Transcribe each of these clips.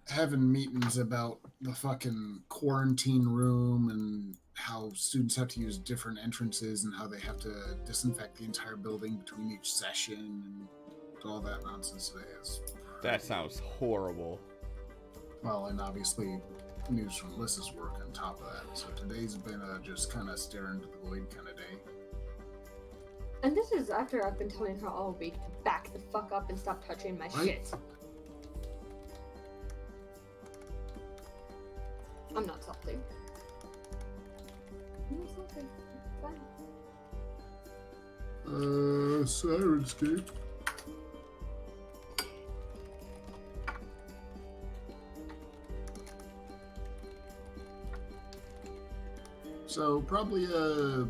Having meetings about the fucking quarantine room and how students have to use different entrances and how they have to disinfect the entire building between each session and all that nonsense today is That sounds horrible. well, and obviously news from Lys's work on top of that. So today's been just kind of stare into the void kind of day. And this is after I've been telling her all week to back the fuck up and stop touching my shit. I'm not salty. I'm not salty. It's fine. Sirenscape. So probably a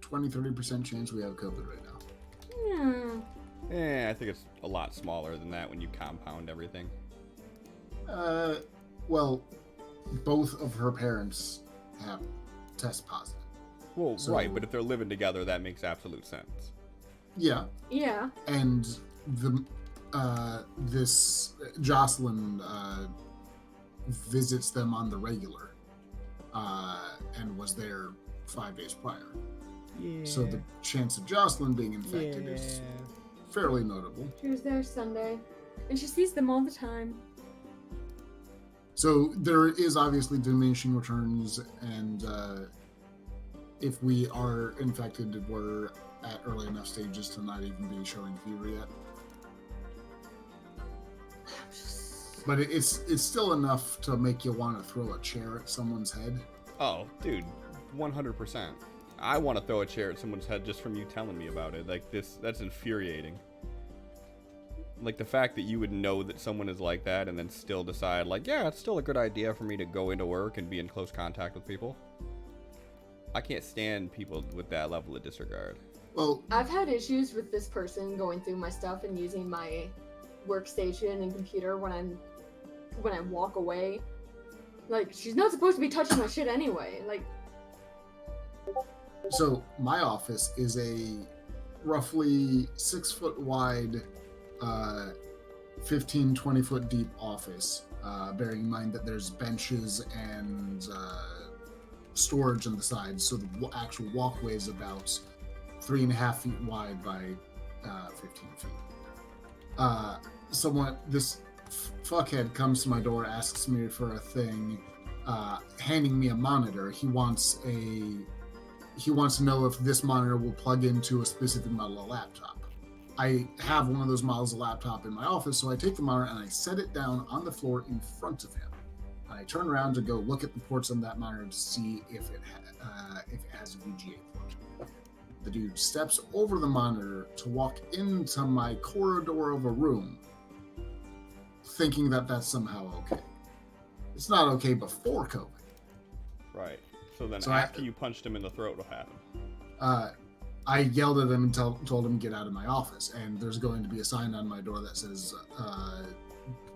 20-30% chance we have COVID right now. I think it's a lot smaller than that when you compound everything. Well, both of her parents have test positive. Well, so, right, but if they're living together, that makes absolute sense. Yeah. Yeah. And this Jocelyn visits them on the regular, and was there 5 days prior. Yeah. So the chance of Jocelyn being infected is fairly notable. She was there Sunday, and she sees them all the time. So there is obviously diminishing returns, and if we are infected, we're at early enough stages to not even be showing fever yet. But it's still enough to make you want to throw a chair at someone's head. Oh, dude, 100%. I want to throw a chair at someone's head just from you telling me about it. Like, that's infuriating. Like, the fact that you would know that someone is like that and then still decide, like, yeah, it's still a good idea for me to go into work and be in close contact with people. I can't stand people with that level of disregard. Well, I've had issues with this person going through my stuff and using my workstation and computer when I walk away. Like, she's not supposed to be touching my shit anyway. Like, so my office is a roughly 6 foot wide, 15, 20 foot deep office, bearing in mind that there's benches and storage on the sides. So the actual walkway is about 3.5 feet wide by 15 feet. This fuckhead comes to my door, asks me for a thing, handing me a monitor. He wants to know if this monitor will plug into a specific model of laptop. I have one of those models of laptop in my office, so I take the monitor and I set it down on the floor in front of him. I turn around to go look at the ports on that monitor to see if it has a VGA port. The dude steps over the monitor to walk into my corridor of a room, thinking that that's somehow okay. It's not okay before COVID. Right. So then after you punched him in the throat, what happened? I yelled at him and told him to get out of my office, and there's going to be a sign on my door that says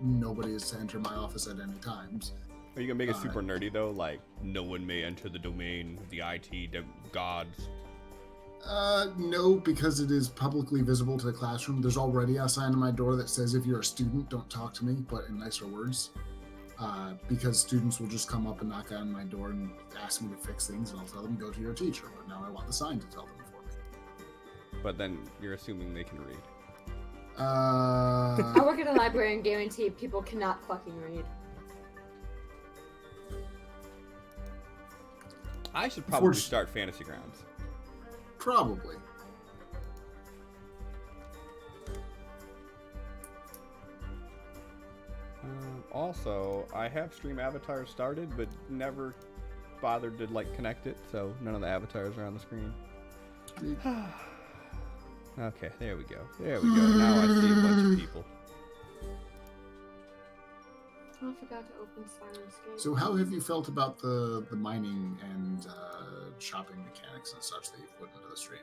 nobody is to enter my office at any times. Are you going to make it super nerdy, though? Like, no one may enter the domain of the IT gods? No, because it is publicly visible to the classroom. There's already a sign on my door that says if you're a student, don't talk to me, but in nicer words. Because students will just come up and knock on my door and ask me to fix things, and I'll tell them go to your teacher. But now I want the sign to tell them for me. But then you're assuming they can read. I work at a library and guarantee people cannot fucking read. I should probably start Fantasy Grounds. Probably. Also, I have Stream Avatars started, but never bothered to connect it, so none of the avatars are on the screen. Okay, there we go. There we go. Now I see a bunch of people. Oh, I forgot to open Sirenscape. So how have you felt about the mining and shopping mechanics and such that you've put into the stream?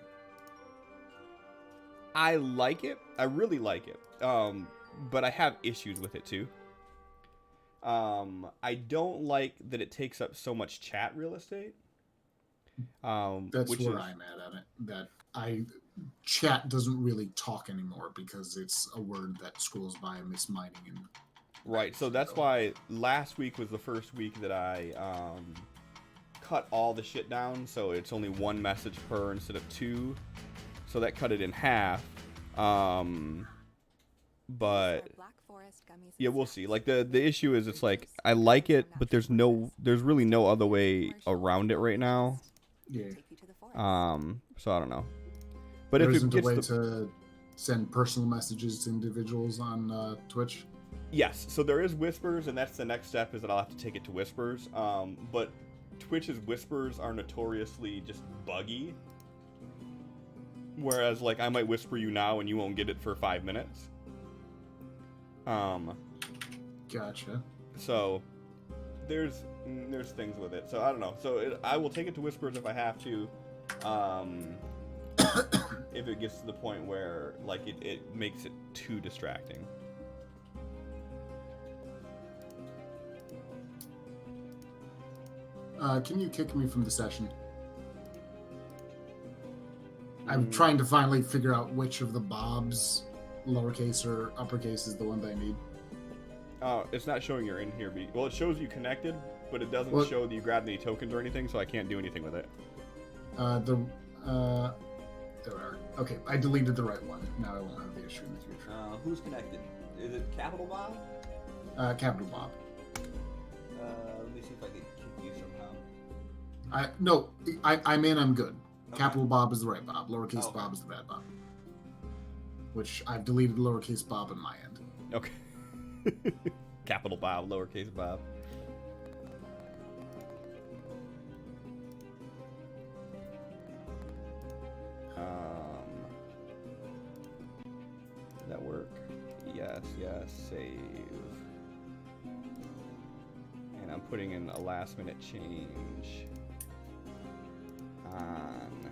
I like it. I really like it. But I have issues with it too. I don't like that it takes up so much chat real estate. That's where I'm at it. That chat doesn't really talk anymore because it's a word that scrolls by mismining and Right. So that's why last week was the first week that I cut all the shit down, so it's only one message per instead of two. So that cut it in half. But yeah, we'll see. Like the issue is, it's like I like it, but there's really no other way around it right now. Yeah. So I don't know. But There if it isn't a gets way to send personal messages to individuals on Twitch. Yes, so there is Whispers, and that's the next step, is that I'll have to take it to Whispers. But Twitch's Whispers are notoriously just buggy. Whereas, like, I might whisper you now and you won't get it for 5 minutes. Gotcha. So there's things with it. So I don't know. So I will take it to Whispers if I have to. If it gets to the point where, like, it makes it too distracting. Can you kick me from the session? I'm trying to finally figure out which of the Bobs, lowercase or uppercase, is the one that I need. It's not showing you're in here. Well, it shows you connected, but it doesn't show that you grabbed any tokens or anything, so I can't do anything with it. There are. Okay, I deleted the right one. Now I won't have the issue in the future. Who's connected? Is it Capital Bob? Capital Bob. Let me see if I can kick you somehow. I'm in. I'm good. Okay. Capital Bob is the right Bob. Lowercase Bob is the bad Bob. Which I've deleted lowercase Bob on my end. Okay. Capital Bob, lowercase Bob. Did that work? Yes, save. And I'm putting in a last minute change on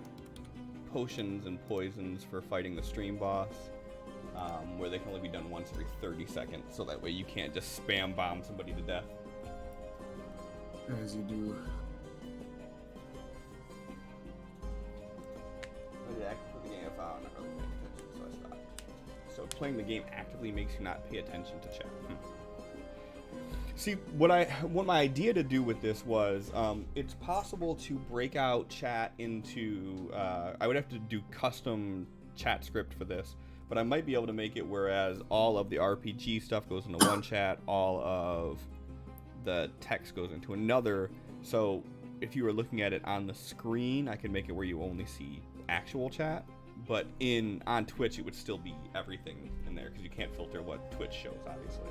potions and poisons for fighting the stream boss. Where they can only be done once every 30 seconds, so that way you can't just spam bomb somebody to death. As you do. I did actively put the game if I'm not really paying attention, so I stopped. So playing the game actively makes you not pay attention to chat. See, what my idea to do with this was, it's possible to break out chat into, I would have to do custom chat script for this, but I might be able to make it whereas all of the RPG stuff goes into one chat, all of the text goes into another. So if you were looking at it on the screen, I could make it where you only see actual chat, but on Twitch it would still be everything in there, because you can't filter what Twitch shows, obviously.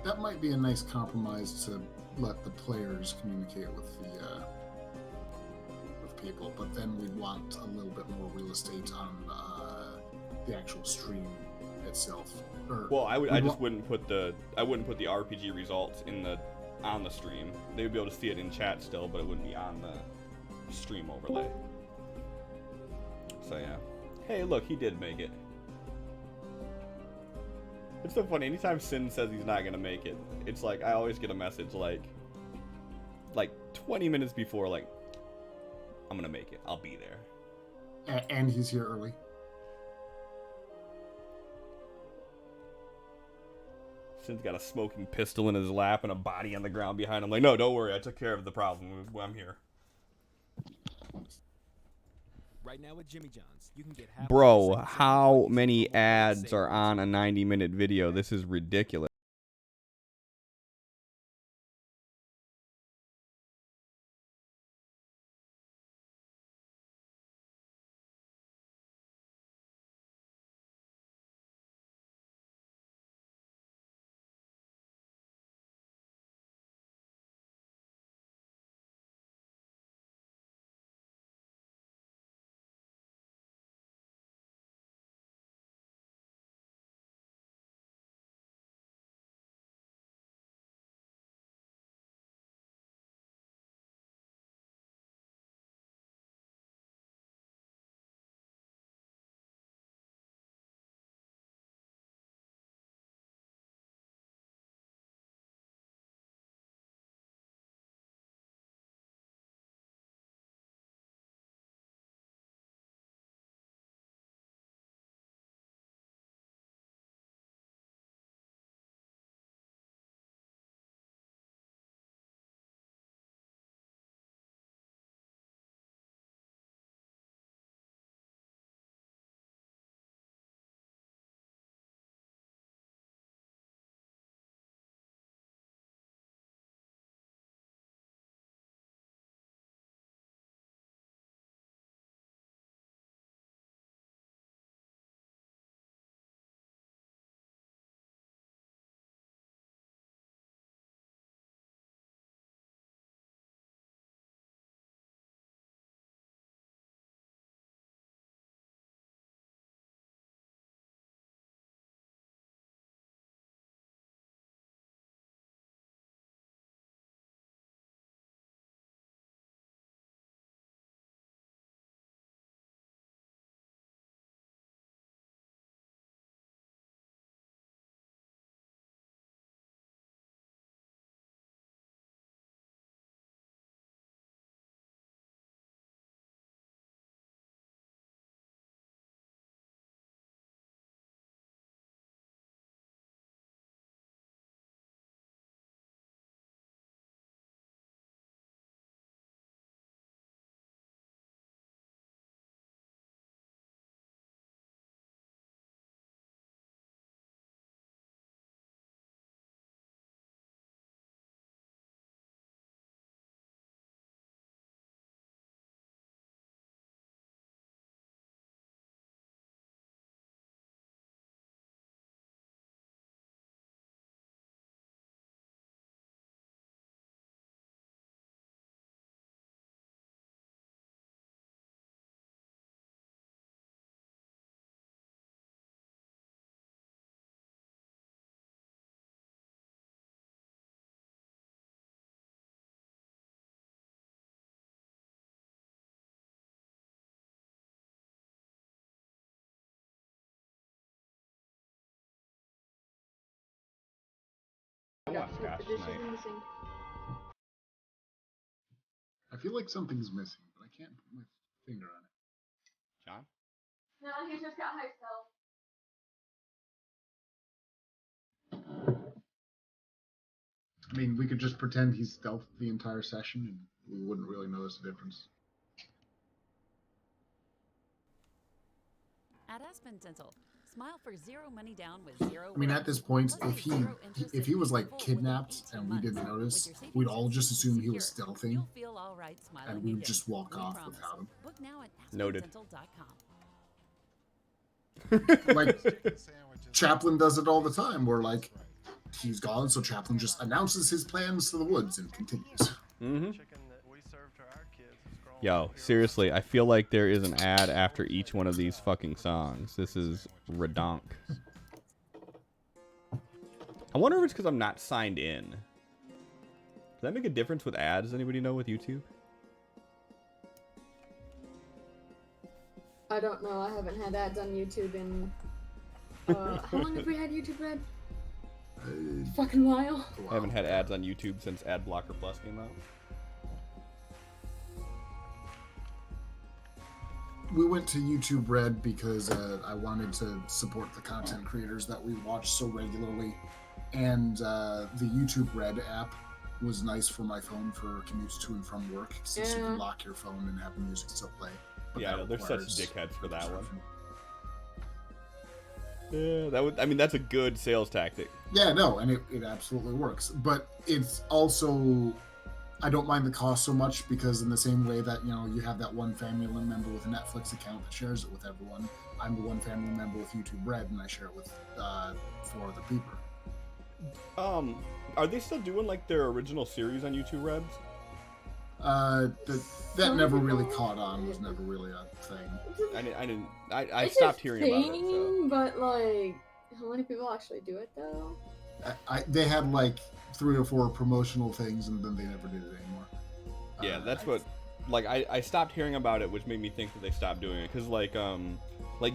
That might be a nice compromise to let the players communicate with people, but then we'd want a little bit more real estate on the actual stream itself. Well, I wouldn't put the RPG results on the stream. They would be able to see it in chat still, but it wouldn't be on the stream overlay. So yeah. Hey, look, he did make it. It's so funny. Anytime Sin says he's not gonna make it, it's like I always get a message like 20 minutes before, like, I'm gonna make it. I'll be there. And he's here early. Sin's got a smoking pistol in his lap and a body on the ground behind him. Like, no, don't worry. I took care of the problem. I'm here. Right now at Jimmy John's, you can get Bro, how many ads are on a 90-minute video? This is ridiculous. watch The dishes tonight. in the sink. I feel like something's missing, but I can't put my finger on it. John? No, he just got high stealth. I mean, we could just pretend he's stealthed the entire session, and we wouldn't really notice the difference. At Aspen Dental, smile for zero money down with zero. I mean, at this point, Plus if zero interest he was like full within kidnapped 18 and we didn't months. notice, With your we'd savings all just assume he was secure, stealthing, you'll feel all right smiling and we would again. just walk We off promise. without him. Book now at Noted. aspendental.com. Like Chaplin does it all the time. Where like he's gone, so Chaplin just announces his plans to the woods and continues. Mm-hmm. Yo, seriously, I feel like there is an ad after each one of these fucking songs. This is redonk. I wonder if it's because I'm not signed in. Does that make a difference with ads? Does anybody know with YouTube? I don't know. I haven't had ads on YouTube in. How long have we had YouTube, Red? Fucking while. I haven't had ads on YouTube since Adblocker Plus came out. We went to YouTube Red because I wanted to support the content creators that we watch so regularly, and the YouTube Red app was nice for my phone for commutes to and from work, since you can lock your phone and have the music still play. But Yeah, that they're such requires dickheads for that one. subscription. Yeah, that would. I mean, that's a good sales tactic. Yeah, no, and it absolutely works. But it's also, I don't mind the cost so much because in the same way that, you know, you have that one family member with a Netflix account that shares it with everyone, I'm the one family member with YouTube Red, and I share it with 4 other people. Are they still doing like their original series on YouTube Reds? That never really caught on, was never really a thing. I It's stopped a hearing about it. So. But like, how many people actually do it though? They had like 3 or 4 promotional things, and then they never did it anymore. Yeah, that's what. Like, I stopped hearing about it, which made me think that they stopped doing it. Cause like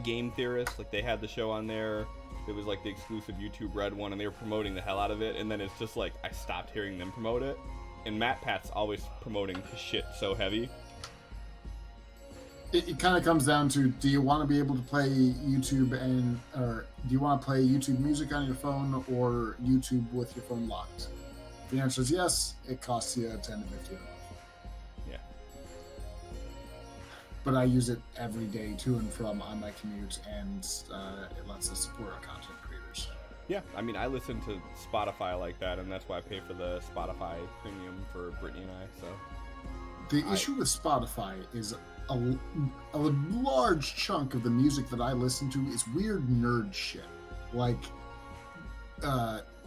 Game Theorists, like they had the show on there. It was like the exclusive YouTube Red one, and they were promoting the hell out of it. And then it's just like I stopped hearing them promote it. And Matt Pat's always promoting his shit so heavy. It kind of comes down to, do you want to be able to play YouTube or do you want to play YouTube music on your phone or YouTube with your phone locked? If the answer is yes, it costs you $10 to $15. Yeah. But I use it every day to and from on my commute, and it lets us support our content creators. Yeah, I mean, I listen to Spotify like that, and that's why I pay for the Spotify premium for Brittany and I, so. The issue with Spotify is a large chunk of the music that I listen to is weird nerd shit. Like,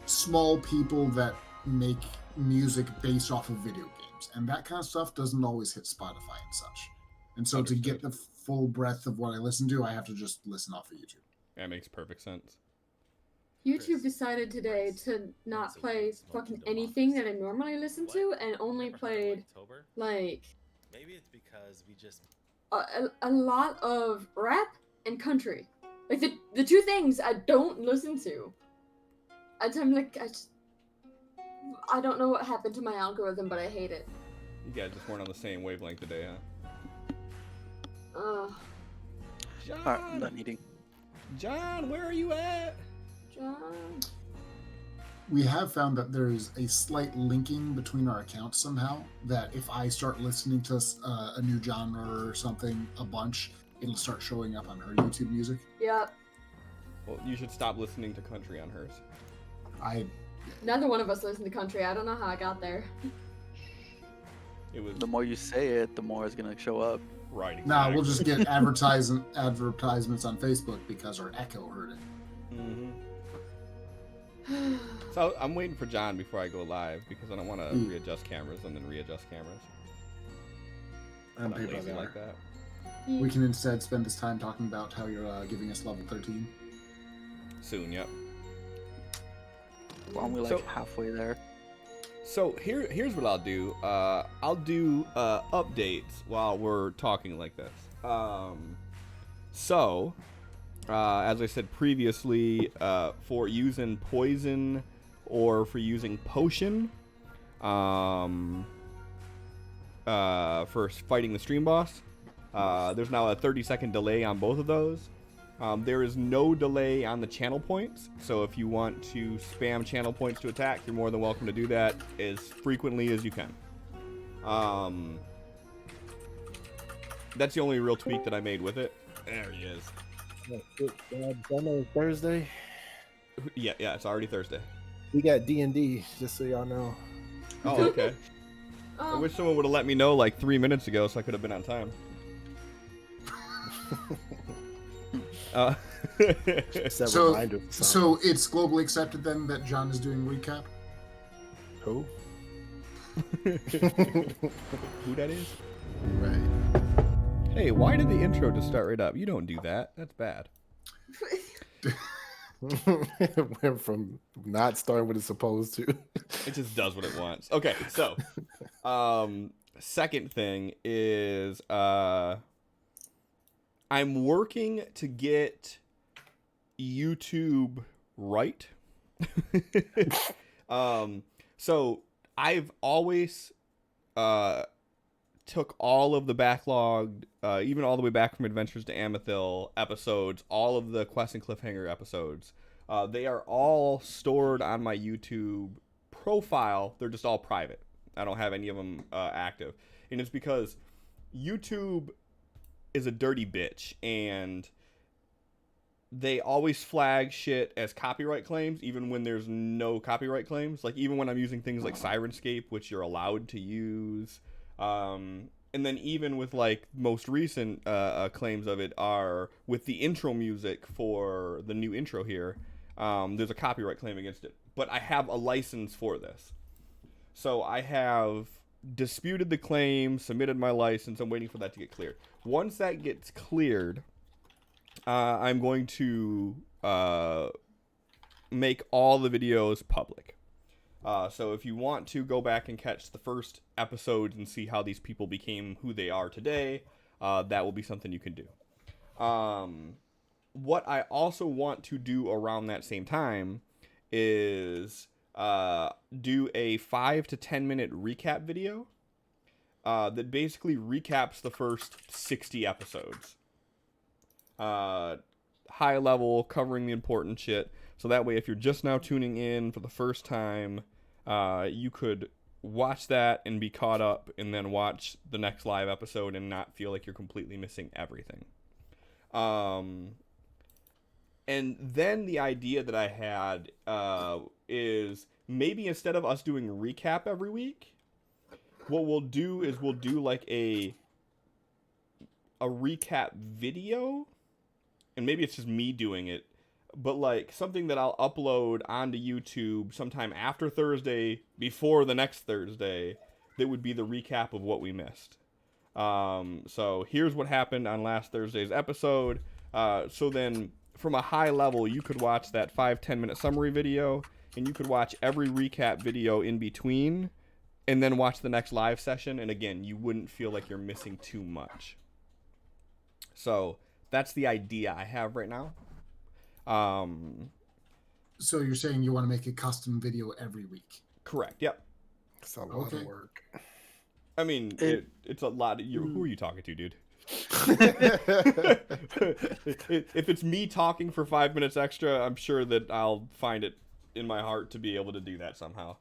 small people that make music based off of video games. And that kind of stuff doesn't always hit Spotify and such. And so to get the full breadth of what I listen to, I have to just listen off of YouTube. That makes perfect sense. YouTube decided today to not play fucking anything that I normally listen to, and only played like maybe it's because we just a lot of rap and country, like the 2 things I don't listen to. I'm like, I don't know what happened to my algorithm, but I hate it. You guys just weren't on the same wavelength today, huh? John! Alright, I'm done eating. John, where are you at? John. We have found that there's a slight linking between our accounts somehow, that if I start listening to a new genre or something a bunch, it'll start showing up on her YouTube music. Yeah. Well, you should stop listening to country on hers. Neither one of us listen to country. I don't know how I got there. It was The more you say it, the more it's gonna show up. right. Exactly. Nah, we'll just get advertisements on Facebook because our Echo heard it. Mm-hmm. So I'm waiting for John before I go live because I don't want to readjust cameras and then readjust cameras. I'm not lazy like that. We can instead spend this time talking about how you're giving us level 13. Soon, yep. Aren't we like halfway there? So here's what I'll do. I'll do updates while we're talking like this. As I said previously, for using poison or for using potion for fighting the stream boss. There's now a 30-second delay on both of those. There is no delay on the channel points, so if you want to spam channel points to attack, you're more than welcome to do that as frequently as you can. That's the only real tweak that I made with it. There he is. Done on Thursday. Yeah, it's already Thursday. We got D&D, just so y'all know. Oh, okay. I wish someone would have let me know like 3 minutes ago so I could have been on time. So it's globally accepted then that John is doing recap? Who? Who that is? Right. Hey, why did the intro just start right up? You don't do that. That's bad. It went from not starting what it's supposed to. It just does what it wants. Okay, so second thing is I'm working to get YouTube right. So I've always took all of the backlogged, even all the way back from Adventures to Amethyl episodes, all of the Quest and Cliffhanger episodes. They are all stored on my YouTube profile. They're just all private. I don't have any of them active. And it's because YouTube is a dirty bitch, and they always flag shit as copyright claims, even when there's no copyright claims. Like, even when I'm using things like Sirenscape, which you're allowed to use. And then even with, like, most recent claims of it are with the intro music for the new intro here. There's a copyright claim against it. But I have a license for this. So I have disputed the claim, submitted my license. I'm waiting for that to get cleared. Once that gets cleared, I'm going to make all the videos public. So if you want to go back and catch the first episodes and see how these people became who they are today, that will be something you can do. What I also want to do around that same time is do a 5 to 10 minute recap video that basically recaps the first 60 episodes. High level, covering the important shit. So that way, if you're just now tuning in for the first time, you could watch that and be caught up, and then watch the next live episode and not feel like you're completely missing everything. And then the idea that I had is maybe instead of us doing recap every week, what we'll do is we'll do like a recap video, and maybe it's just me doing it, but like something that I'll upload onto YouTube sometime after Thursday, before the next Thursday, that would be the recap of what we missed. So here's what happened on last Thursday's episode. So then from a high level, you could watch that 5-10 minute summary video, and you could watch every recap video in between, and then watch the next live session. And again, you wouldn't feel like you're missing too much. So that's the idea I have right now. So you're saying you want to make a custom video every week? Correct. Yep. It's a lot of work. I mean, it's a lot. Who are you talking to, dude? If it's me talking for 5 minutes extra, I'm sure that I'll find it in my heart to be able to do that somehow.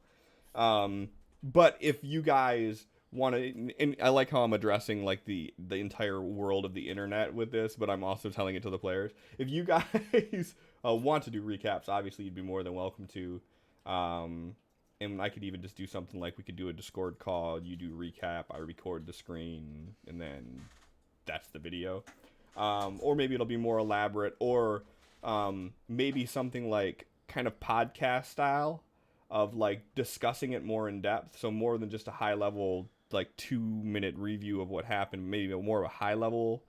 But if you guys want to, and I like how I'm addressing like the entire world of the internet with this, but I'm also telling it to the players. If you guys want to do recaps, obviously you'd be more than welcome to. And I could even just do something like we could do a Discord call. You do recap, I record the screen, and then that's the video. Or maybe it'll be more elaborate, or maybe something like kind of podcast style of like discussing it more in depth. So more than just a high level, like 2-minute review of what happened, maybe more of a high level.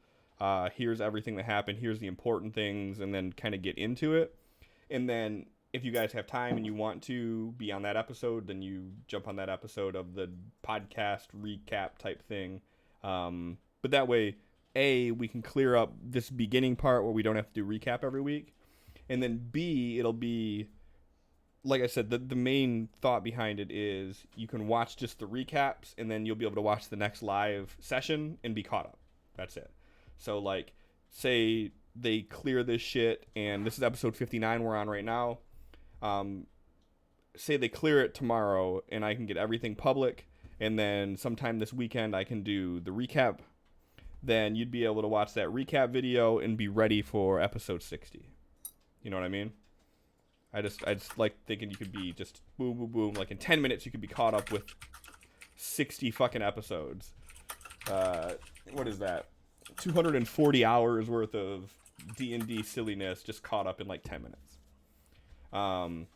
Here's everything that happened. Here's the important things, and then kind of get into it. And then if you guys have time and you want to be on that episode, then you jump on that episode of the podcast recap type thing. But that way, A, we can clear up this beginning part where we don't have to do recap every week. And then B, it'll be like I said, the main thought behind it is you can watch just the recaps, and then you'll be able to watch the next live session and be caught up. That's it. So, like, say they clear this shit, and this is episode 59 we're on right now. Say they clear it tomorrow, and I can get everything public, and then sometime this weekend I can do the recap. Then you'd be able to watch that recap video and be ready for episode 60. You know what I mean? I just like thinking you could be just boom, boom, boom. Like in 10 minutes, you could be caught up with 60 fucking episodes. What is that? 240 hours worth of D&D silliness just caught up in like 10 minutes.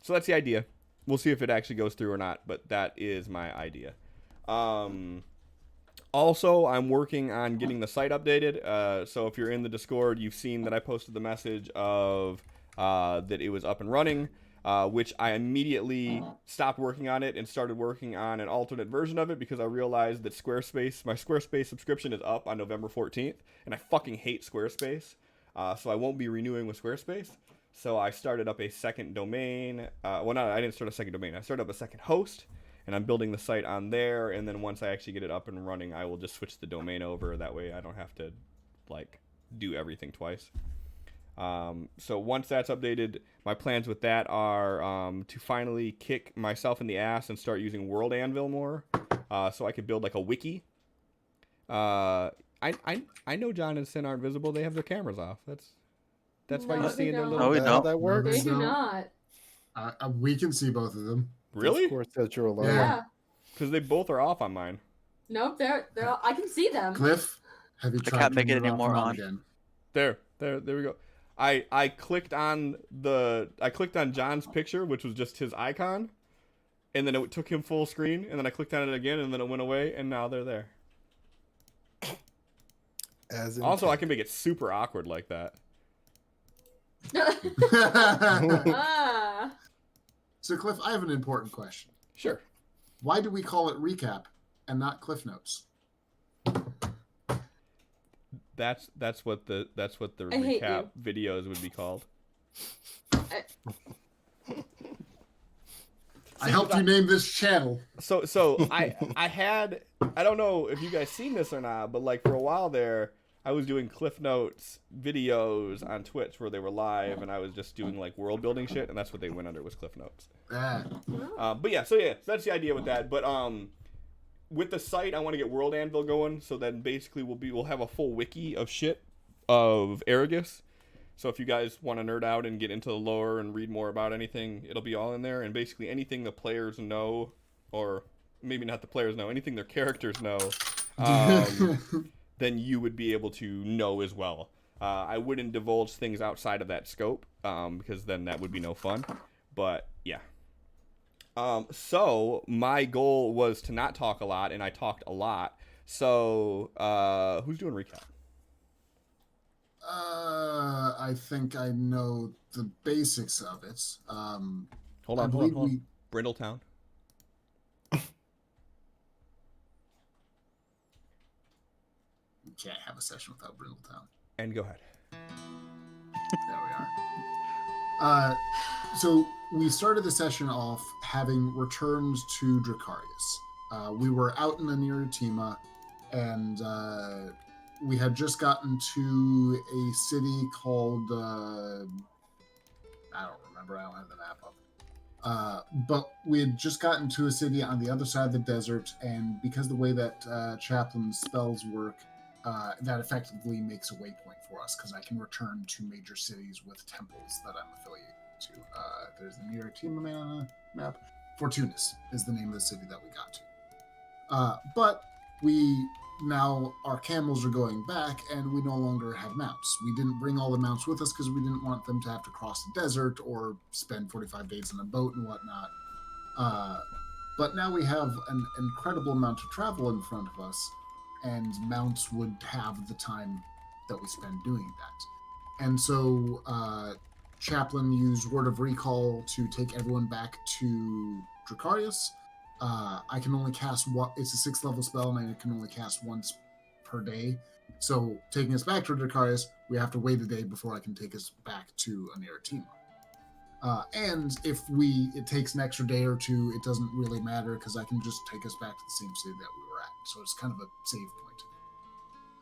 So that's the idea. We'll see if it actually goes through or not, but that is my idea. Also, I'm working on getting the site updated. So if you're in the Discord, you've seen that I posted the message of that it was up and running, which I immediately stopped working on it and started working on an alternate version of it because I realized that my Squarespace subscription is up on November 14th, and I fucking hate Squarespace. So I won't be renewing with Squarespace. So I started up a second domain. I didn't start a second domain. I started up a second host, and I'm building the site on there. And then once I actually get it up and running, I will just switch the domain over. That way I don't have to, like, do everything twice. So once that's updated, my plans with that are to finally kick myself in the ass and start using World Anvil more, so I could build like a wiki. I know John and Sin aren't visible; they have their cameras off. That's why No, you they see in their don't. little. No, we How don't. that works? They do don't. not. We can see both of them. Really? Discord says you're alone. Yeah. Because they both are off on mine. Nope, they're all, I can see them. Cliff, have you I tried can't make it turning any off more and on. again? There we go. I clicked on John's picture, which was just his icon, and then it took him full screen, and then I clicked on it again, and then it went away, and now they're there. Also, I can make it super awkward like that. Ah. So, Cliff, I have an important question. Sure. Why do we call it recap and not Cliff Notes? That's what the I hate recap videos would be called. I helped you name this channel. So I don't know if you guys seen this or not, but like for a while there, I was doing Cliff Notes videos on Twitch where they were live, and I was just doing like world building shit, and that's what they went under was Cliff Notes. But so that's the idea with that. But with the site, I want to get World Anvil going, so then basically we'll have a full wiki of shit of Aragus. So if you guys want to nerd out and get into the lore and read more about anything, it'll be all in there. And basically anything the players know, or maybe not the players know, anything their characters know, then you would be able to know as well. I wouldn't divulge things outside of that scope, because then that would be no fun. But yeah. So my goal was to not talk a lot, and I talked a lot. So who's doing recap? I think I know the basics of it. Hold on. Brindletown. We can't have a session without Brindletown. And go ahead. There we are. So we started the session off having returned to Dracarius. We were out in the Niratima, and we had just gotten to a city called I don't remember. I don't have the map up. But we had just gotten to a city on the other side of the desert, and because the way that Chaplain's spells work, that effectively makes a waypoint for us, because I can return to major cities with temples that I'm affiliated to. There's the Niratima map. Fortunis is the name of the city that we got to. But now our camels are going back, and we no longer have mounts. We didn't bring all the mounts with us because we didn't want them to have to cross the desert or spend 45 days on a boat and whatnot. But now we have an incredible amount of travel in front of us, and mounts would have the time that we spend doing that. And so Chaplain used Word of Recall to take everyone back to Dracarius. I can only cast it's a 6th level spell, and I can only cast once per day. So taking us back to Dracarius, we have to wait a day before I can take us back to Niratima. And if it takes an extra day or two, it doesn't really matter because I can just take us back to the same city that we were at. So it's kind of a save point.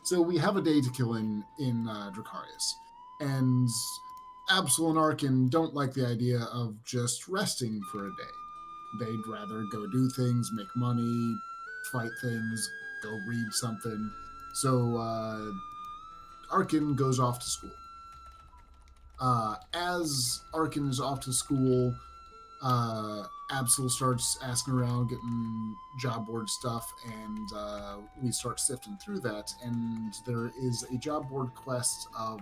So we have a day to kill in Dracarius, and Absol and Arkin don't like the idea of just resting for a day. They'd rather go do things, make money, fight things, go read something. So Arkin goes off to school. As Arkin is off to school, Absol starts asking around, getting job board stuff, and we start sifting through that. And there is a job board quest of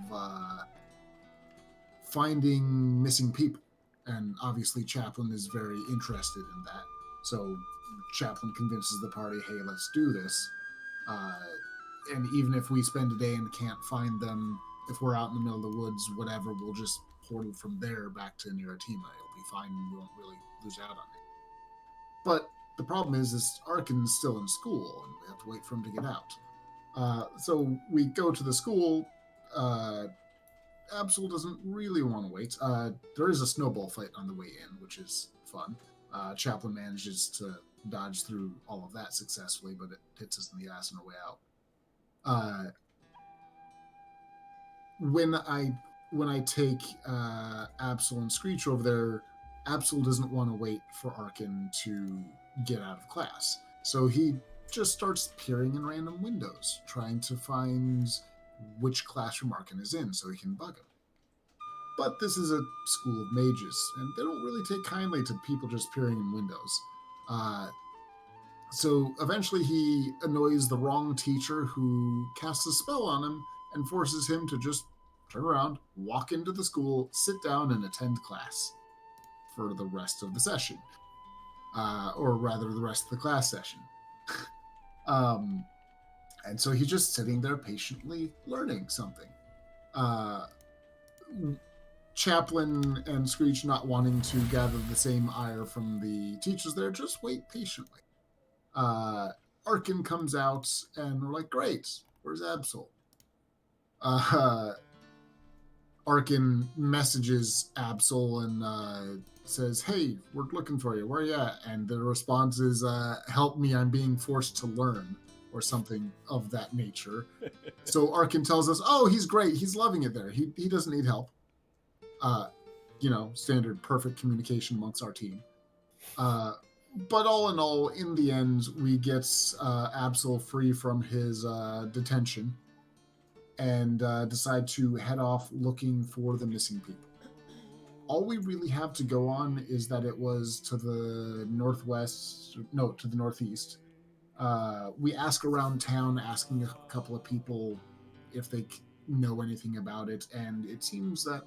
finding missing people. And obviously, Chaplin is very interested in that. So Chaplin convinces the party, hey, let's do this. And even if we spend a day and can't find them, if we're out in the middle of the woods, whatever, we'll just portal from there back to Niratima. It'll be fine. We won't really lose out on it. But the problem is Arkin's still in school, and we have to wait for him to get out. So we go to the school. Absol doesn't really want to wait. There is a snowball fight on the way in, which is fun. Chaplin manages to dodge through all of that successfully, but it hits us in the ass on our way out. When I take Absol and Screech over there, Absol doesn't want to wait for Arkin to get out of class. So he just starts peering in random windows, trying to find which classroom Arkin is in so he can bug him. But this is a school of mages, and they don't really take kindly to people just peering in windows. So eventually he annoys the wrong teacher who casts a spell on him and forces him to just turn around, walk into the school, sit down, and attend class for the rest of the session. Or rather, the rest of the class session. And so he's just sitting there patiently learning something. Chaplin and Screech not wanting to gather the same ire from the teachers there, just wait patiently. Arkin comes out, and we're like, great, where's Absol? Arkin messages Absol and says, hey, we're looking for you, where are you at? And the response is, help me, I'm being forced to learn, or something of that nature. So Arkin tells us, oh, he's great, he's loving it there, he doesn't need help. Standard perfect communication amongst our team. But all in all, in the end, we get Absol free from his detention and decide to head off looking for the missing people. All we really have to go on is that it was to the northeast. We ask around town, asking a couple of people if they know anything about it, and it seems that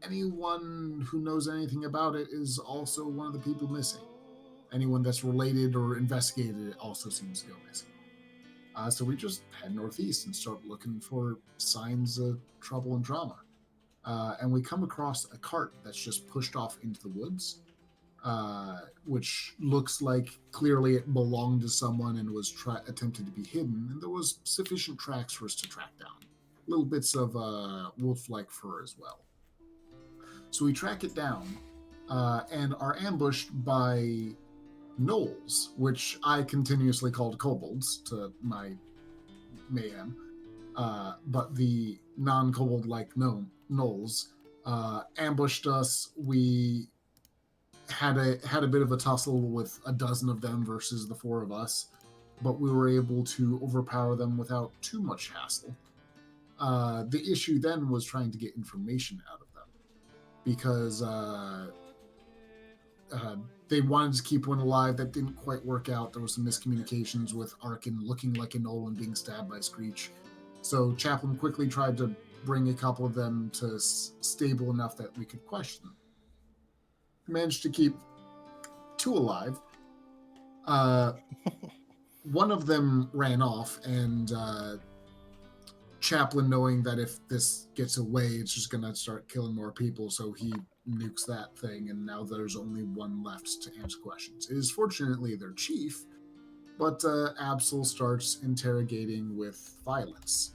anyone who knows anything about it is also one of the people missing. Anyone that's related or investigated it also seems to go missing. So we just head northeast and start looking for signs of trouble and drama. And we come across a cart that's just pushed off into the woods, which looks like clearly it belonged to someone and was attempted to be hidden. And there was sufficient tracks for us to track down. Little bits of wolf-like fur as well. So we track it down and are ambushed by gnolls, which I continuously called kobolds to my mayhem. But the non-kobold-like gnolls ambushed us. We had a bit of a tussle with a dozen of them versus the 4 of us, but we were able to overpower them without too much hassle. The issue then was trying to get information out of them, because they wanted to keep one alive. That didn't quite work out. There was some miscommunications with Arkin looking like a gnoll and being stabbed by Screech. So Chaplin quickly tried to bring a couple of them to stable enough that we could question them. Managed to keep 2 alive. One of them ran off, and Chaplin, knowing that if this gets away, it's just going to start killing more people, so he nukes that thing, and now there's only one left to answer questions. It is fortunately their chief, but Absol starts interrogating with violence,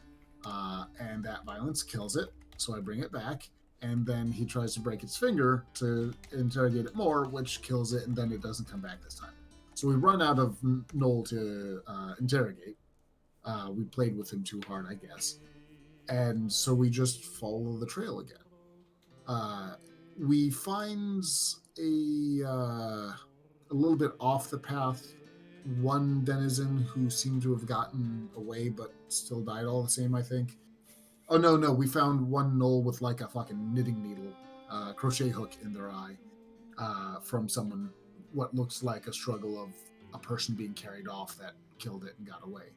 and that violence kills it, so I bring it back, and then he tries to break its finger to interrogate it more, which kills it, and then it doesn't come back this time. So we run out of Knoll to interrogate. We played with him too hard, I guess. And so we just follow the trail again. We find a little bit off the path one denizen who seemed to have gotten away but still died all the same, I think. Oh, no, we found one Knoll with like a fucking knitting needle, crochet hook in their eye, from someone, what looks like a struggle of a person being carried off that killed it and got away.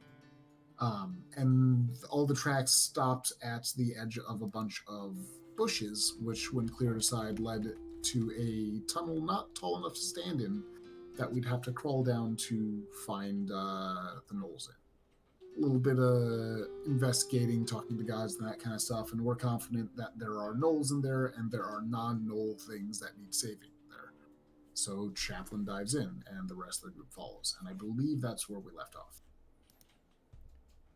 And all the tracks stopped at the edge of a bunch of bushes, which, when cleared aside, led to a tunnel not tall enough to stand in that we'd have to crawl down to find the Knolls in. A little bit of investigating, talking to guys and that kind of stuff, and we're confident that there are Knolls in there and there are non-Knoll things that need saving there. So Chaplain dives in and the rest of the group follows, and I believe that's where we left off.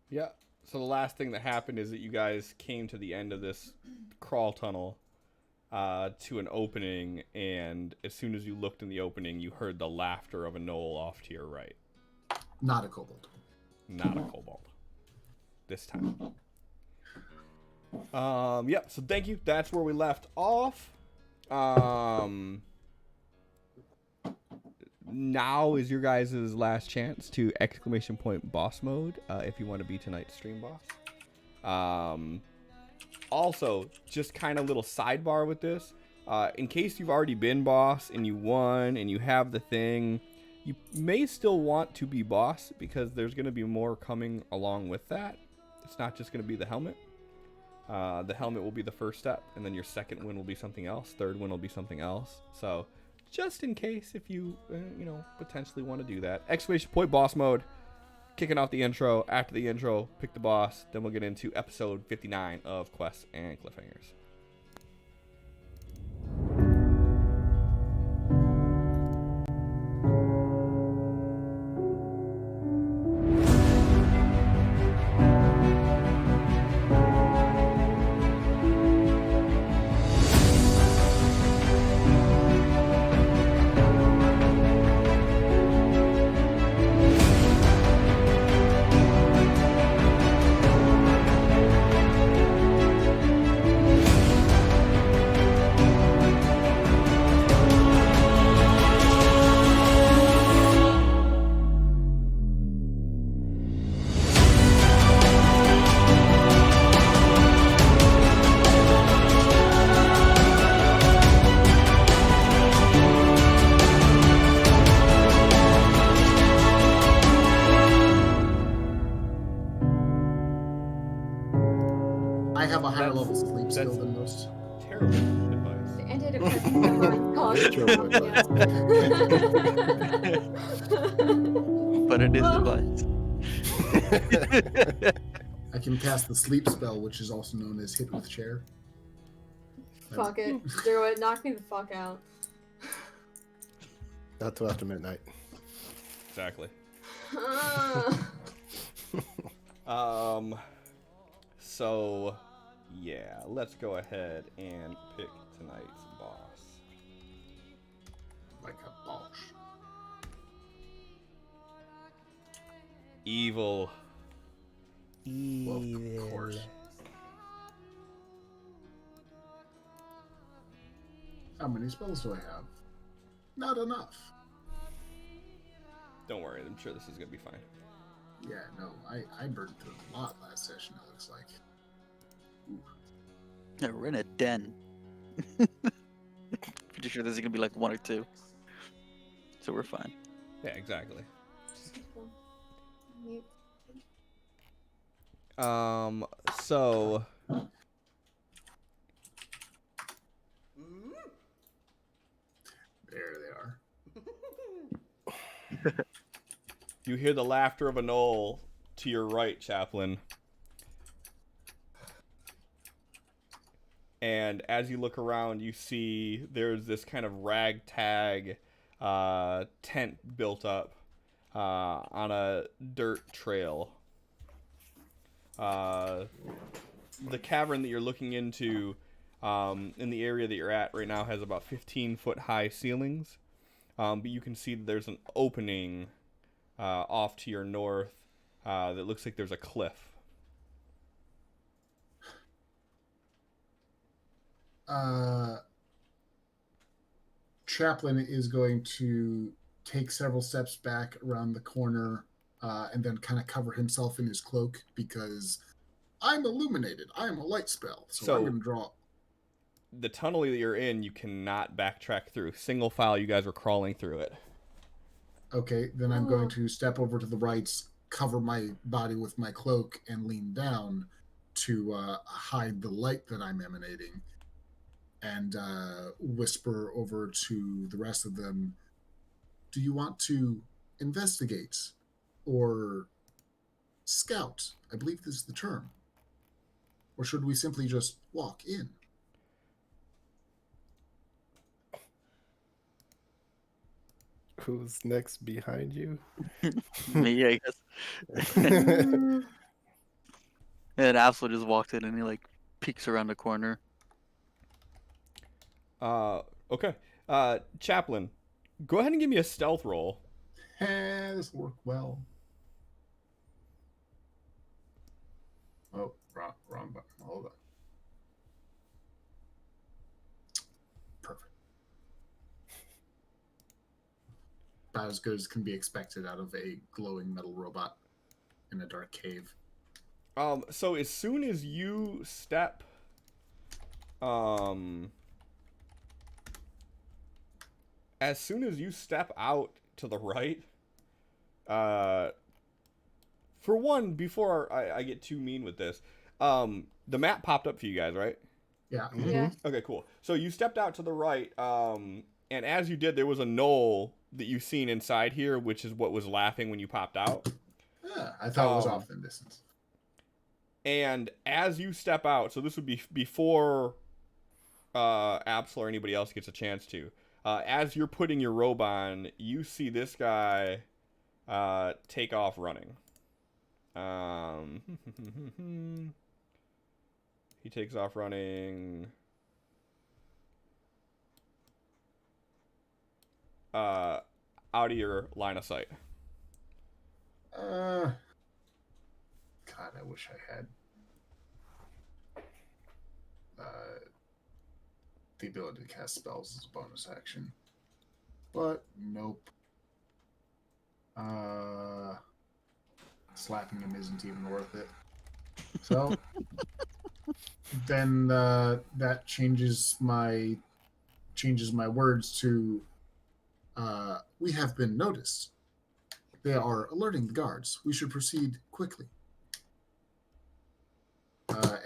Yeah. So the last thing that happened is that you guys came to the end of this crawl tunnel to an opening, and as soon as you looked in the opening, you heard the laughter of a Knoll off to your right. Not a kobold. Not a kobold. This time. Yep, so thank you. That's where we left off. Now is your guys' last chance to ! Boss mode if you want to be tonight's stream boss. Also, just kind of little sidebar with this. In case you've already been boss and you won and you have the thing, you may still want to be boss because there's going to be more coming along with that. It's not just going to be the helmet. The helmet will be the first step, and then your second win will be something else. Third win will be something else. So just in case, if you, potentially want to do that. ! Boss mode. Kicking off the intro. After the intro, pick the boss. Then we'll get into episode 59 of Quests and Cliffhangers. I have a higher level sleep skill than most. Terrible advice. The antidepressant But it is Well- advice. I can cast the sleep spell, which is also known as hit with chair. Fuck it. Do it. Knock me the fuck out. Not till after midnight. Exactly. So, yeah, let's go ahead and pick tonight's boss. Like a boss. Evil. Well, of course. How many spells do I have? Not enough. Don't worry, I'm sure this is gonna be fine. Yeah, no, I burned through a lot last session, it looks like. Yeah, we're in a den. Pretty sure there's gonna be like one or two. So we're fine. Yeah, exactly. So There they are. you hear the laughter of a Knoll to your right, Chaplain. And as you look around, you see there's this kind of ragtag tent built up on a dirt trail. The cavern that you're looking into In the area that you're at right now has about 15-foot high ceilings, but you can see that there's an opening off to your north that looks like there's a cliff. Chaplain is going to take several steps back around the corner and then kind of cover himself in his cloak because I'm illuminated. I am a light spell, so I'm going to draw. The tunnel that you're in, you cannot backtrack through. Single file, you guys are crawling through it. Okay, then I'm going to step over to the right, cover my body with my cloak, and lean down to hide the light that I'm emanating, and whisper over to the rest of them, do you want to investigate or scout? I believe this is the term. Or should we simply just walk in? Who's next behind you? Me, I guess. And Absol just walks in and he like peeks around the corner. Okay. Chaplain, go ahead and give me a stealth roll. This will work well. Oh, wrong button. Hold on. Perfect. About as good as can be expected out of a glowing metal robot in a dark cave. So as soon as you step, out to the right, for one, before I get too mean with this, the map popped up for you guys, right? Yeah. Yeah. Okay, cool. So you stepped out to the right, and as you did, there was a knoll that you've seen inside here, which is what was laughing when you popped out. Yeah, I thought it was off in distance. And as you step out, so this would be before Absol or anybody else gets a chance to. As you're putting your robe on, you see this guy take off running. He takes off running. Out of your line of sight. God, I wish I had the ability to cast spells as a bonus action. But nope. Slapping him isn't even worth it. So then that changes my words to we have been noticed. They are alerting the guards. We should proceed quickly.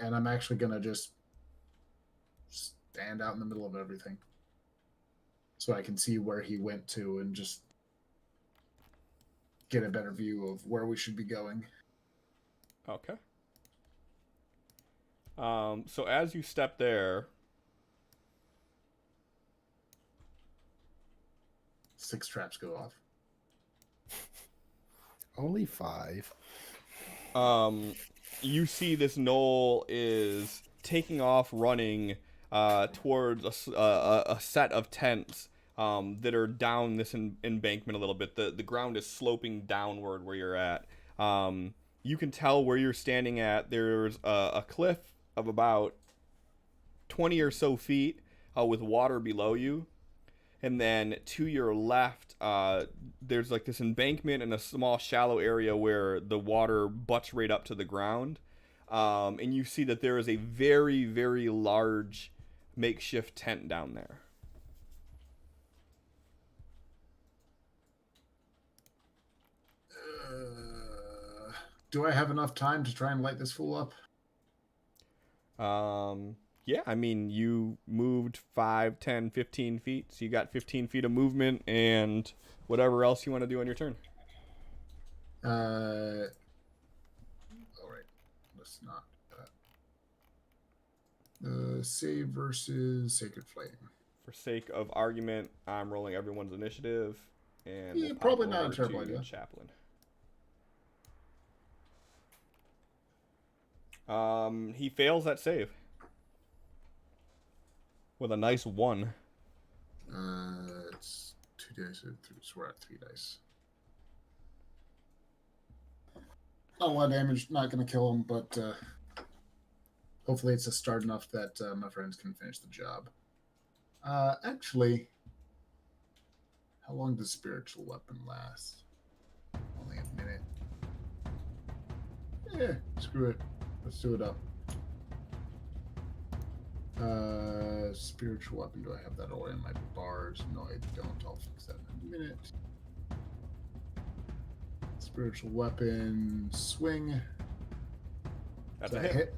And I'm actually going to just stand out in the middle of everything so I can see where he went to and just get a better view of where we should be going. Okay. So as you step there, 6 traps go off. Only 5. you see this knoll is taking off running towards a set of tents that are down this embankment a little bit. The ground is sloping downward where you're at. You can tell where you're standing at. There's a cliff of about 20 or so feet with water below you. And then to your left, there's like this embankment and a small shallow area where the water butts right up to the ground. And you see that there is a very, very large makeshift tent down there. Do I have enough time to try and light this fool up? Yeah, I mean, you moved 5, 10, 15 feet, so you got 15 feet of movement and whatever else you want to do on your turn. All right, let's not save versus Sacred Flame. For sake of argument, I'm rolling everyone's initiative, and Yeah, we'll pop probably not over a terrible to idea. Chaplain. He fails that save. with a nice 1. It's 2 dice. So we're at 3 dice. Not a lot of damage. Not going to kill him, but hopefully it's a start enough that my friends can finish the job. Actually, how long does spiritual weapon last? Only a minute. Yeah, screw it. Let's do it up. Spiritual weapon. Do I have that all in my bars? No, I don't. I'll fix that in a minute. Spiritual weapon. Swing. That's Does a that hit.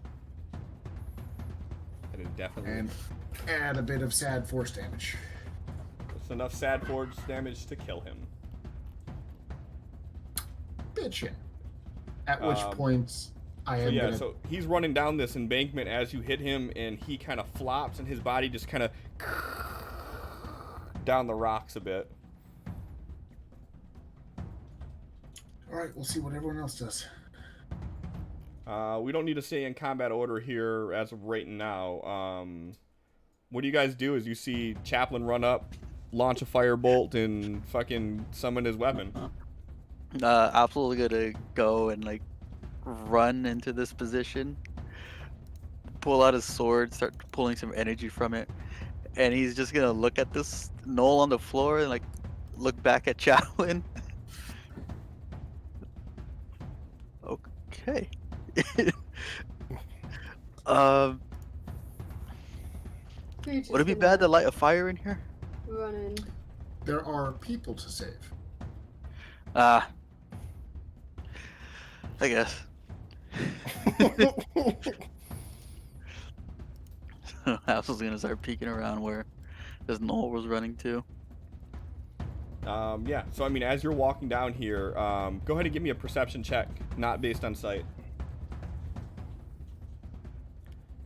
That is definitely. And add a bit of sad force damage. It's enough sad force damage to kill him. Bitchin'. At which point I am gonna... So he's running down this embankment as you hit him, and he kind of flops, and his body just kind of down the rocks a bit. All right, we'll see what everyone else does. We don't need to stay in combat order here as of right now. What do you guys do as you see Chaplain run up, launch a firebolt, and fucking summon his weapon? Absolutely gonna go and like run into this position, pull out his sword, start pulling some energy from it, and he's just gonna look at this knoll on the floor and like look back at Chaplin. Okay. Would it be bad to light a fire in here? Run in. There are people to save. I guess. I was gonna start peeking around where this knoll was running to. Yeah, so I mean, as you're walking down here, go ahead and give me a perception check, not based on sight.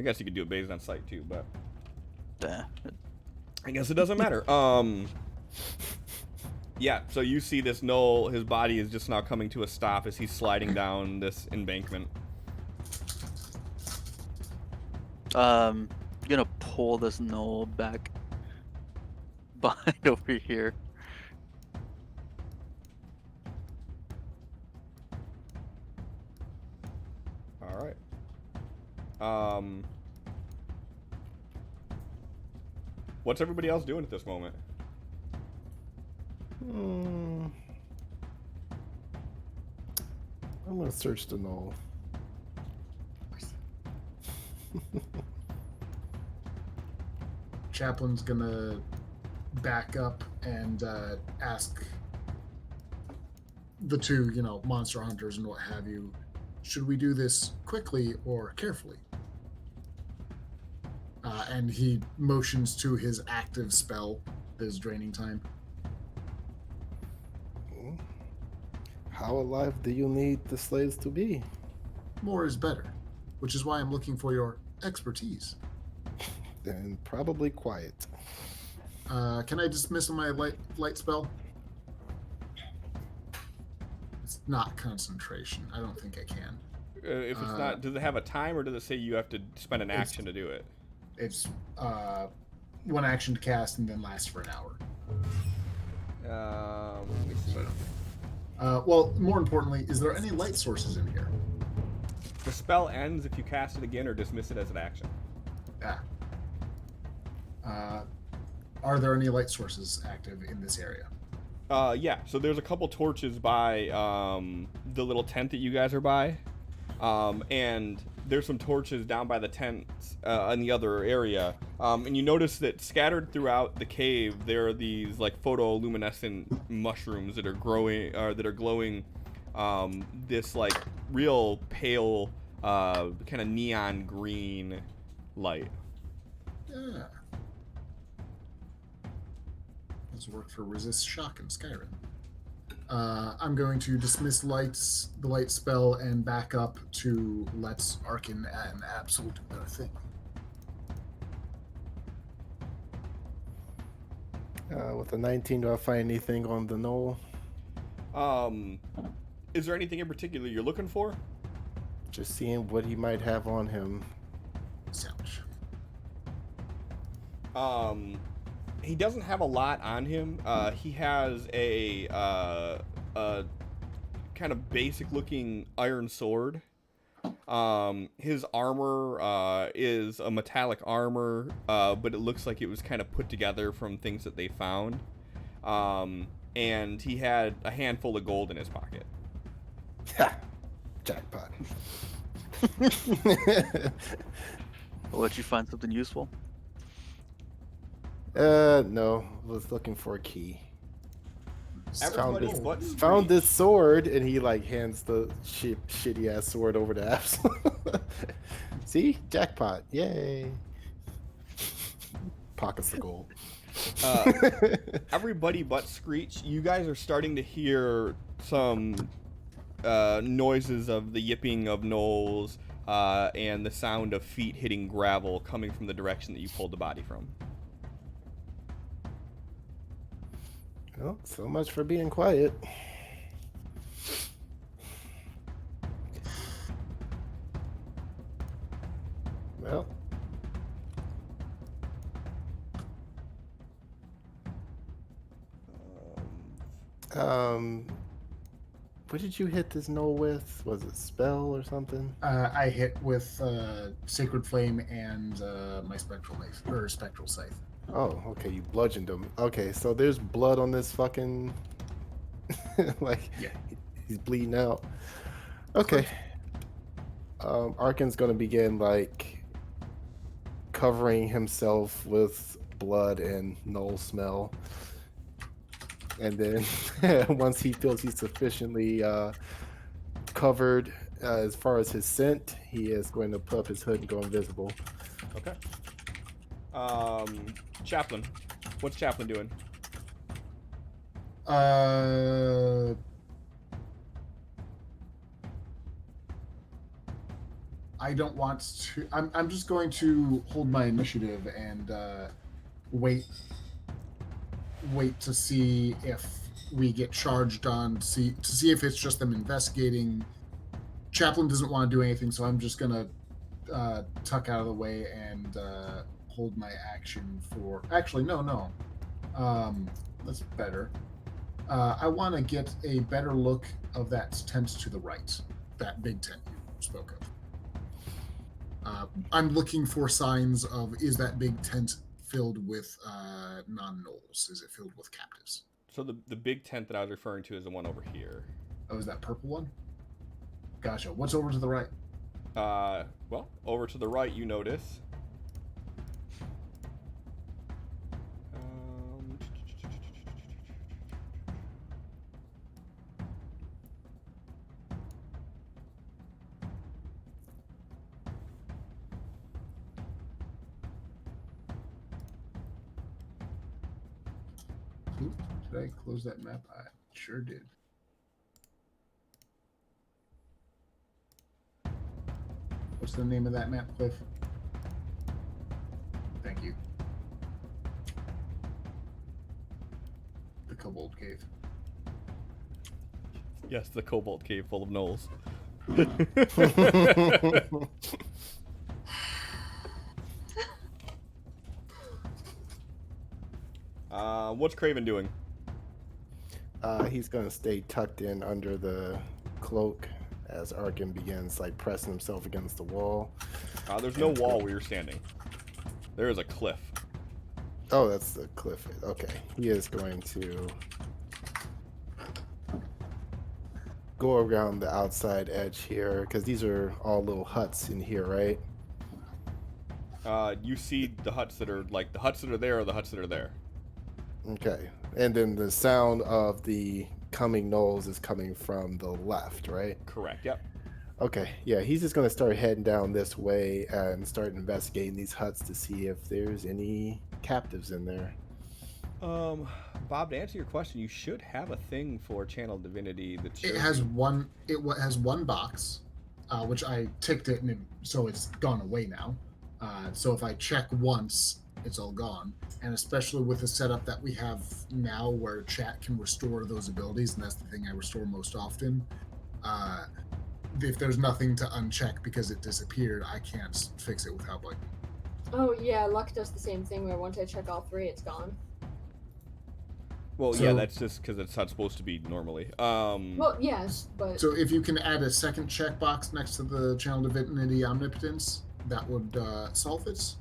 I guess you could do it based on sight too, but I guess it doesn't matter. Yeah, so you see this knoll, his body is just now coming to a stop as he's sliding down this embankment. Gonna pull this knoll back behind over here. All right. What's everybody else doing at this moment? I'm gonna search the knoll. Chaplain's gonna back up and ask the two, monster hunters and what have you, should we do this quickly or carefully? And he motions to his active spell that is draining time. How alive do you need the slaves to be? More is better, which is why I'm looking for your expertise. Then probably quiet. Can I dismiss my light spell? It's not concentration. I don't think I can. If it's not, does it have a time, or does it say you have to spend an action to do it? It's one action to cast and then lasts for an hour. Let me see. Well, more importantly, is there any light sources in here? The spell ends if you cast it again or dismiss it as an action. Are there any light sources active in this area? Yeah, so there's a couple torches by the little tent that you guys are by. And there's some torches down by the tents in the other area. And you notice that scattered throughout the cave, there are these like photoluminescent mushrooms that are growing, that are glowing this like real pale, kind of neon green light. Yeah. This worked for resist shock in Skyrim. I'm going to dismiss the light spell and back up to let's Arkin and Absol do their thing. With a 19, do I find anything on the knoll? Is there anything in particular you're looking for? Just seeing what he might have on him. Sandwich. He doesn't have a lot on him. He has a kind of basic-looking iron sword. His armor is a metallic armor, but it looks like it was kind of put together from things that they found. And he had a handful of gold in his pocket. Ha! Jackpot. I'll let you find something useful. No. Was looking for a key. Everybody this- but Found Screech. this sword, and he like hands the shitty ass sword over to Absalom. See, jackpot! Yay! Pockets the gold. Everybody but Screech, you guys are starting to hear some noises of the yipping of gnolls and the sound of feet hitting gravel coming from the direction that you pulled the body from. Well, so much for being quiet. Well. What did you hit this gnoll with? Was it spell or something? I hit with Sacred Flame and my Spectral Knife, or Spectral Scythe. Oh, okay, you bludgeoned him. Okay, so there's blood on this fucking... like, Yeah. he's bleeding out. Okay. Arkin's gonna begin, like, covering himself with blood and gnoll smell. And then once he feels he's sufficiently covered as far as his scent, he is going to put up his hood and go invisible. Okay. Chaplain. What's Chaplain doing? I don't want to. I'm just going to hold my initiative and wait to see if we get charged on. To see if it's just them investigating. Chaplain doesn't want to do anything, so I'm just gonna tuck out of the way and hold my action for. Actually, no. That's better. I want to get a better look of that tent to the right, that big tent you spoke of. I'm looking for signs of, is that big tent filled with non-gnolls? Is it filled with captives? So the big tent that I was referring to is the one over here. Oh, is that purple one? Gotcha. What's over to the right? Well, over to the right, you notice. Oop, did I close that map? I sure did. What's the name of that map, Cliff? Thank you. The Kobold Cave. Yes, the Cobalt Cave full of gnolls. What's Craven doing? He's gonna stay tucked in under the cloak as Arkin begins like pressing himself against the wall. There's no wall where you're standing. There is a cliff. Oh, that's the cliff. Okay, he is going to go around the outside edge here because these are all little huts in here, right? You see the huts that are like the huts that are there or the huts that are there. Okay, and then the sound of the coming gnolls is coming from the left, right? Correct. Yep. Okay, yeah, he's just gonna start heading down this way and start investigating these huts to see if there's any captives in there. Bob, to answer your question, you should have a thing for channel divinity that shows It has one. Has one box, which I ticked it, and so it's gone away now. So if I check once, it's all gone. And especially with the setup that we have now, where chat can restore those abilities, and that's the thing I restore most often. If there's nothing to uncheck because it disappeared, I can't fix it without like Oh yeah, luck does the same thing where once I check all 3, it's gone. Well, So- yeah, that's just because it's not supposed to be normally. Well, yes, but So if you can add a second checkbox next to the Channel Divinity Omnipotence, that would solve it.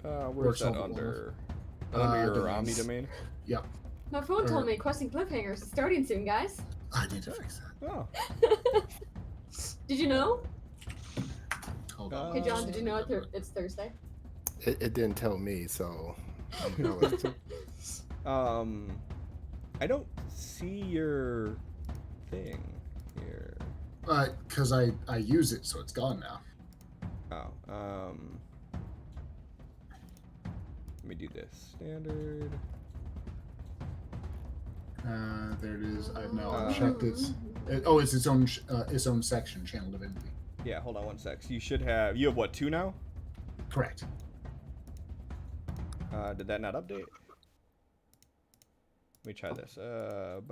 Where's solve that it under? well. Under your Domains. Omni domain? Yep. my phone told me questing cliffhangers is starting soon, guys. I need to fix that. Oh. Did you know? Hold on. Hey John, did you know it's Thursday? It didn't tell me, so I'm jealous. I don't see your thing here. Because I use it, so it's gone now. Oh, let me do this. Standard. There it is. I've now Uh, checked it. It's its own section, Channel Divinity. Yeah, hold on one sec. So you have what, 2 now? Correct. Did that not update? Let me try this. No.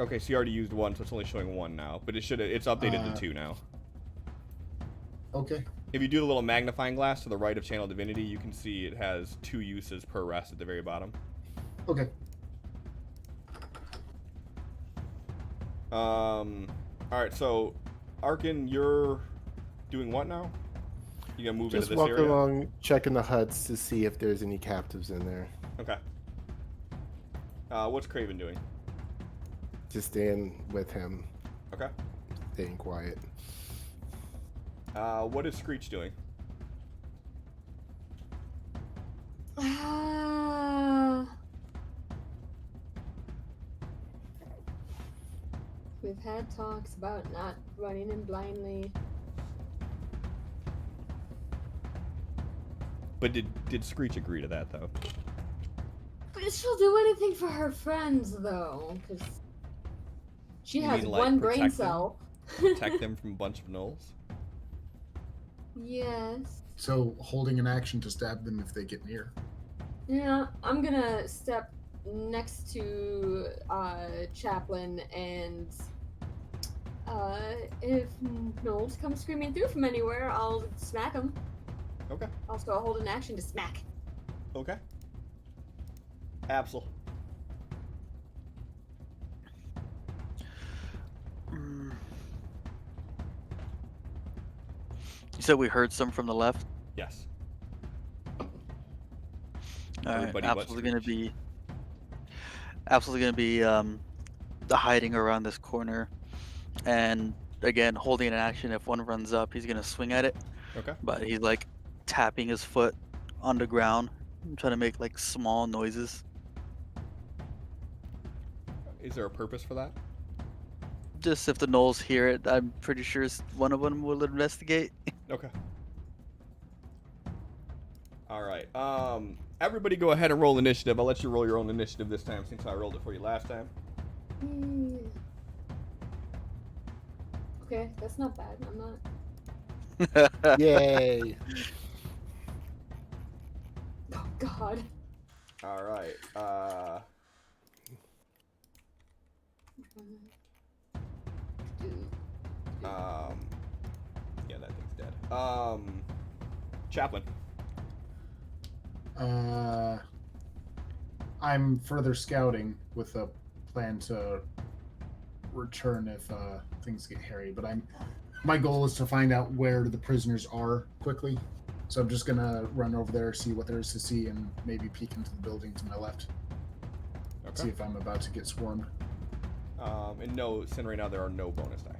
Okay, so you already used 1, so it's only showing 1 now. But it's updated to 2 now. Okay. If you do the little magnifying glass to the right of Channel Divinity, you can see it has 2 uses per rest at the very bottom. Okay. Alright, so Arkin, you're doing what now? You gonna move Just into this walking area? along, checking the huts to see if there's any captives in there. Okay. What's Craven doing? Just staying with him, Okay. staying quiet. What is Screech doing? We've had talks about not running in blindly. But did Screech agree to that though? But she'll do anything for her friends, though, because she You has mean, like, one brain protect them? cell. Protect them from a bunch of gnolls? Yes. So holding an action to stab them if they get near. Yeah, I'm gonna step next to Chaplin, and if Knowles comes screaming through from anywhere, I'll smack him. Okay. Also, I'll hold an action to smack. Okay. Absol. You said we heard some from the left. Yes. All right, Everybody but Absol's gonna Screech. be hiding around this corner, and again holding an action. If one runs up, he's gonna swing at it. Okay. But he's like tapping his foot on the ground, trying to make like small noises. Is there a purpose for that? Just if the gnolls hear it, I'm pretty sure one of them will investigate. Okay. All right. Everybody go ahead and roll initiative. I'll let you roll your own initiative this time since I rolled it for you last time. Okay, that's not bad. I'm not. Yay! Oh God. All right. Yeah, that thing's dead. Chaplin. I'm further scouting with a plan to return if things get hairy. But my goal is to find out where the prisoners are quickly. So I'm just gonna run over there, see what there is to see, and maybe peek into the building to my left. See Okay. if I'm about to get swarmed. And no, Sin, right now there are no bonus die.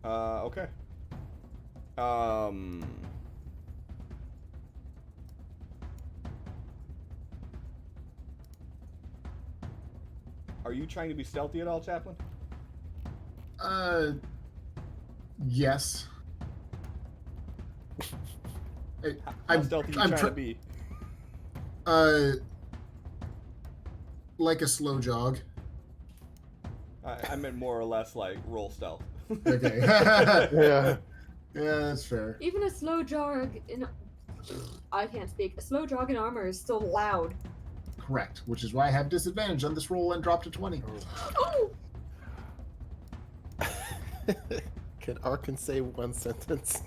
Okay. Are you trying to be stealthy at all, Chaplin? Yes. How stealthy are you trying to be? Like a slow jog. I meant more or less like roll stealth. Okay. Yeah. Yeah, that's fair. Even a slow jog I can't speak. A slow jog in armor is still loud. Correct, which is why I have disadvantage on this roll and dropped to 20. Oh! Can Arkin say one sentence?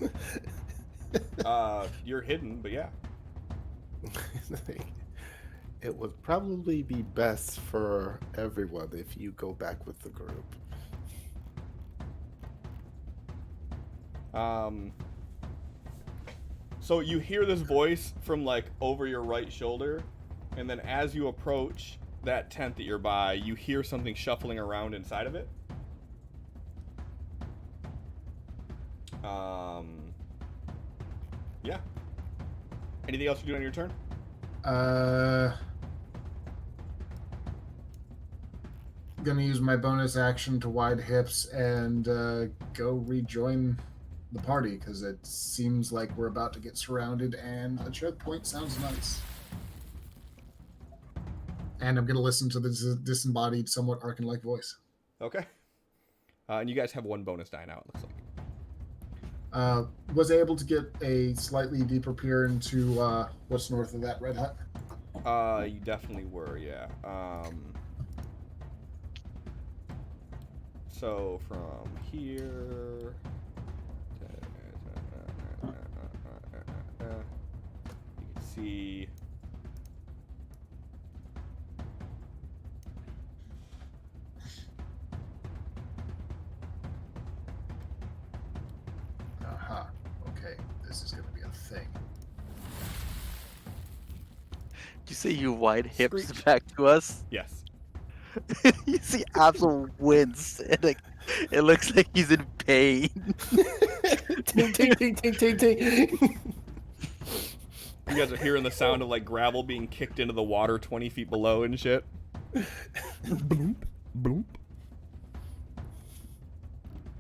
You're hidden, but yeah. It would probably be best for everyone if you go back with the group. So you hear this voice from like over your right shoulder, and then as you approach that tent that you're by, you hear something shuffling around inside of it. Yeah. Anything else you do on your turn? Gonna use my bonus action to wide hips and go rejoin the party because it seems like we're about to get surrounded and a checkpoint sounds nice. And I'm gonna listen to the disembodied, somewhat Arkin-like voice. Okay. And you guys have one bonus die now, it looks like. Was able to get a slightly deeper peer into what's north of that red hut. You definitely were, yeah. So from here, you can see. Aha. Okay, this is gonna be a thing. Did you say you wide hips Screech. back to us? Yes. You see Absol wince, and like, it looks like he's in pain. Ting, ting, ting, ting, ting, ting. You guys are hearing the sound of like gravel being kicked into the water 20 feet below and shit. Bloop, bloop.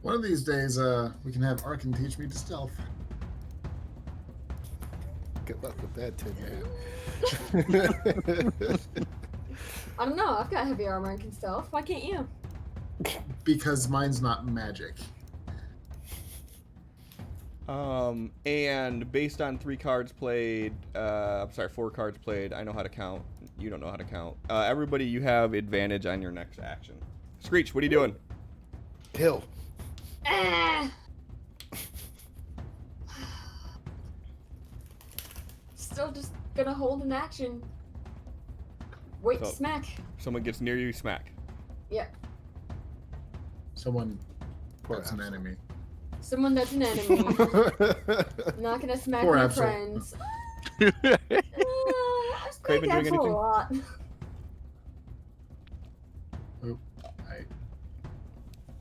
One of these days, we can have Arkin teach me to stealth. Good luck with that, Tin Man. I don't know. I've got heavy armor and can stealth. Why can't you? Because mine's not magic. And based on 4 cards played, I know how to count. You don't know how to count. Everybody, you have advantage on your next action. Screech, what are you doing? Hill. Ah! Still just gonna hold an action. Wait, So- smack. Someone gets near you, smack. Yeah. Someone Poor that's an Absol. enemy. Someone that's an enemy. Not gonna smack Poor my Absol. friends. I smack Craven doing Absol anything? a lot. Oop.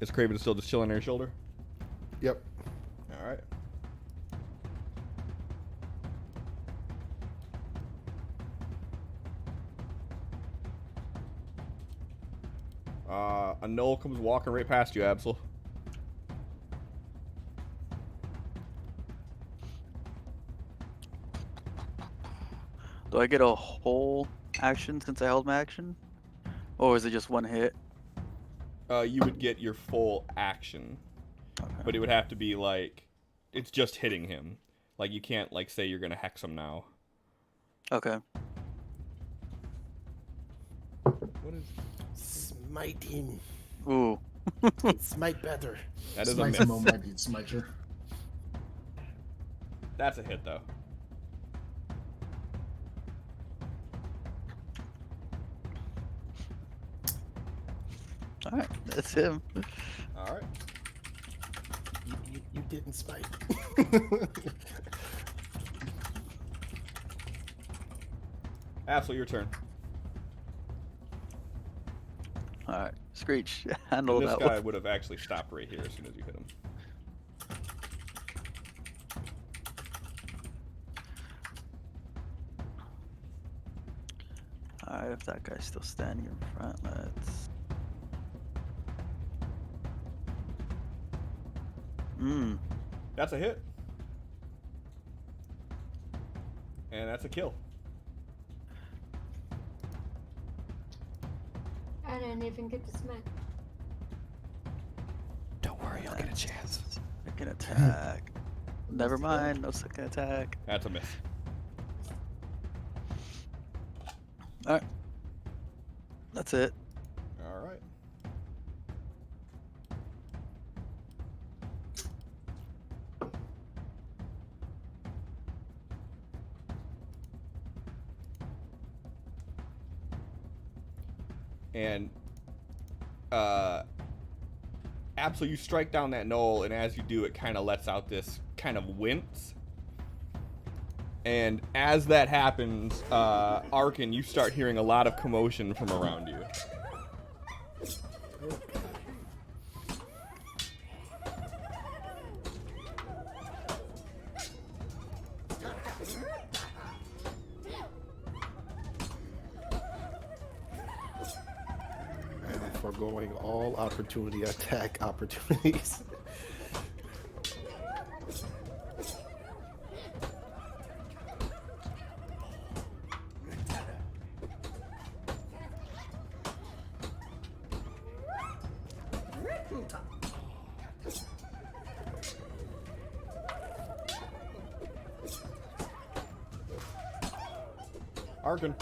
Is Craven still just chilling on your shoulder? Yep. All right. A gnoll comes walking right past you, Absol. Do I get a whole action since I held my action? Or is it just one hit? You would get your full action, Okay. but it would have to be like, it's just hitting him. Like you can't like say you're gonna hex him now. Okay. What is? Smite him. Ooh. Smite better. That is a Smite miss. him, might be smiter. That's a hit though. Alright, that's him. All right. You didn't smite. Absol, your turn. Alright, Screech, handle And this that guy one. would have actually stopped right here as soon as you hit him. Alright, if that guy's still standing in front, let's... That's a hit. And that's a kill. I didn't even get to smack. Don't worry, you'll get a chance. Second attack. Never mind, no second attack. That's a miss. That's it. All right. And absolutely, you strike down that knoll, and as you do, it kind of lets out this kind of wince. And as that happens, Arkin, you start hearing a lot of commotion from around you. I'm foregoing all opportunity attack opportunities. Arkin.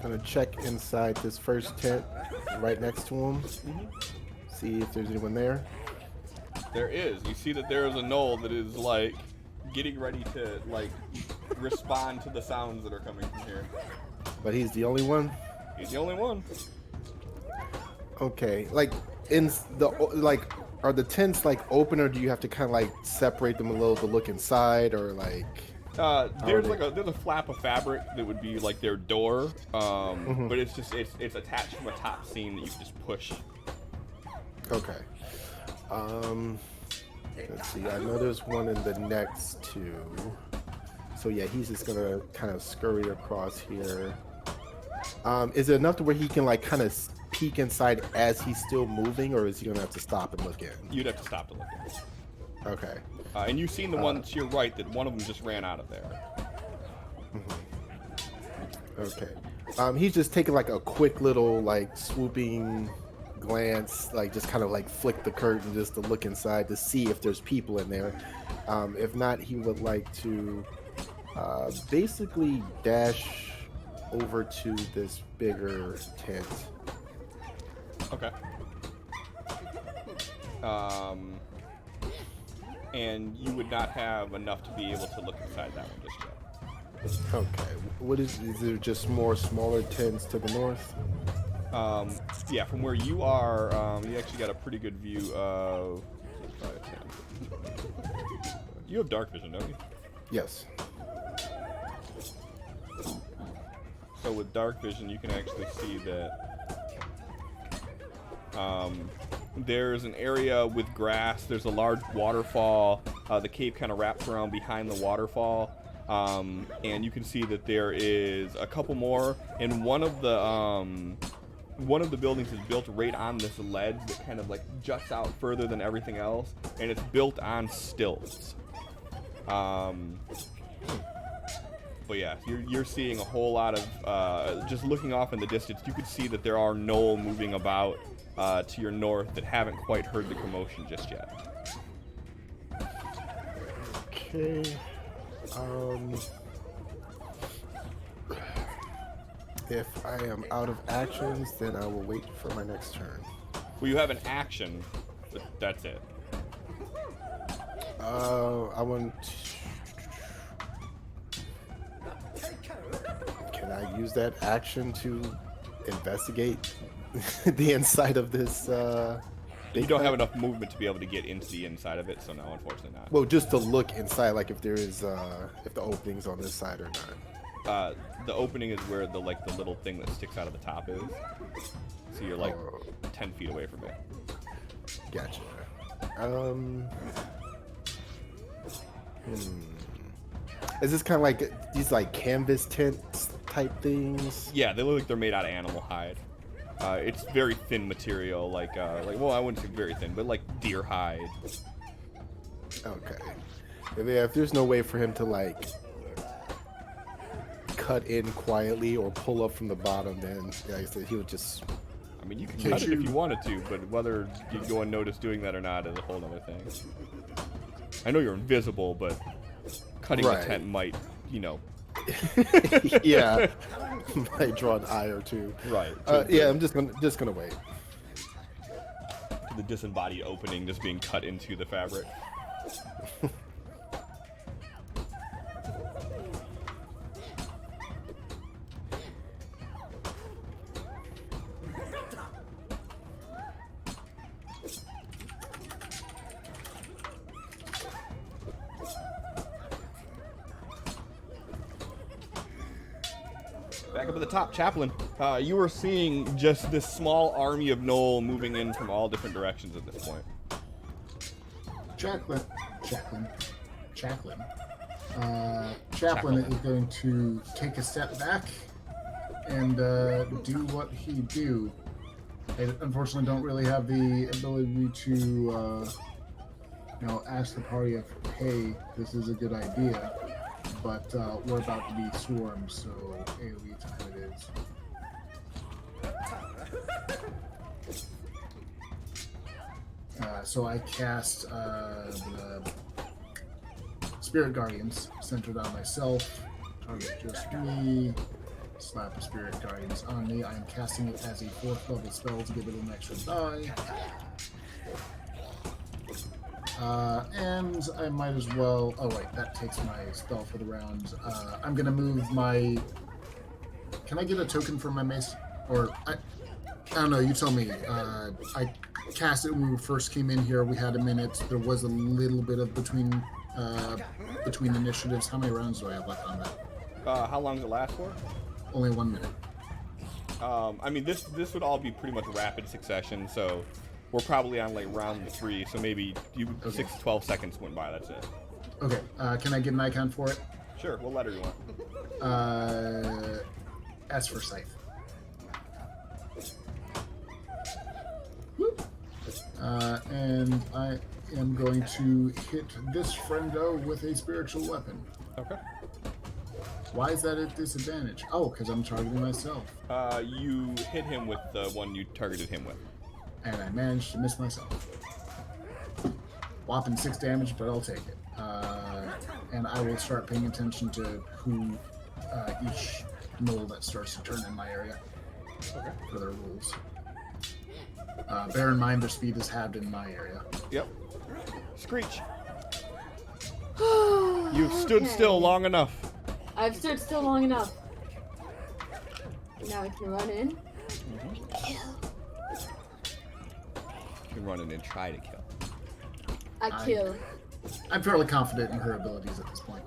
Gonna check inside this first tent right next to him. See if there's anyone there. There is. You see that there is a knoll that is like getting ready to like respond to the sounds that are coming from here. But he's the only one. He's the only one. Okay, like in the like, are the tents like open, or do you have to kind of like separate them a little to look inside, or like? There's a flap of fabric that would be like their door, but it's just it's attached from a top seam that you can just push. Okay. Let's see. I know there's one in the next two. So yeah, he's just gonna kind of scurry across here. Is it enough to where he can like kind of peek inside as he's still moving, or is he gonna have to stop and look in? You'd have to stop to look in. Okay. And you've seen the one to your right that one of them just ran out of there. Okay. He's just taking like a quick little like swooping glance, like just kind of like flick the curtain just to look inside to see if there's people in there. If not, he would like to basically dash over to this bigger tent. Okay. And you would not have enough to be able to look inside that one just yet. Okay. What is there just more smaller tents to the north? Yeah, from where you are, you actually got a pretty good view of. You have dark vision, don't you? Yes. So with dark vision, you can actually see that there's an area with grass. There's a large waterfall. The cave kind of wraps around behind the waterfall, and you can see that there is a couple more. And one of the buildings is built right on this ledge that kind of like juts out further than everything else, and it's built on stilts. But yeah, you're seeing a whole lot of just looking off in the distance. You could see that there are gnoll moving about to your north that haven't quite heard the commotion just yet. Okay. If I am out of actions, then I will wait for my next turn. Well, you have an action, but that's it. I want. Can I use that action to investigate the inside of this? You don't have enough movement to be able to get into the inside of it, so no, unfortunately not. Well, just to look inside, like if there is, if the opening's on this side or not. The opening is where the little thing that sticks out of the top is. So you're like 10 feet away from it. Gotcha. Is this kind of like these like canvas tents type things? Yeah, they look like they're made out of animal hide. It's very thin material, like well, I wouldn't say very thin, but like deer hide. Okay. If there's no way for him to like cut in quietly or pull up from the bottom, then like I said, he would just. I mean, you can cut it if you wanted to, but whether you'd go unnoticed doing that or not is a whole other thing. I know you're invisible, but cutting the Right. tent might, you know. Yeah, might draw an eye or two. Right. Yeah, I'm just gonna wait. The disembodied opening just being cut into the fabric. Back up at the top, Chaplain. You were seeing just this small army of Knoll moving in from all different directions at this point. Chaplain is going to take a step back and do what he do. I unfortunately don't really have the ability to, ask the party if, hey, this is a good idea. But we're about to be swarmed, so AoE time it is. So I cast the Spirit Guardians, centered on myself. Target just me. Slap of Spirit Guardians on me. I am casting it as a 4th level spell to give it an extra die. And I might as well... Oh, wait, that takes my spell for the round. I'm going to move my... Can I get a token for my mace? Or, I don't know, you tell me. I cast it when we first came in here. We had a minute. There was a little bit of between initiatives. How many rounds do I have left on that? How long does it last for? Only 1 minute. I mean, this would all be pretty much rapid succession, so... We're probably on like round 3, so maybe 12 seconds went by. That's it. Okay. Can I get an icon for it? Sure. What letter you want? S for Scythe. And I am going to hit this friendo with a spiritual weapon. Okay. Why is that at disadvantage? Oh, because I'm targeting myself. You hit him with the one you targeted him with. And I managed to miss myself. Whopping 6 damage, but I'll take it. And I will start paying attention to who each Knoll that starts to turn in my area for their rules. Bear in mind their speed is halved in my area. Yep. Screech. You've stood still long enough. I've stood still long enough. Now I can run in. Kill. You can run in and try to kill. I kill. I'm fairly confident in her abilities at this point.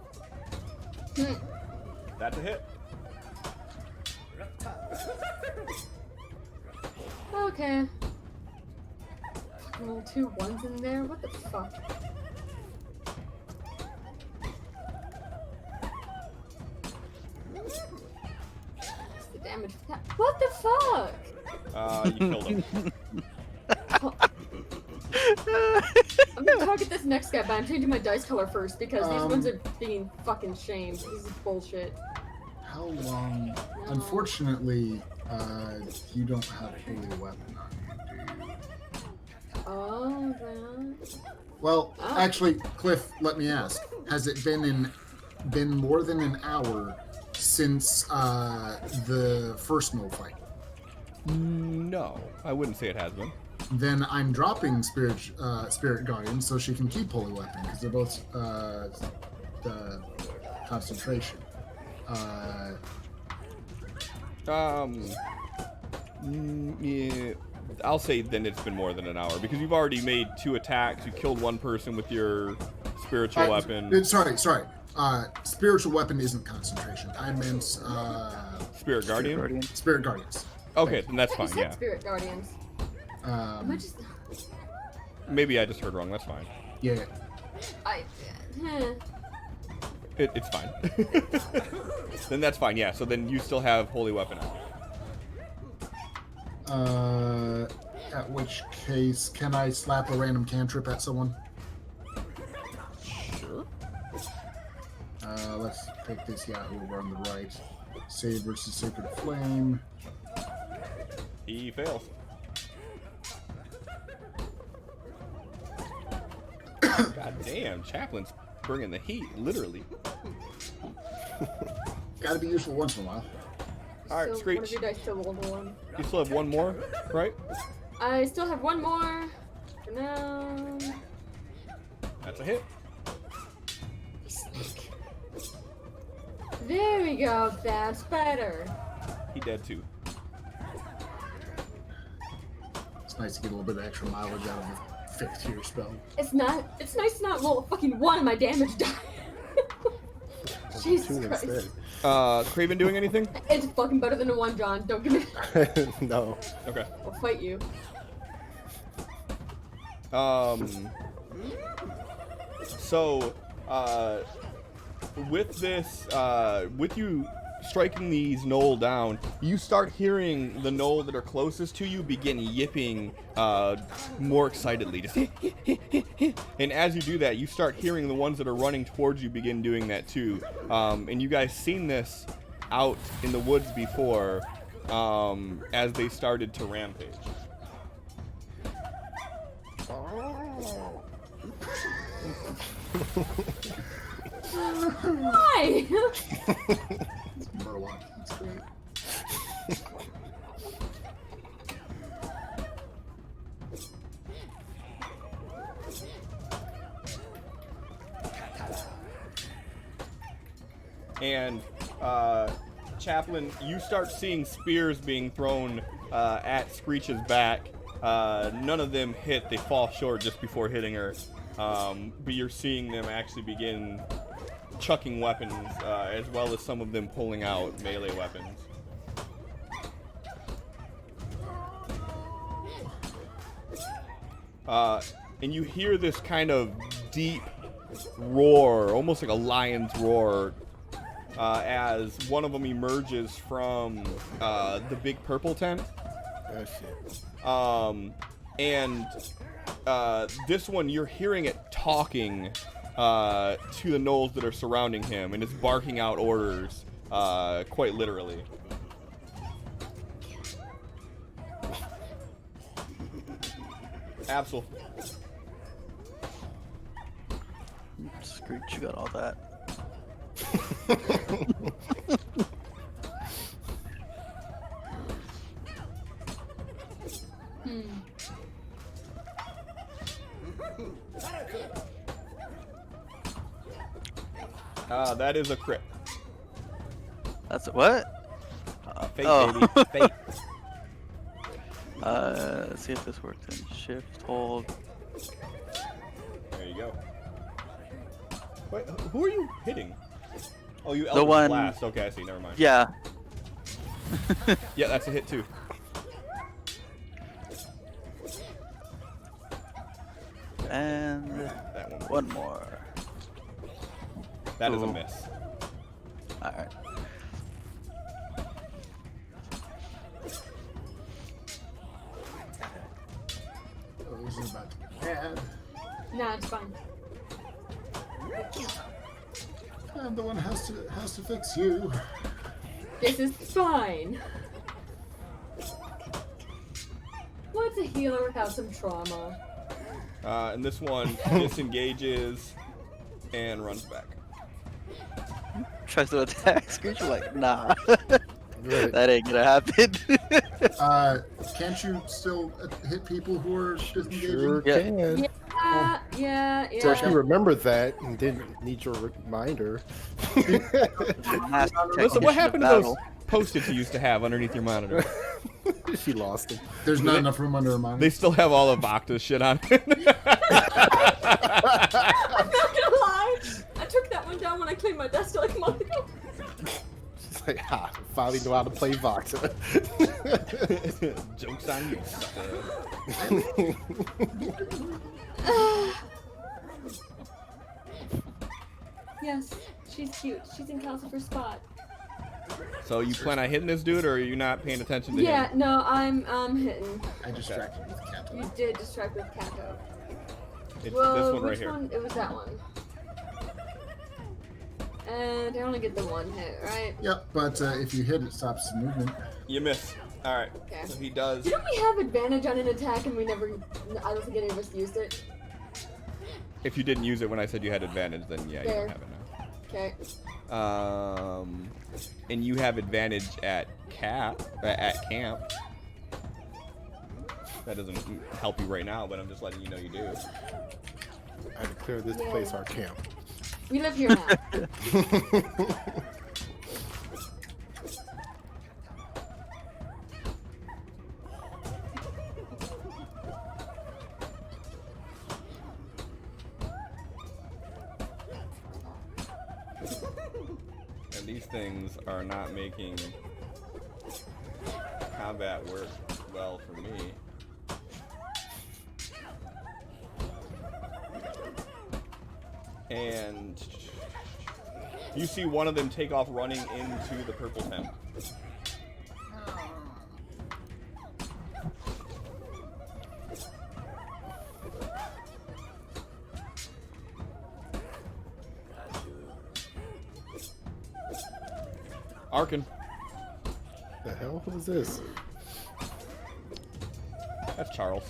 That's a hit. Okay. Roll 2 1s in there. What the fuck? What's the damage for that? What the fuck? You killed him. I'm gonna target this next guy, but I'm changing my dice color first because these ones are being fucking shamed. This is bullshit. How long? No. Unfortunately, you don't have a holy weapon on you, do you? Oh, then. Well, actually, Cliff, let me ask: has it been more than an hour since the first Knoll fight? No, I wouldn't say it has been. Then I'm dropping Spirit Guardian so she can keep Holy Weapon because they're both the concentration. Yeah, I'll say then it's been more than an hour because you've already made 2 attacks. You killed 1 person with your spiritual weapon. Sorry. Spiritual weapon isn't concentration. I meant Spirit Guardian. Spirit Guardians. Okay, then that's fine. You said Spirit Guardians. Am I just... Maybe I just heard wrong. That's fine. Yeah. It's fine. Then that's fine. Yeah. So then you still have holy weapon out. At which case, can I slap a random cantrip at someone? Sure. Let's take this Yahoo over on the right. Save versus Sacred Flame. He fails. God damn, Chaplain's bringing the heat, literally. Gotta be useful once in a while. All right, So Screech. one of you guys still level 1. You still have one more, right? I still have one more. For now. That's a hit. There we go. That's better. He dead too. It's nice to get a little bit of extra mileage out of a 5th tier spell. It's nice to not roll a fucking 1 on my damage die. Jesus Two Christ. instead. Craven doing anything? It's fucking better than a 1, John. Don't give me. No. Okay. I'll fight you. So, with this, with you striking these gnoll down, you start hearing the gnoll that are closest to you begin yipping more excitedly. Just and as you do that, you start hearing the ones that are running towards you begin doing that too. And you guys seen this out in the woods before as they started to rampage. Why? It's Murloc. That's great. And Chaplain, you start seeing spears being thrown at Screech's back. None of them hit; they fall short just before hitting her. But you're seeing them actually begin chucking weapons, as well as some of them pulling out melee weapons. And you hear this kind of deep roar, almost like a lion's roar, as one of them emerges from the big purple tent. Oh, shit. And this one, you're hearing it talking to the gnolls that are surrounding him, and it's barking out orders, quite literally. Absol. Screech, you got all that. That is a crit. That's what? Fate, Oh. baby. Fate. Let's see if this works. In shift, hold. There you go. Wait, who are you hitting? Oh, you The Eldritch one- Blast. Okay, I see. Never mind. Yeah. Yeah, that's a hit too. And That one. one more. That is a Ooh. miss. Alright. Oh, this is about to get bad. Nah, it's fine. I'm the one who has to fix you. This is fine. What's a healer without some trauma? And this one disengages and runs back. Tries to attack Screech, you're like, nah. Right. That ain't gonna happen. Can't you still hit people who are disengaging? Sure Yeah. can. Yeah. So if you remember that and didn't need your reminder. Last Listen, what technician happened to of those post-its you used to have underneath your monitor? She lost him. There's not enough room under a monitor. They still have all of Octa's shit on it. I'm not gonna lie. I took that one down when I cleaned my desk like a month ago. She's like, ha, finally know how to play Voxer. Joke's on you. Yes, she's cute. She's in Calcifer's spot. So you plan on hitting this dude, or are you not paying attention to Yeah, him? no, I'm hitting. I distracted with cat. You did distract with Kato. It's Well, this one right which here. one? It was that one. And I only get the one hit, right? Yep, but if you hit, it stops the movement. You miss. All right. Okay. So he does. Didn't we have advantage on an attack and we never? I don't think any of us used it. If you didn't use it when I said you had advantage, then yeah, you There. don't have it now. Okay. And you have advantage at camp. That doesn't help you right now, but I'm just letting you know you do. I declare this place our camp. We live here now. And these things are not making combat work well for me. And you see one of them take off running into the purple tent. Arkin. The hell? Who is this? That's Charles.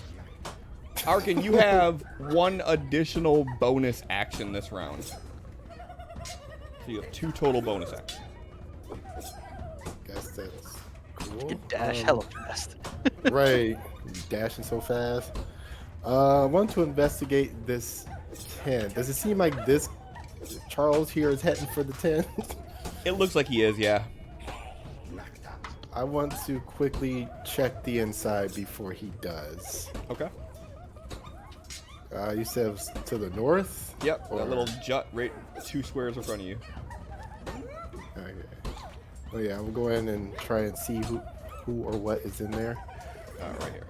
Arkin, you have one additional bonus action this round. So you have 2 total bonus actions. Guess that's cool. You dash hella fast. Right. Dashing so fast. I want to investigate this tent. Does it seem like this Charles here is heading for the tent? It looks like he is, yeah. I want to quickly check the inside before he does. Okay. You said it was to the north? Yep, Or- that little jut right 2 squares in front of you. Okay. Oh yeah, we'll go in and try and see who or what is in there. Right here.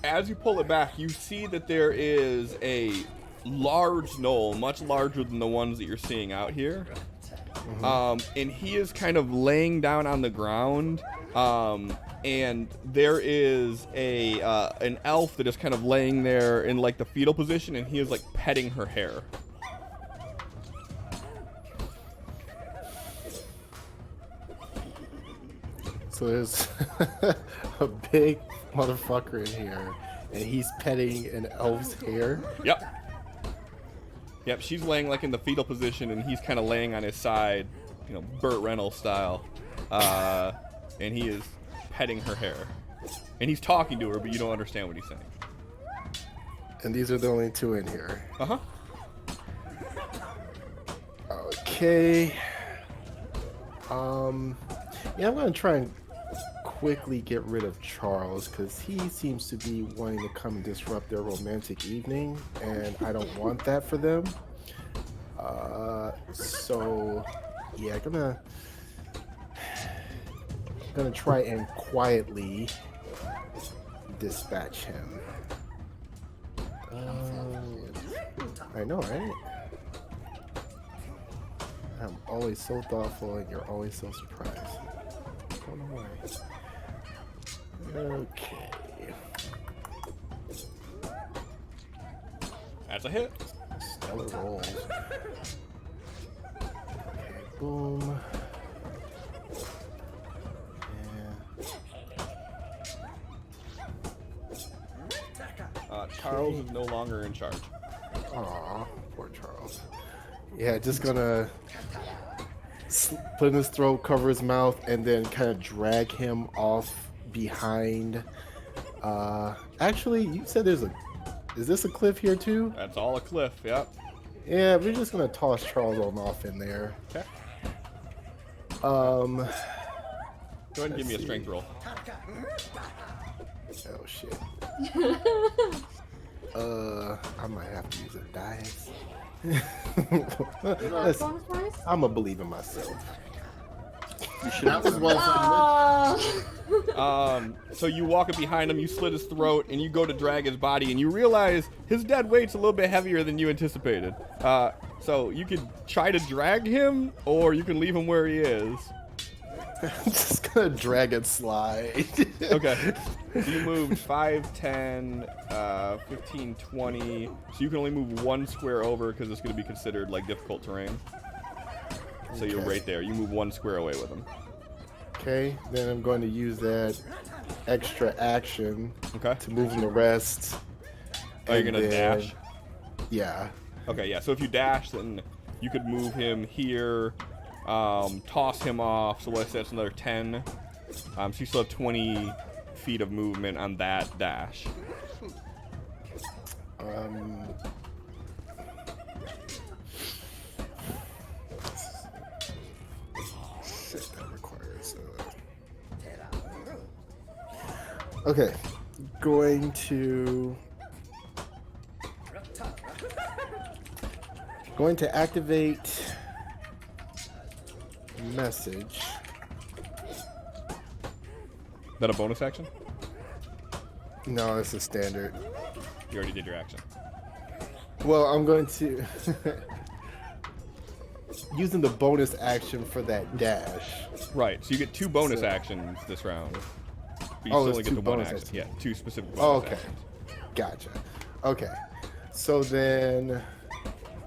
As you pull it back, you see that there is a large knoll, much larger than the ones that you're seeing out here. And he is kind of laying down on the ground. And there is an elf that is kind of laying there in like the fetal position, and he is like petting her hair. So there's a big motherfucker in here, and he's petting an elf's hair. Yep. Yep, she's laying like in the fetal position, and he's kind of laying on his side, you know, Burt Reynolds style. And he is petting her hair. And he's talking to her, but you don't understand what he's saying. And these are the only 2 in here. Uh-huh. Okay. Yeah, I'm gonna try and quickly get rid of Charles because he seems to be wanting to come and disrupt their romantic evening, and I don't want that for them. So yeah, gonna try and quietly dispatch him. I know, right? I'm always so thoughtful, and you're always so surprised. Don't know why. Okay. That's a hit. Stellar rolls. Okay, boom. Charles is no longer in charge. Aw, poor Charles. Yeah, just gonna put in his throat, cover his mouth, and then kind of drag him off behind. Actually, you said is this a cliff here too? That's all a cliff, yep. Yeah, we're just gonna toss Charles on off in there. Okay. Go Go ahead and give me a strength roll. Oh shit. I might have to use a dice. Bonus dice? I'm gonna believe in myself. That was well founded. So you walk up behind him, you slit his throat, and you go to drag his body, and you realize his dead weight's a little bit heavier than you anticipated. So you could try to drag him, or you can leave him where he is. I'm just gonna drag and slide. Okay. So you moved 5, 10, 15, 20. So you can only move 1 square over because it's going to be considered like difficult terrain. So you're Okay. right there. You move 1 square away with him. Okay, then I'm going to use that extra action Okay. to move him the rest. Oh, you're and gonna then- dash? Yeah. Okay, yeah. So if you dash, then you could move him here, toss him off. So let's say that's another 10. So you still have 20 feet of movement on that dash. Shit, that requires. Okay, going to activate message. Is that a bonus action? No, this is standard. You already did your action. Well, I'm going to using the bonus action for that dash. Right. So you get 2 bonus actions this round. But you Oh, still it's only get 2 the one bonus action. actions. Yeah, 2 specific bonus Oh, okay. actions. Gotcha. Okay. So then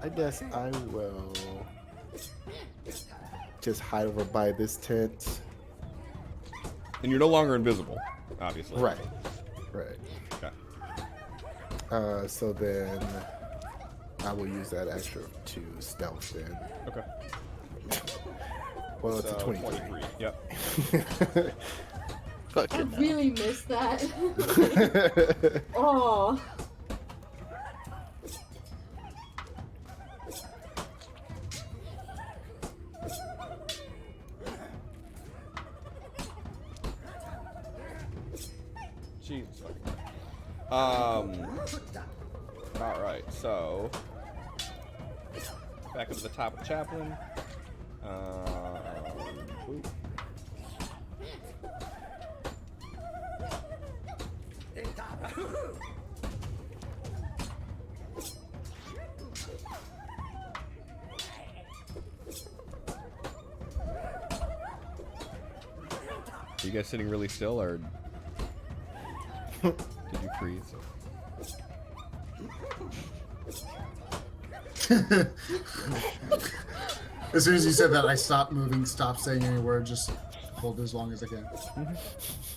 I guess I will just hide over by this tent. And you're no longer invisible, obviously. Right. Right. Okay. So then I will use that extra to stealth then. Okay. Well, it's So, a 23. 23. Yep. I Fucking hell. really missed that. Oh. Jesus fucking Christ. All right, so back up to the top of the chaplain. Ooh. Are you guys sitting really still, or did you freeze? As soon as you said that, I stopped moving, stopped saying any word, just hold as long as I can.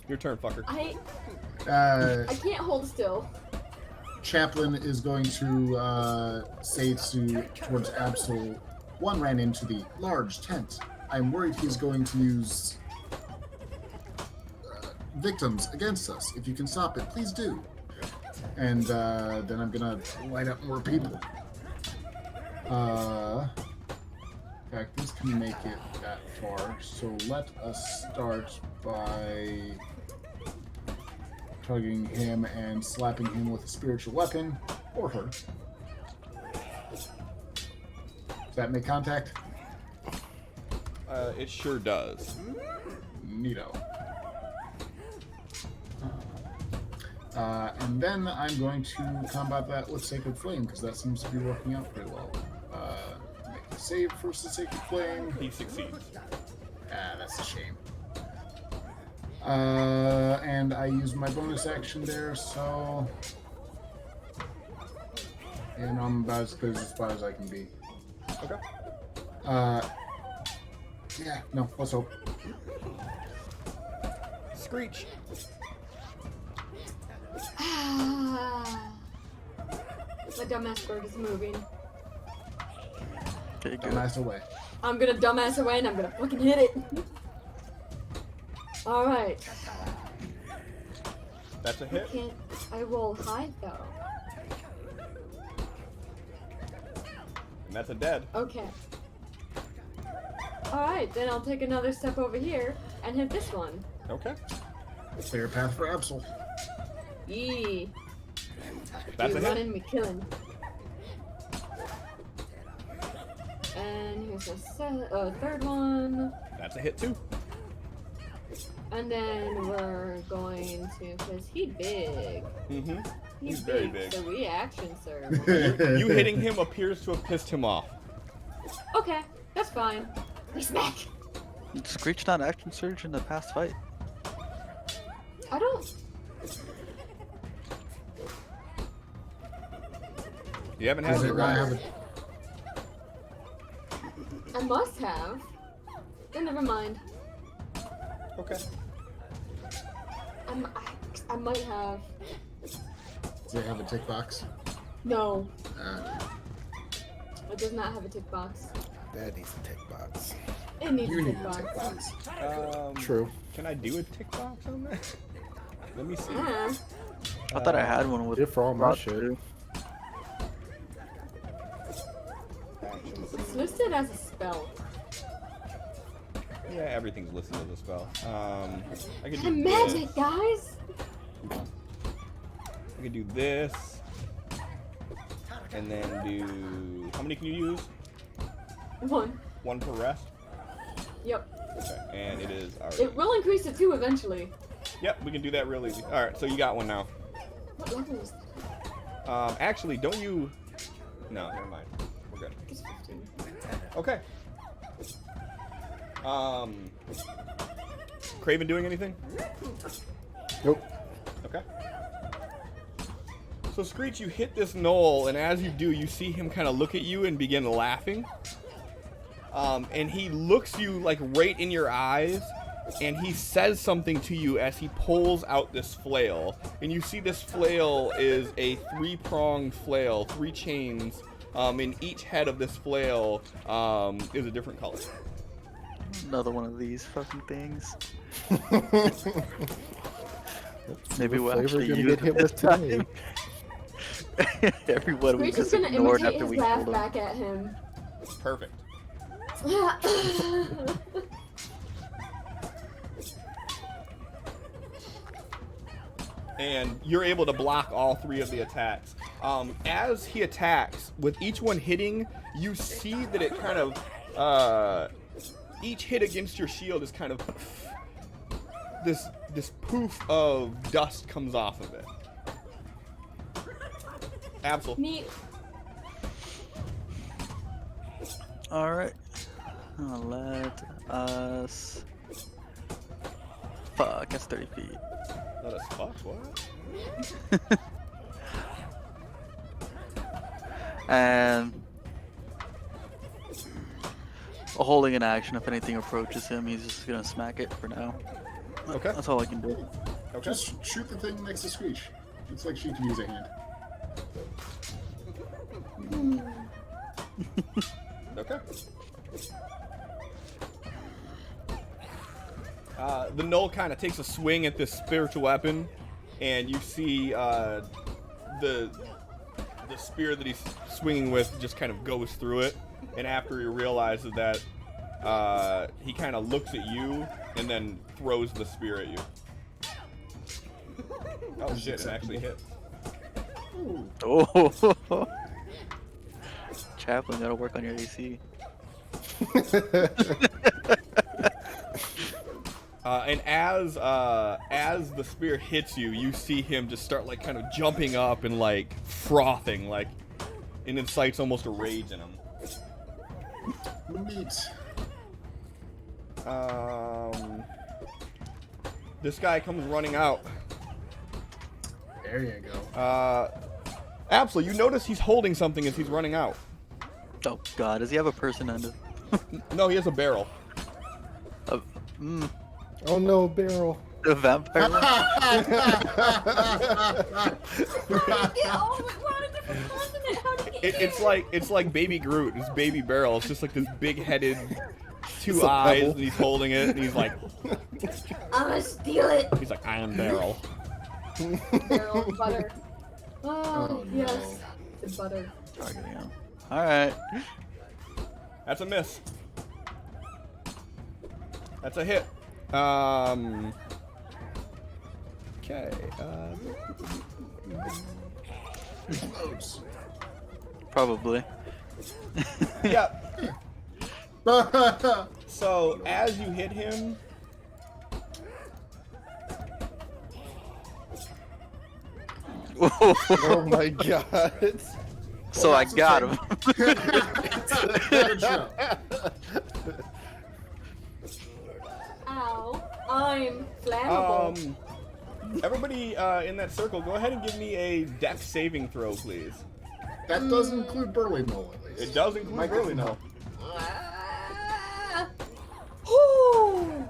Your turn, fucker. I can't hold still. Chaplain is going to say towards Absol, one ran into the large tent. I'm worried he's going to use victims against us. If you can stop it, please do. And then I'm gonna light up more people. In fact, this can make it that far. So let us start by tugging him and slapping him with a spiritual weapon, or her. Does that make contact? It sure does. Neato. And then I'm going to combat that with Sacred Flame, because that seems to be working out pretty well. Make a save versus the Sacred Flame. He succeeds. That's a shame. And I used my bonus action there, so... And I'm about as good as far as I can be. Okay. Yeah, no, let's hope. Screech. My dumbass bird is moving. Okay, good. Dumbass away. I'm gonna dumbass away and I'm gonna fucking hit it. Alright. That's a hit. Can't I roll high though? And that's a dead. Okay. Alright, then I'll take another step over here and hit this one. Okay. Clear path for Absol. Yee. That's We a hit. running, we killing. And here's a third one. That's a hit too. And then we're going to, because he's big. Mm-hmm. He's very big. So we action serve. You hitting him appears to have pissed him off. Okay, that's fine. We smack. Did Screech not action surge in the past fight? I don't. You haven't had Is it it I have right. a I must have. Then never mind. Okay. I might have. Does it have a tick box? No, Uh, it does not have a tick box. That needs a tick box. It needs you a need tick a box. tick box. True. Can I do a tick box on that? Let me see. Yeah. I thought I had one with Did for all my rot shit. too. It's listed as a spell. Yeah, everything's listed as a spell. I could do And this. magic, guys. I could do this, and then do. How many can you use? One. One per rest. Yep. Okay, and it is already. It will increase to 2 eventually. Yep, we can do that real easy. All right, so you got one now. What level is that? Actually, don't you? No, never mind. We're good. It's 15. Okay. Craven doing anything? Nope. Okay. So Screech, you hit this knoll, and as you do, you see him kind of look at you and begin laughing. And he looks you like right in your eyes, and he says something to you as he pulls out this flail. And you see this flail is a 3-pronged flail, 3 chains, and each head of this flail is a different color. Another one of these fucking things. Let's Maybe see we'll what flavor actually gonna use get hit with today. Everyone we We're just just gonna ignored imitate after his we laugh killed him. back at him. Perfect. And you're able to block all 3 of the attacks. As he attacks, with each one hitting, you see that it kind of, each hit against your shield is kind of, this poof of dust comes off of it. Absol. Neat. Alright. Let us. Fuck, that's 30 feet. Let us fuck, what? And. Holding an action, if anything approaches him, he's just gonna smack it for now. Okay. That's all I can do. Okay. Just shoot the thing next to Screech. Looks like she can use a hand. Okay. The Knoll kind of takes a swing at this spiritual weapon, and you see the spear that he's swinging with just kind of goes through it. And after he realizes that, he kind of looks at you and then throws the spear at you. Oh shit! It actually hit. Oh! Chaplain, gotta work on your AC. And as the spear hits you, you see him just start like kind of jumping up and like frothing, like it incites almost a rage in him. Neat. This guy comes running out. There you go. Absol, you notice he's holding something as he's running out. Oh god, does he have a person under? No, he has a barrel. Oh no, barrel. The vampire one? It's like Baby Groot. It's Baby Barrel. It's just like this big-headed, 2 It's a eyes, pebble. and he's holding it, and he's like, I'm gonna steal it. he's like, I am Barrel. Barrel butter. Oh, Oh, no. yes. The butter. Targeting him. Alright. That's a miss. That's a hit. Okay. Explodes. Probably. Yeah. So as you hit him, Oh my god. So I got him. Good job. Ow. I'm flammable. everybody in that circle, go ahead and give me a Dex saving throw, please. That does include Burly Mole, at least. It does include Might Burly get Mole. Oh.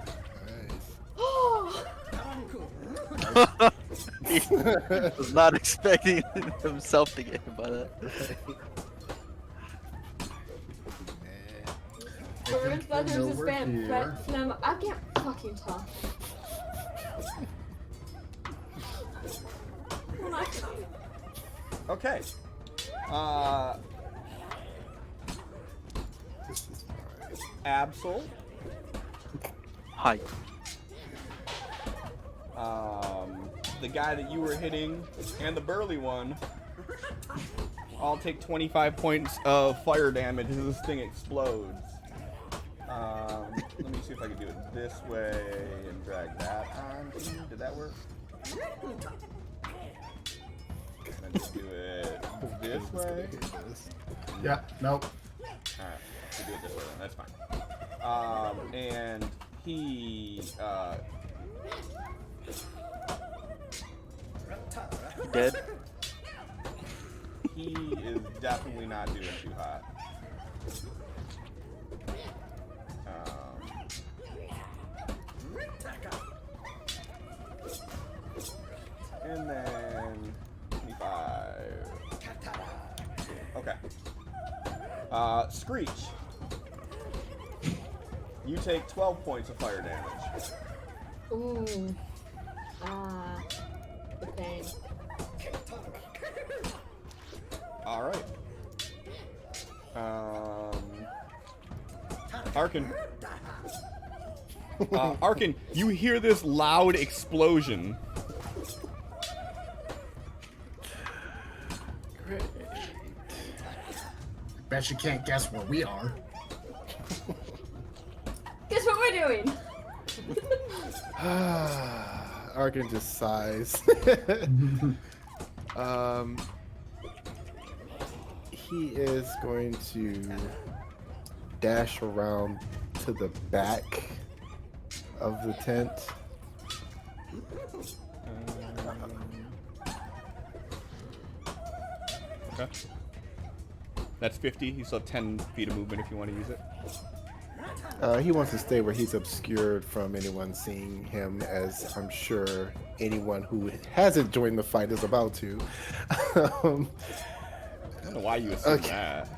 Nice. Oh. He was not expecting himself to get hit by that. Birds, we're letters, nowhere spam, here. phlegm. I can't fucking talk. When I- Okay. This is fine. Absol. Hi. The guy that you were hitting and the burly one all take 25 points of fire damage as this thing explodes. Let me see if I can do it this way and drag that on. Did that work? Can I just do it this way? Yeah, nope. Alright, we'll do it this way then, that's fine. And he, Dead. he is definitely not doing too hot. And then 25. Okay. Screech. You take 12 points of fire damage. Ooh. The pain. All right. Arkin. Arkin, you hear this loud explosion. Bet you can't guess where we are. Guess what we're doing? Arkin just sighs. He is going to dash around to the back of the tent. Okay. That's 50. You still have 10 feet of movement if you want to use it. He wants to stay where he's obscured from anyone seeing him, as I'm sure anyone who hasn't joined the fight is about to. I don't know why you assume that.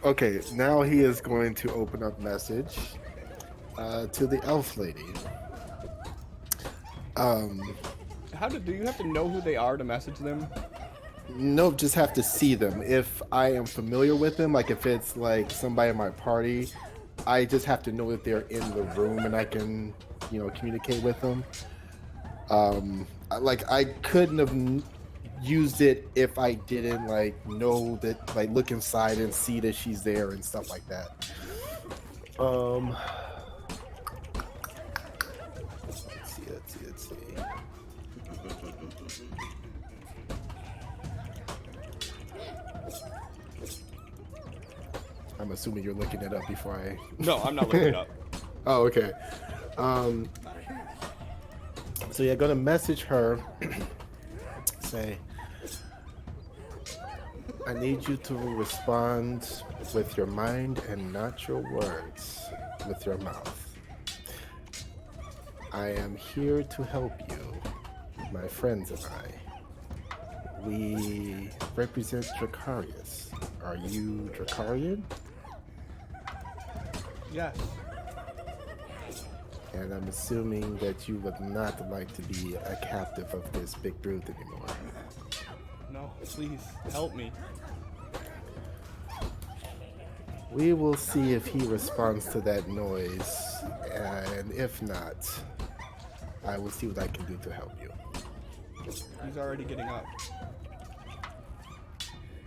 Okay, now he is going to open up message to the elf lady. Do you have to know who they are to message them? Nope, just have to see them. If I am familiar with them, like if it's like somebody in my party, I just have to know that they're in the room and I can, communicate with them. Like I couldn't have used it if I didn't know that, look inside and see that she's there and stuff like that. Let's see. I'm assuming you're looking it up before I... No, I'm not looking it up. Oh, okay. So you're gonna message her, say, I need you to respond with your mind and not your words, with your mouth. I am here to help you, my friends and I. We represent Dracarius. Are you Dracarian? Yes. And I'm assuming that you would not like to be a captive of this big brute anymore. No, please, help me. We will see if he responds to that noise, and if not, I will see what I can do to help you. He's already getting up.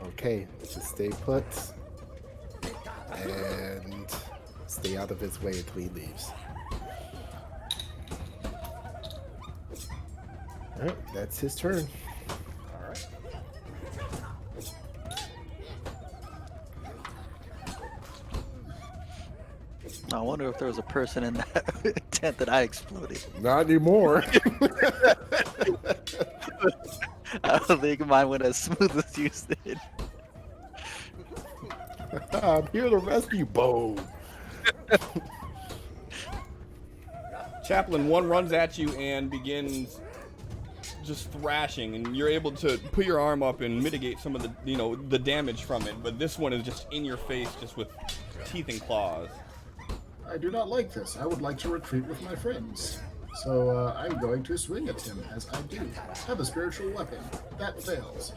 Okay, just stay put, and stay out of his way until he leaves. Alright, that's his turn. Alright. I wonder if there was a person in that tent that I exploded. Not anymore. I don't think mine went as smooth as you did. I'm here to rescue Bo. Chaplain 1 runs at you and begins just thrashing, and you're able to put your arm up and mitigate some of the, the damage from it, but this one is just in your face, just with teeth and claws. I do not like this. I would like to retreat with my friends. So I'm going to swing at him, as I do have a spiritual weapon. That fails.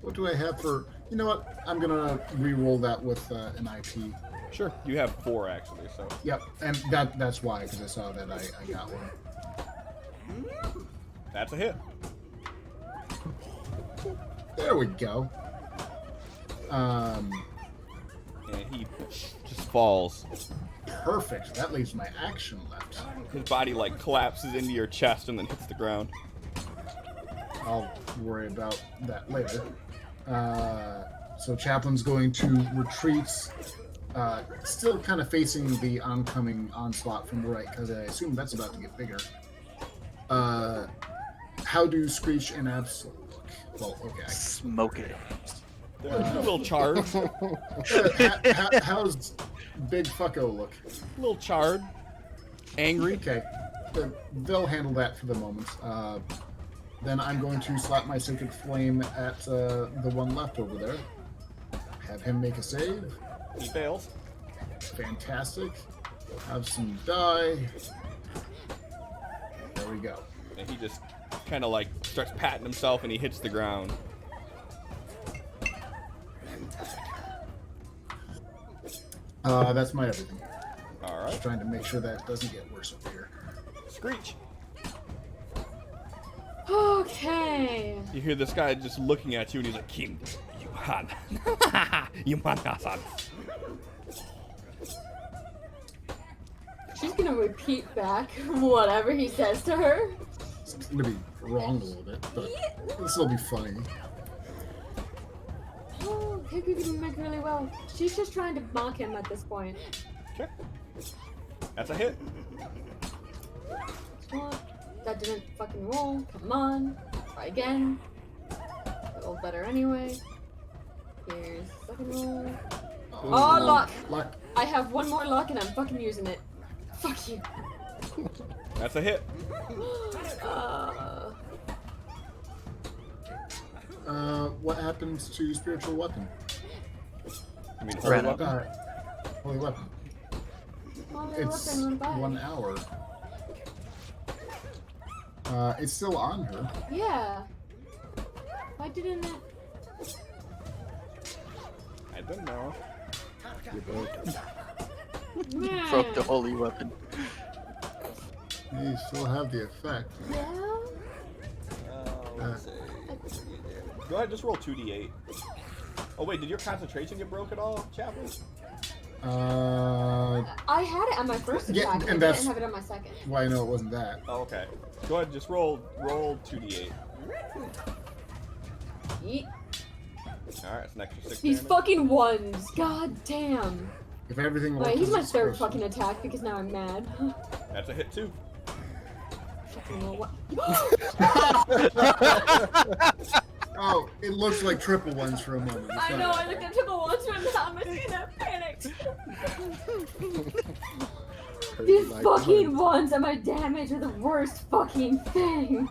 What do I have for... You know what? I'm going to re-roll that with an IP. Sure. You have 4, actually, so... Yep, and that's why, because I saw that I got one. That's a hit. There we go. And he just falls. Perfect. That leaves my action left. His body, collapses into your chest and then hits the ground. I'll worry about that later. So Chaplain's going to retreat, still kind of facing the oncoming onslaught from the right, because I assume that's about to get bigger. How do Screech and Absol look? Well, okay. Smoke it. They're a little charred. How's Big Fucko look? A little charred. Angry. Okay. They'll handle that for the moment. Then I'm going to slap my Sacred Flame at the one left over there. Have him make a save. He fails. Fantastic. Have some die. There we go. And he just kind of starts patting himself and he hits the ground. That's my everything. All right. Just trying to make sure that doesn't get worse over here. Screech. Okay. You hear this guy just looking at you and he's like, Kim, Yuhan. Yuhan-san. She's gonna repeat back whatever he says to her. It's going to be wrong a little bit, but this will be funny. Oh, Piggy's gonna make really well. She's just trying to mock him at this point. Okay. That's a hit. That didn't fucking roll. Come on. Try again. A little better anyway. Here's second roll. Oh, luck! Luck. I have one more luck and I'm fucking using it. Fuck you. That's a hit. What happens to Spiritual Weapon? I mean, Ran holy up. weapon. Holy Weapon. It's Weapon went by. 1 hour. It's still on her. Yeah. Why didn't it? I don't know. You broke. Meh. Broke the holy weapon. You still have the effect. Yeah? Let's see. Go ahead, just roll 2d8. Oh wait, did your concentration get broke at all, Chaplain? I had it on my first Yeah, attack, and and I that's- didn't have it on my second. Well, I know it wasn't that. Oh, okay. Go ahead, just roll 2d8. Yeet. Alright, it's an extra 6 These damage. fucking ones. God damn. If everything works, Wait, he's my as third it's fucking attack because now I'm mad. That's a hit too. Fucking roll what? Oh, it looks like triple ones for a moment. It's I not know, that I looked bad. at triple ones when I seen that panicked. Heard These you like fucking puns. ones and my damage are the worst fucking thing.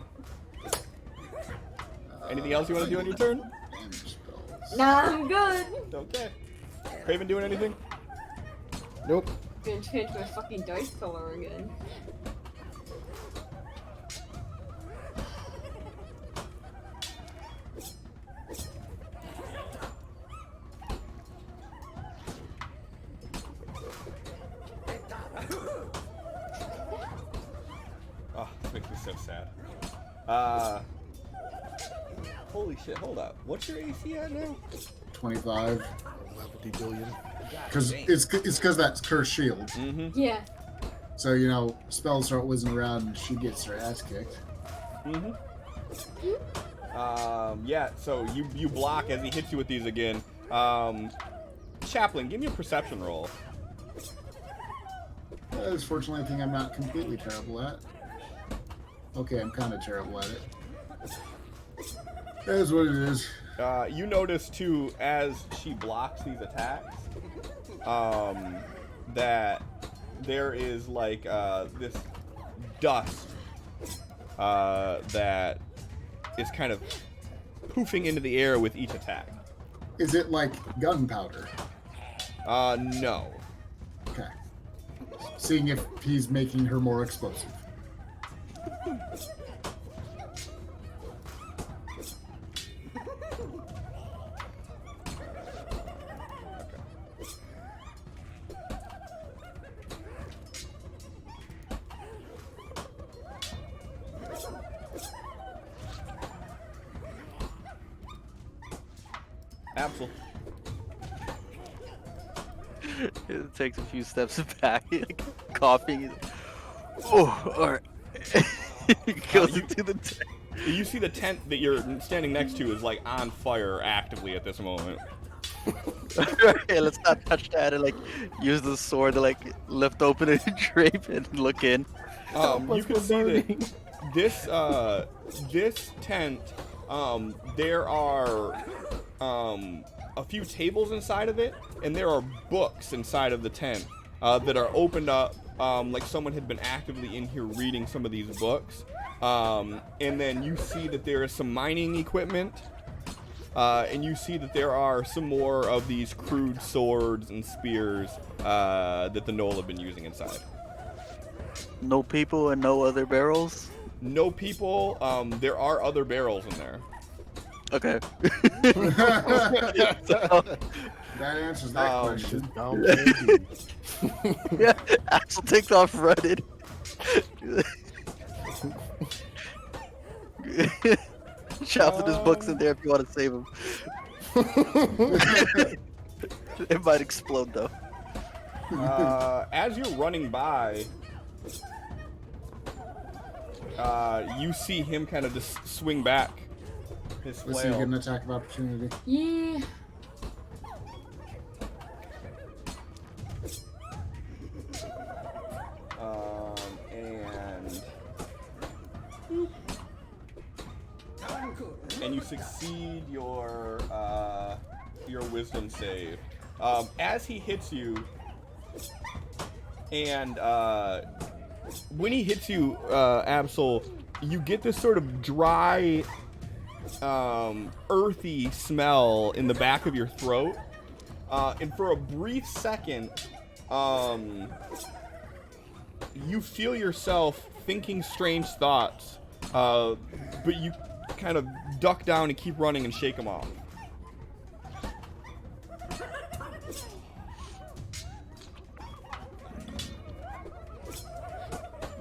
Anything else you want to do on your turn? Damage spells. Nah, I'm good. Okay. Craven doing anything? Nope. Gonna change my fucking dice color again. Oh, this makes me so sad. Holy shit, hold up. What's your AC at now? 25. 11 billion. Because it's because that's Cursed Shield. Mm-hmm. Yeah. So, you know, spells start whizzing around and she gets her ass kicked. Mm-hmm. Yeah, so you block as he hits you with these again. Chaplain, give me a perception roll. That is fortunately a thing I'm not completely terrible at. Okay, I'm kind of terrible at it. That is what it is. You notice too, as she blocks these attacks, that there is like this dust that is kind of poofing into the air with each attack. Is it like gunpowder? No. Okay. Seeing if he's making her more explosive. Absol. It takes a few steps back, like, coughing. He's like, oh, alright. He goes into the tent. You see the tent that you're standing next to is like on fire actively at this moment. Alright, let's not touch that and like use the sword to like lift open and drape and look in. You can see that this tent, there are a few tables inside of it, and there are books inside of the tent that are opened up, like someone had been actively in here reading some of these books. And then you see that there is some mining equipment, and you see that there are some more of these crude swords and spears that the Knoll have been using inside. No people and no other barrels? No people. There are other barrels in there. Okay. That answers that question. Yeah, Axel takes off running. Shouts his books in there if you want to save him. It might explode though. As you're running by, you see him kind of just swing back his Let's see, get flail. an attack of opportunity. Yeah. And you succeed your wisdom save. As he hits you, and when he hits you, Absol, you get this sort of dry, earthy smell in the back of your throat, and for a brief second, you feel yourself thinking strange thoughts, but you kind of duck down and keep running and shake them off.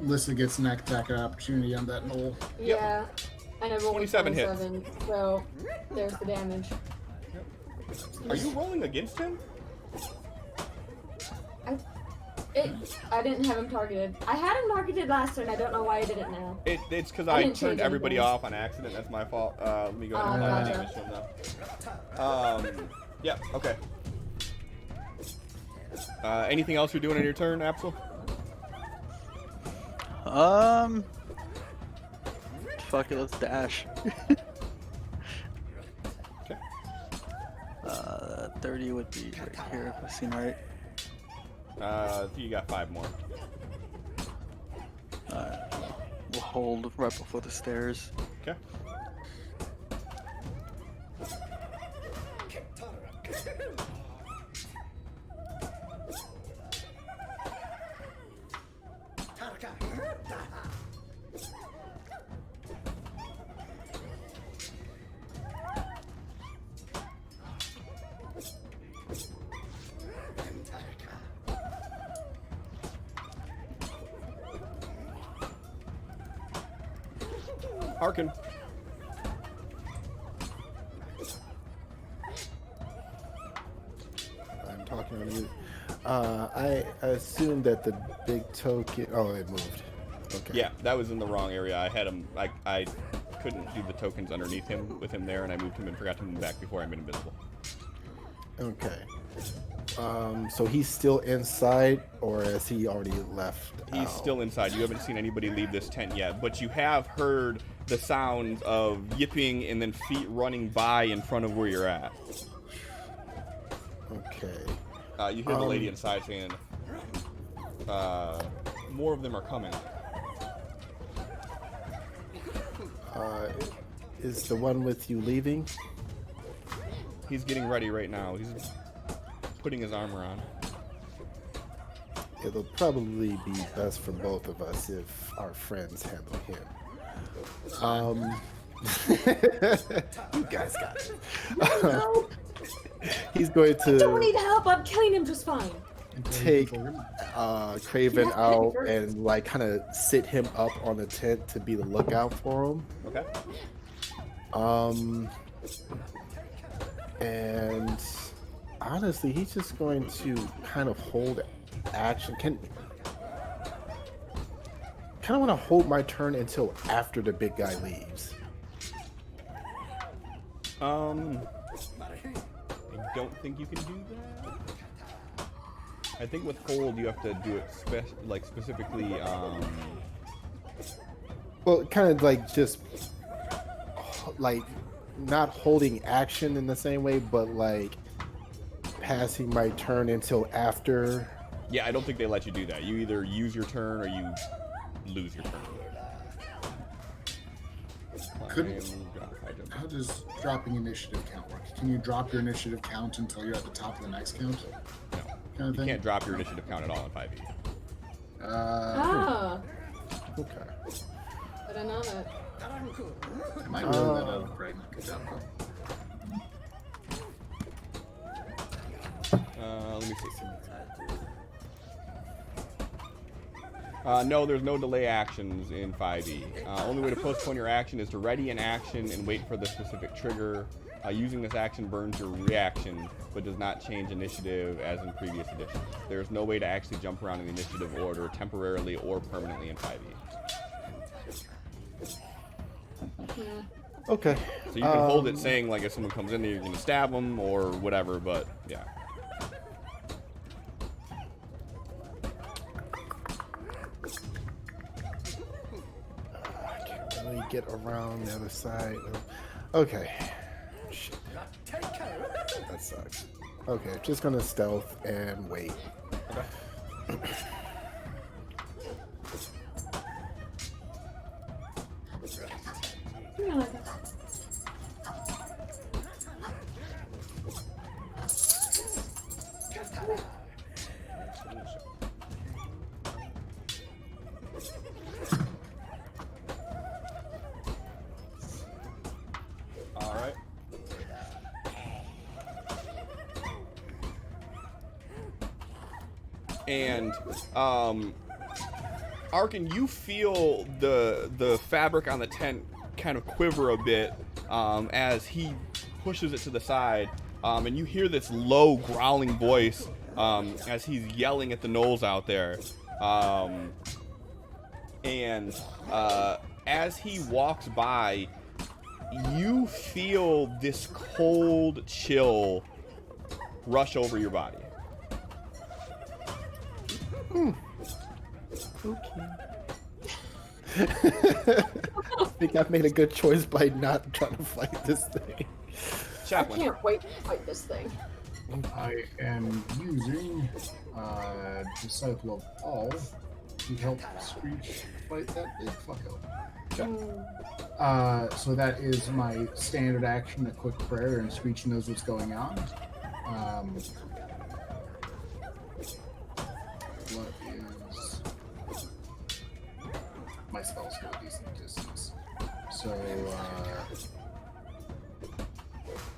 Lissa gets an attack of opportunity on that Knoll. Yeah. And I rolled 27 hits. 27, so there's the damage. Are you rolling against him? I didn't have him targeted. I had him targeted last turn. I don't know why I didn't now. It's because I I didn't turned change everybody anything. off on accident. That's my fault. Let me go ahead and Gotcha. damage him now. Yeah, okay. Anything else you're doing on your turn, Absol? Fuck it, let's dash. Okay. 30 would be right here if I've seen right. You got 5 more. We'll hold right before the stairs. Okay. Harkin. I'm talking on mute. I assume that the big token. Oh, it moved. Okay. Yeah, that was in the wrong area. I had him. I couldn't do the tokens underneath him with him there, and I moved him and forgot to move him back before I made him invisible. Okay. So he's still inside, or has he already left? He's still inside. You haven't seen anybody leave this tent yet, but you have heard the sounds of yipping and then feet running by in front of where you're at. Okay. You hear the lady inside saying, more of them are coming. Is the one with you leaving? He's getting ready right now. He's putting his armor on. It'll probably be best for both of us if our friends handle him. You guys got it. No, He's going I don't to need help. I'm killing him just fine. take Craven Yeah, out first. and like kind of sit him up on the tent to be the lookout for him. Okay. And honestly, he's just going to kind of hold action. Kind of want to hold my turn until after the big guy leaves. I don't think you can do that. I think with hold you have to do it specifically. Well, kind of like just like not holding action in the same way, but like passing my turn until after. Yeah, I don't think they let you do that. You either use your turn or you lose your turn. How does dropping initiative count work? Can you drop your initiative count until you're at the top of the next count? No. Kind of You thing? can't drop your initiative count at all in 5e. Okay. I don't know that. I might roll that out, right? Good job. Let me see. No, there's no delay actions in 5e. Only way to postpone your action is to ready an action and wait for the specific trigger. Using this action burns your reaction, but does not change initiative as in previous editions. There's no way to actually jump around in the initiative order temporarily or permanently in 5e. Okay. So you can hold it saying, like, if someone comes in there, you're going to stab them or whatever, but yeah. I can't really get around the other side. Okay. Shit. That sucks. Okay, just gonna stealth and wait. All right. And Arkin, you feel the fabric on the tent kind of quiver a bit as he pushes it to the side, and you hear this low growling voice as he's yelling at the gnolls out there, and as he walks by, you feel this cold chill rush over your body. Okay. I think I've made a good choice by not trying to fight this thing. Chaplain. I can't wait to fight this thing. I am using Disciple of All to help Screech fight that big fucko. So that is my standard action, a quick prayer, and Screech knows what's going on. What is... My spells go a decent distance. So,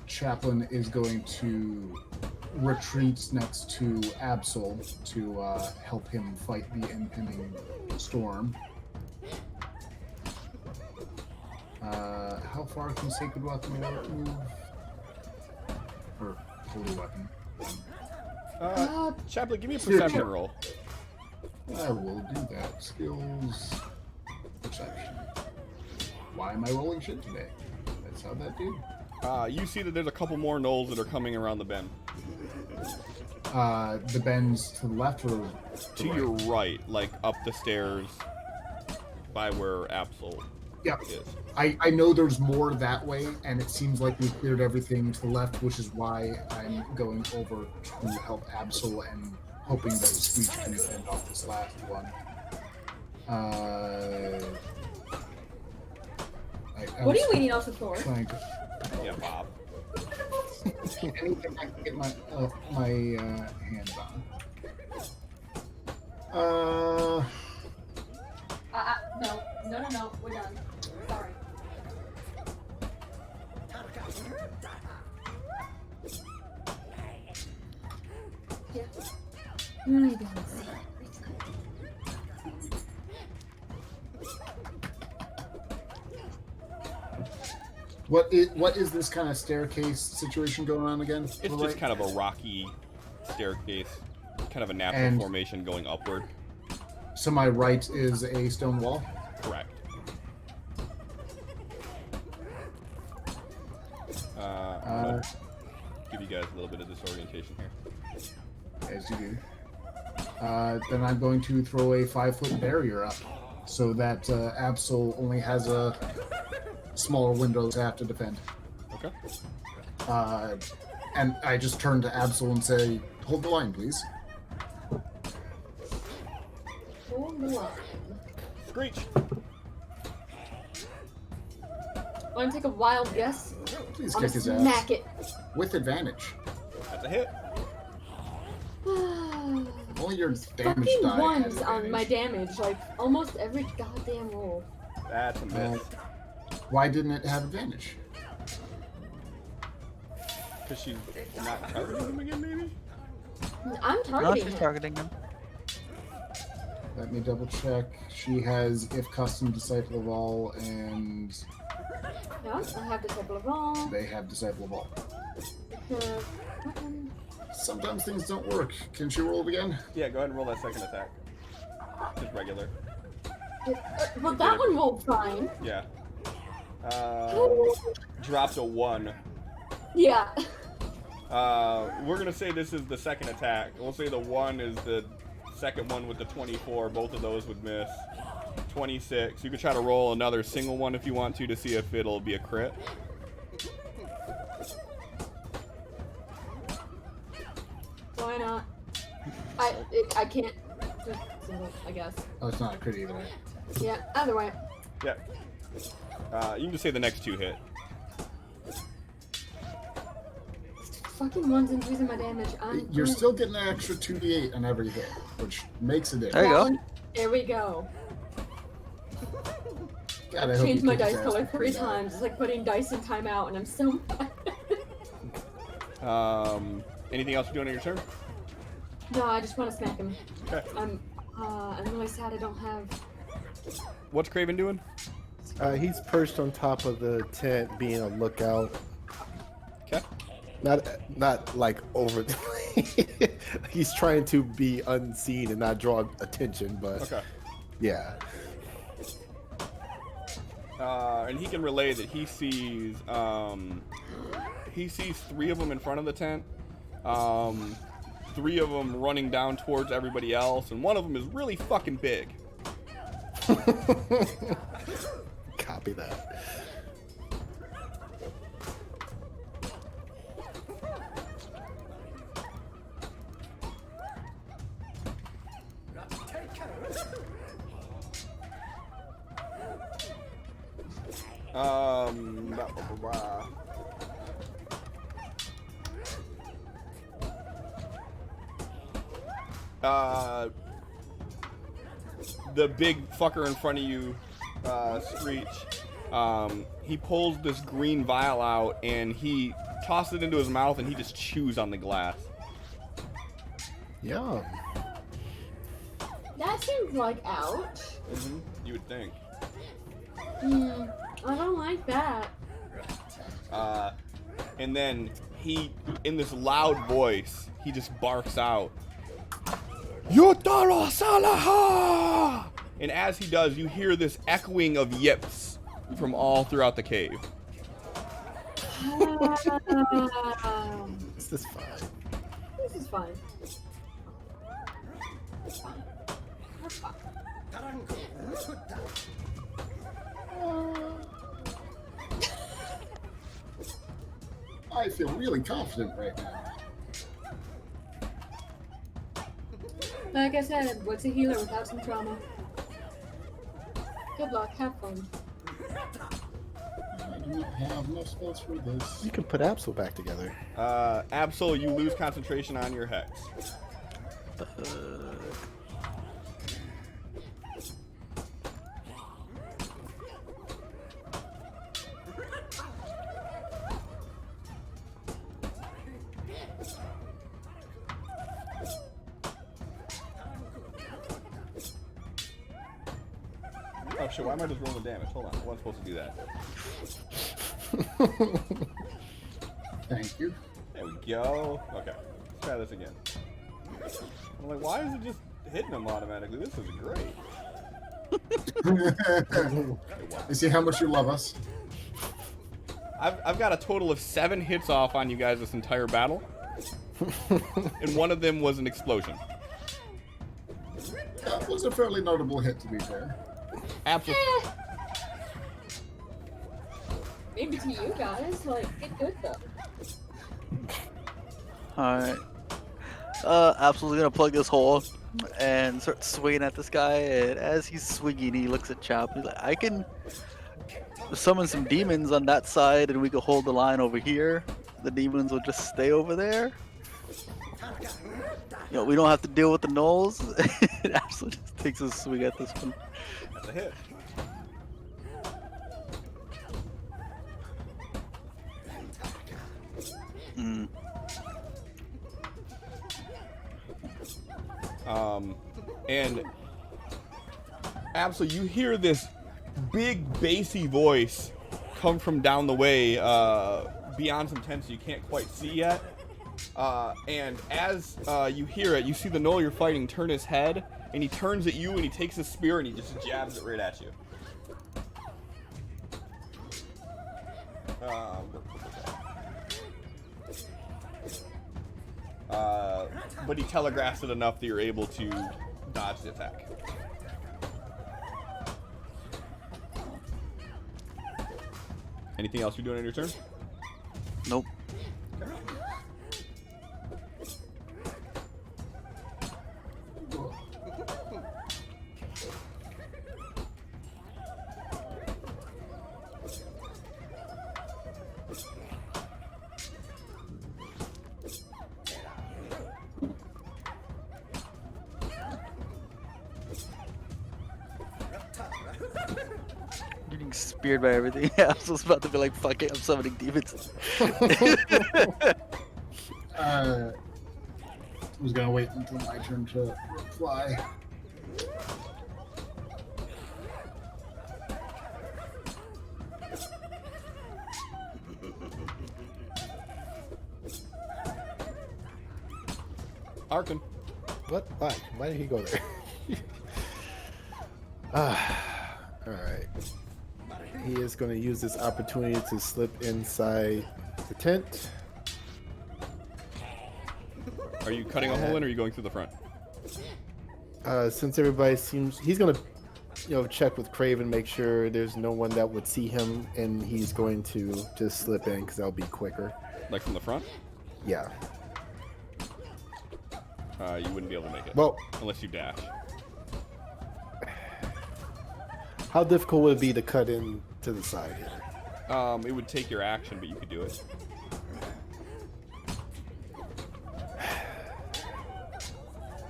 Chaplain is going to retreat next to Absol to help him fight the impending storm. How far can Sacred Weapon move? Or Holy Weapon? Chaplain, give me a perception roll. I will do that. Skills... Perception. Why am I rolling shit today? That's how that do. You see that there's a couple more gnolls that are coming around the bend. The bends to the left or To your right, like up the stairs by where Absol Yep. is. I know there's more that way, and it seems like we cleared everything to the left, which is why I'm going over to help Absol and hoping that Screech can fend off this last one. What are you waiting out for? Trying to Yeah, Bob. anything I can get my hands on. No, we're done. Sorry. Yeah. Really don't see. What is this kind of staircase situation going on again? It's just kind of a rocky staircase, kind of a natural And- formation going upward. So my right is a stone wall. Correct. I'm gonna give you guys a little bit of disorientation here. As you do. Then I'm going to throw a 5-foot barrier up, so that Absol only has a smaller window to have to defend. Okay. And I just turn to Absol and say, "Hold the line, please." Hold the line. Screech. Want to take a wild guess? Please I'm kick gonna his smack ass it. with advantage. That's a hit. Only your These damage fucking die ones has on my advantage. damage, like almost every goddamn roll. That's a miss. Why didn't it have advantage? Because she's not targeting him again, maybe? I'm No, targeting she's him. targeting him. Let me double check. She has if custom Disciple of All, and Yeah, I have Disciple of All. they have Disciple of All. Uh, Sometimes things don't work. Can she roll it again? Yeah, go ahead and roll that second attack. Just regular. well, that one rolled fine. Yeah. Dropped a 1. Yeah. We're gonna say this is the second attack. We'll say the 1 is the second one with the 24. Both of those would miss. 26. You could try to roll another single one if you want to see if it'll be a crit. Why not? I can't. Just single, I guess. Oh, it's not a crit either. Yeah. Either way. Yeah. You can just say the next 2 hit. Fucking 1s and 2s in my damage. You're still getting an extra 2d8 on every hit, which makes a There difference. you go. There we go. God, I hope Changed you my kick his dice ass color before 3 you die. times. It's like putting dice in timeout, and I'm so mad. Anything else you're doing on your turn? No, I just want to smack him. Okay. I'm really sad I don't have. What's Craven doing? He's perched on top of the tent, being a lookout. Okay. Not like over. He's trying to be unseen and not draw attention, but Okay. yeah. And he can relay that he sees 3 of them in front of the tent. 3 of them running down towards everybody else, and one of them is really fucking big. Copy that. Blah, blah, blah, blah. The big fucker in front of you, Screech, he pulls this green vial out and he tosses it into his mouth and he just chews on the glass. Yum. That seems like ouch. You would think. I don't like that. And then he, in this loud voice, he just barks out, Yutara Salaha! And as he does, you hear this echoing of yips from all throughout the cave. This is fine. This is fine. It's fine. We're fine. I feel really confident right now. Like I said, what's a healer without some trauma? Good luck, have fun. I do not have enough spells for this. You can put Absol back together. Absol, you lose concentration on your hex. Oh shit, why am I just rolling damage? Hold on, I wasn't supposed to do that. Thank you. There we go. Okay, let's try this again. I'm like, why is it just hitting them automatically? This is great. You see how much you love us? I've got a total of 7 hits off on you guys this entire battle. And one of them was an explosion. That was a fairly notable hit, to be fair. Absolutely. Maybe to you guys, like, get good though. Alright. Absolutely gonna plug this hole and start swinging at this guy. And as he's swinging, he looks at Chap. He's like, I can summon some demons on that side, and we can hold the line over here. The demons will just stay over there. You know, we don't have to deal with the gnolls. Absolutely just takes a swing at this one. That's a hit. And Absol, you hear this big bassy voice come from down the way, beyond some tents you can't quite see yet. And as you hear it, you see the gnoll you're fighting turn his head, and he turns at you, and he takes his spear, and he just jabs it right at you. But he telegraphs it enough that you're able to dodge the attack. Anything else you're doing on your turn? Nope. Getting speared by everything. I was about to be like, fuck it, I'm summoning demons. I was gonna wait until my turn to reply. Arkin. What? Why? Why did he go there? Alright. He is going to use this opportunity to slip inside the tent. Are you cutting a hole in, or are you going through the front? Since everybody seems... He's going to, check with Craven, make sure there's no one that would see him, and he's going to just slip in, because that'll be quicker. Like from the front? Yeah. You wouldn't be able to make it. Well... Unless you dash. How difficult would it be to cut in to the side here? It would take your action, but you could do it.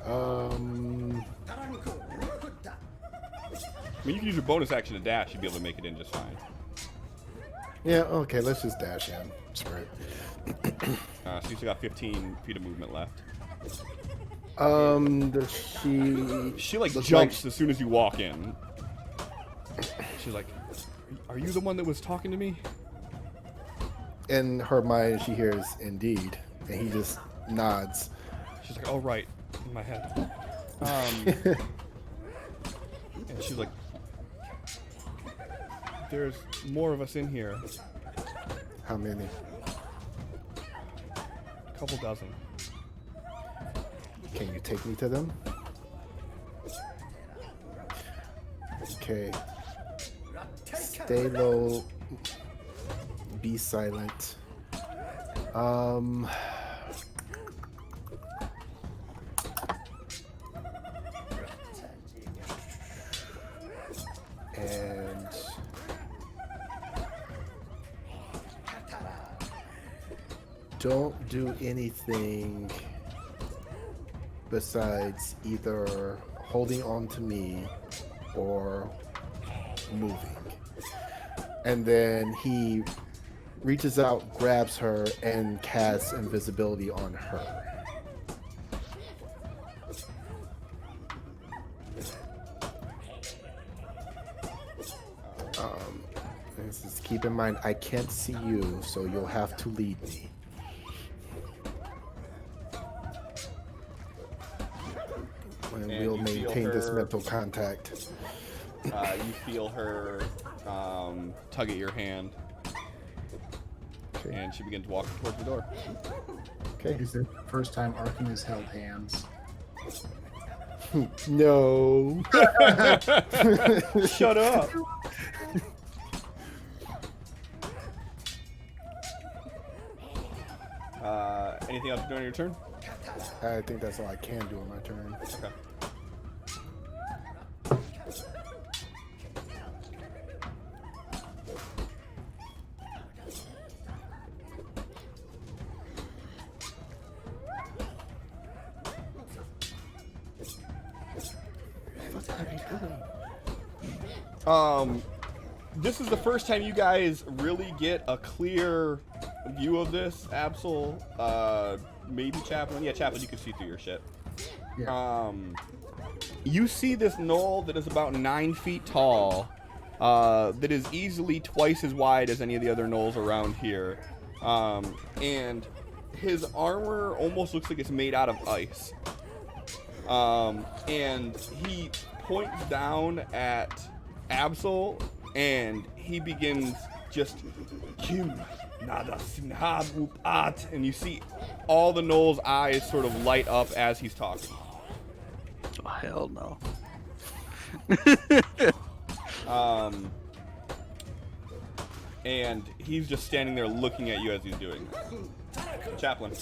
I mean, you can use your bonus action to dash. You'd be able to make it in just fine. Yeah, okay, let's just dash in. Screw it. So you still got 15 feet of movement left. Does she like jumps as soon as you walk in. She's like, "Are you the one that was talking to me?" In her mind, she hears "indeed," and he just nods. She's like, "Oh right," in my head. And she's like, "There's more of us in here." How many? A couple dozen. Can you take me to them? Okay. Stay low. Be silent. don't do anything besides either holding on to me or moving. And then he reaches out, grabs her, and casts invisibility on her. Just keep in mind, I can't see you, so you'll have to lead me. And we'll maintain this mental contact. You feel her tug at your hand. Okay. And she begins walking towards the door. Okay. Is it the first time Arkin has held hands? No. Shut up. Anything else to do on your turn? I think that's all I can do on my turn. Okay. This is the first time you guys really get a clear view of this. Absol, maybe Chaplain. Yeah, Chaplain, you can see through your shit. Yeah. You see this knoll that is about 9 feet tall, that is easily twice as wide as any of the other knolls around here. And his armor almost looks like it's made out of ice. And he points down at Absol, and he begins just and you see all the Knoll's eyes sort of light up as he's talking. Oh, hell no. And he's just standing there looking at you as he's doing it. Chaplain.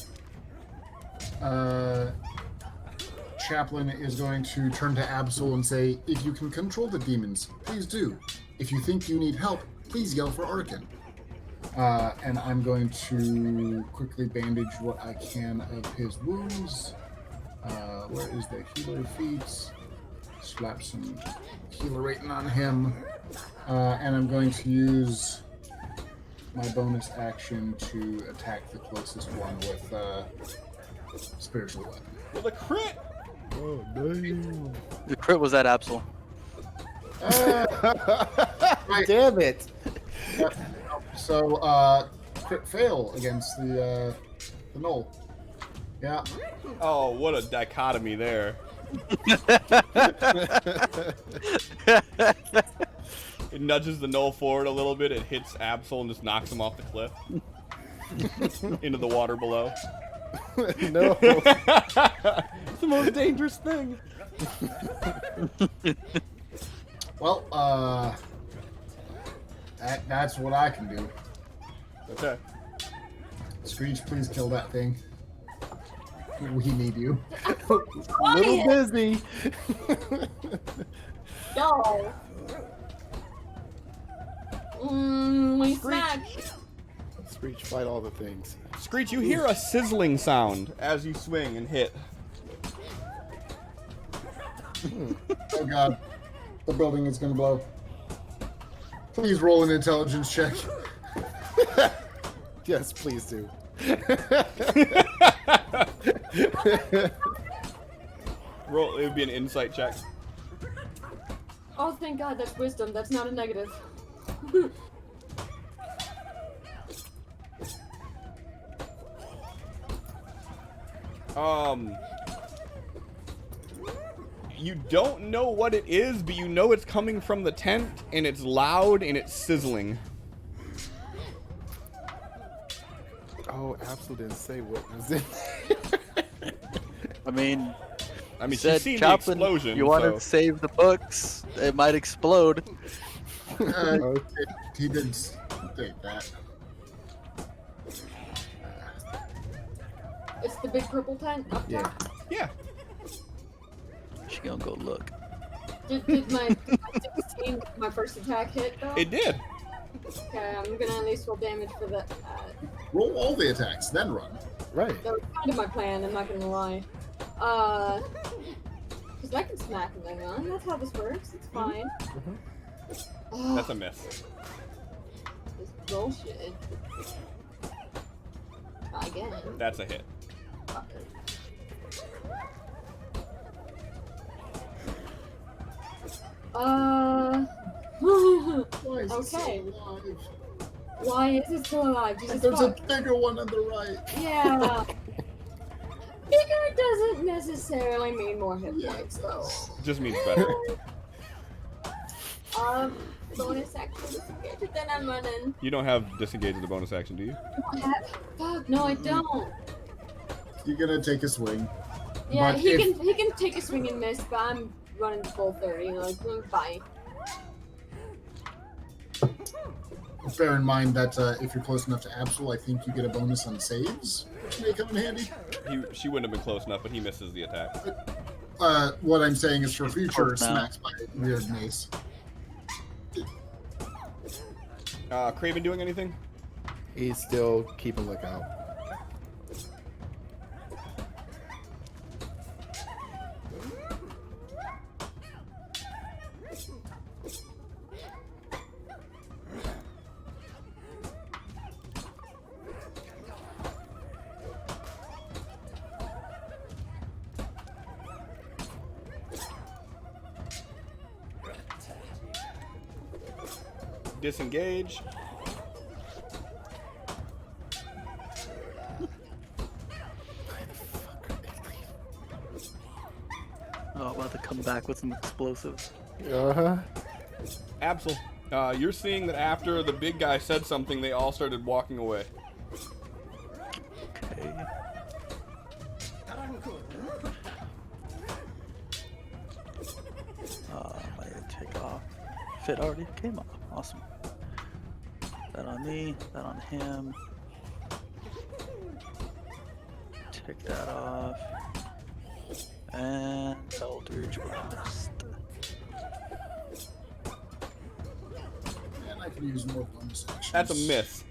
Chaplain is going to turn to Absol and say, if you can control the demons, please do. If you think you need help, please yell for Arkin. And I'm going to quickly bandage what I can of his wounds. Where is the healer feats? Slap some healer rating on him. And I'm going to use my bonus action to attack the closest one with spiritual weapon. With a crit! Oh, no. The crit was at Absol. Right. Damn it. So, crit fail against the knoll. Yeah. Oh, what a dichotomy there. It nudges the knoll forward a little bit, it hits Absol and just knocks him off the cliff. Into the water below. No. It's the most dangerous thing. Well, that's what I can do. Okay. Screech, please kill that thing. We need you. Little busy. No. We smack. Screech, fight all the things. Screech, you hear a sizzling sound as you swing and hit. Oh god. The building is gonna blow. Please roll an intelligence check. Yes, please do. Roll. It would be an insight check. Oh, thank God, that's wisdom. That's not a negative. You don't know what it is, but you know it's coming from the tent, and it's loud and it's sizzling. Oh, Absol didn't say what was in. I mean, she's said seen the Chaplain, explosion. you want so. to save the books? It might explode. He did state that. It's the big purple tent up Yeah. top. Yeah. She gonna go look. Did my 16, my first attack hit though? It did. Okay, I'm gonna at least roll damage for that. Roll all the attacks, then run. Right. That was kind of my plan, I'm not gonna lie. Because I can smack him on. That's how this works. It's fine. That's a miss. This bullshit. Again. That's a hit. Why is it Okay. still alive? Why is it still alive? Jesus There's a fuck. bigger one on the right. Yeah. Bigger doesn't necessarily mean more hit points, though. Just means better. Bonus action disengage, then I'm running. You don't have disengage as a bonus action, do you? Fuck, no, I don't. You're gonna take a swing. Yeah, But he if- can take a swing and miss, but I'm running full 30. Like, bye. Bear in mind that if you're close enough to Absol, I think you get a bonus on saves, which may come in handy. She wouldn't have been close enough, but he misses the attack. What I'm saying is for future Close now. smacks by weird mace. Craven doing anything? He's still keeping lookout. Disengage. Oh, about to come back with some explosives. Uh-huh. Absol, you're seeing that after the big guy said something, they all started walking away. Okay. My take off. Fit already came off. Awesome. That on me, that on him. Take that off. And Eldritch Blast. And I can use more bonus actions. That's a miss.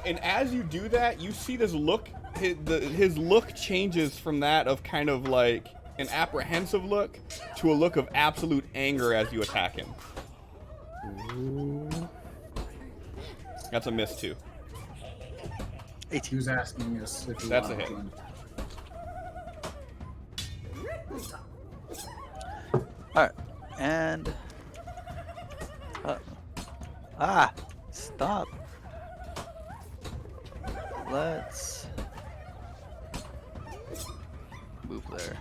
And as you do that, you see this look. His look changes from that of kind of like an apprehensive look to a look of absolute anger as you attack him. Ooh. That's a miss too. He was asking us if we That's a wanted hit. to. Alright, and... stop. Let's... move there.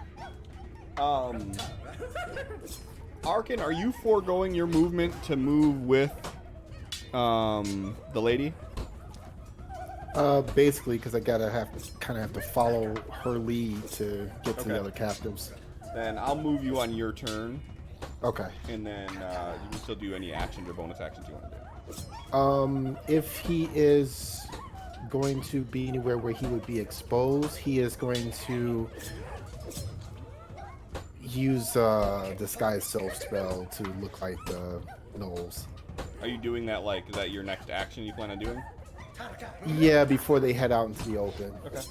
Arkin, are you foregoing your movement to move with the lady? Basically, because I kind of have to follow her lead to get to Okay. the other captives. Then I'll move you on your turn, Okay. and then you can still do any actions or bonus actions you want to do. If he is going to be anywhere where he would be exposed, he is going to use disguise self spell to look like the gnolls. Are you doing that like is that your next action you plan on doing? Yeah, before they head out into the open. Okay.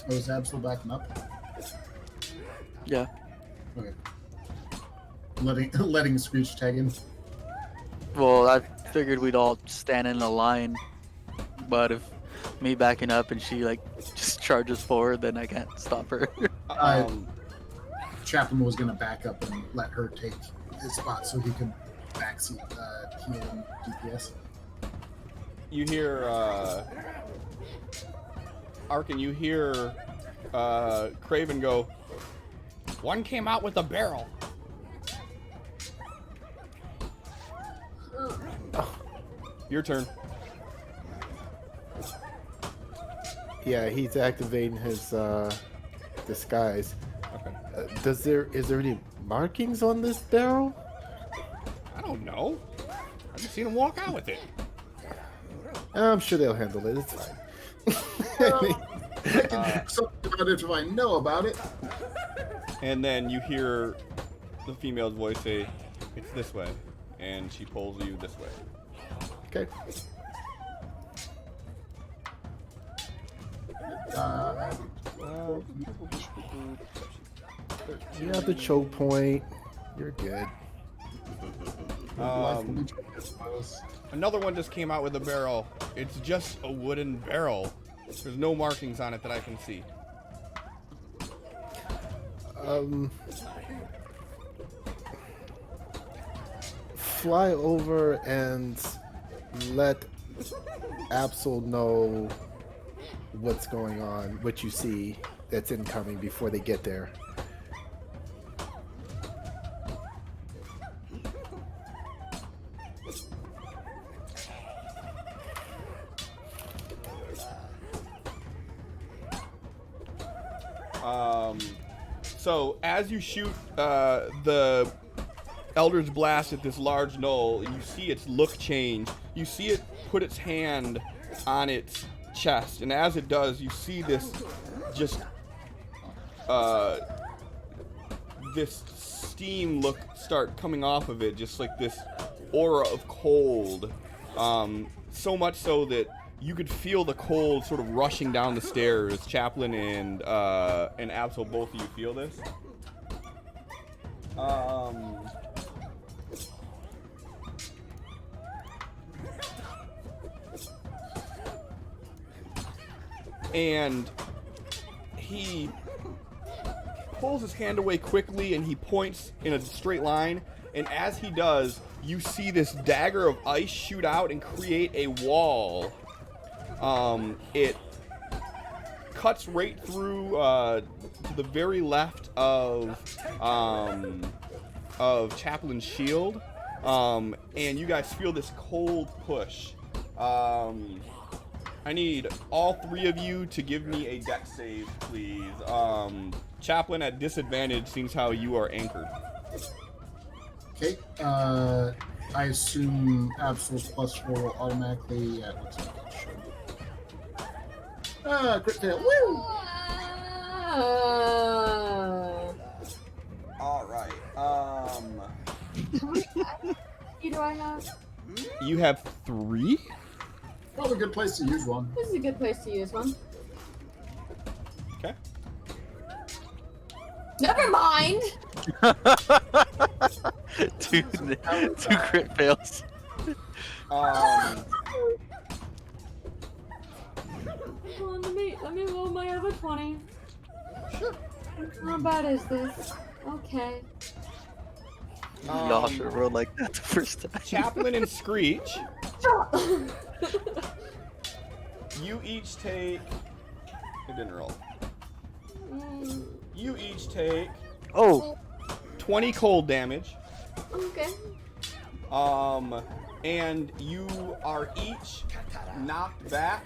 Oh, is Absol backing up? Yeah. Okay. Letting Screech tag in. Well, I figured we'd all stand in a line, but if me backing up and she like just charges forward, then I can't stop her. Chatham was gonna back up and let her take his spot so he could backseat heal and DPS. You hear Arkin, you hear Craven go, one came out with a barrel. Your turn. Yeah, he's activating his disguise. Okay. Is there any markings on this barrel? I don't know. I've just seen him walk out with it. I'm sure they'll handle it. It's fine. I can do something about it if I know about it. And then you hear the female's voice say, "It's this way," and she pulls you this way. Okay. You have the choke point. You're good. Another one just came out with a barrel. It's just a wooden barrel. There's no markings on it that I can see. Fly over and let Absol know what's going on, what you see that's incoming before they get there. So as you shoot the Elder's Blast at this large knoll, you see its look change. You see it put its hand on its chest, and as it does, you see this just this steam look start coming off of it, just like this aura of cold. So much so that you could feel the cold sort of rushing down the stairs. Chaplain and Absol, both of you feel this. And he pulls his hand away quickly and he points in a straight line. And as he does, you see this dagger of ice shoot out and create a wall. It cuts right through to the very left of Chaplain's shield, and you guys feel this cold push. I need all three of you to give me a dex save, please. Chaplain at disadvantage, seeing how you are anchored. Okay. I assume Absol's +4 will automatically. Looks like it should. Crit fail. Woo! All right. How many do I have? You have 3? Probably a good place to use one. This is a good place to use one. Okay. Never mind! two crit fails. Hold on, let me roll my other 20. Sure. How bad is this? Okay. Y'all should have rolled like that the first time. Chaplain and Screech. You each take. It didn't roll. You each take. 20 cold damage. Okay. And you are each knocked back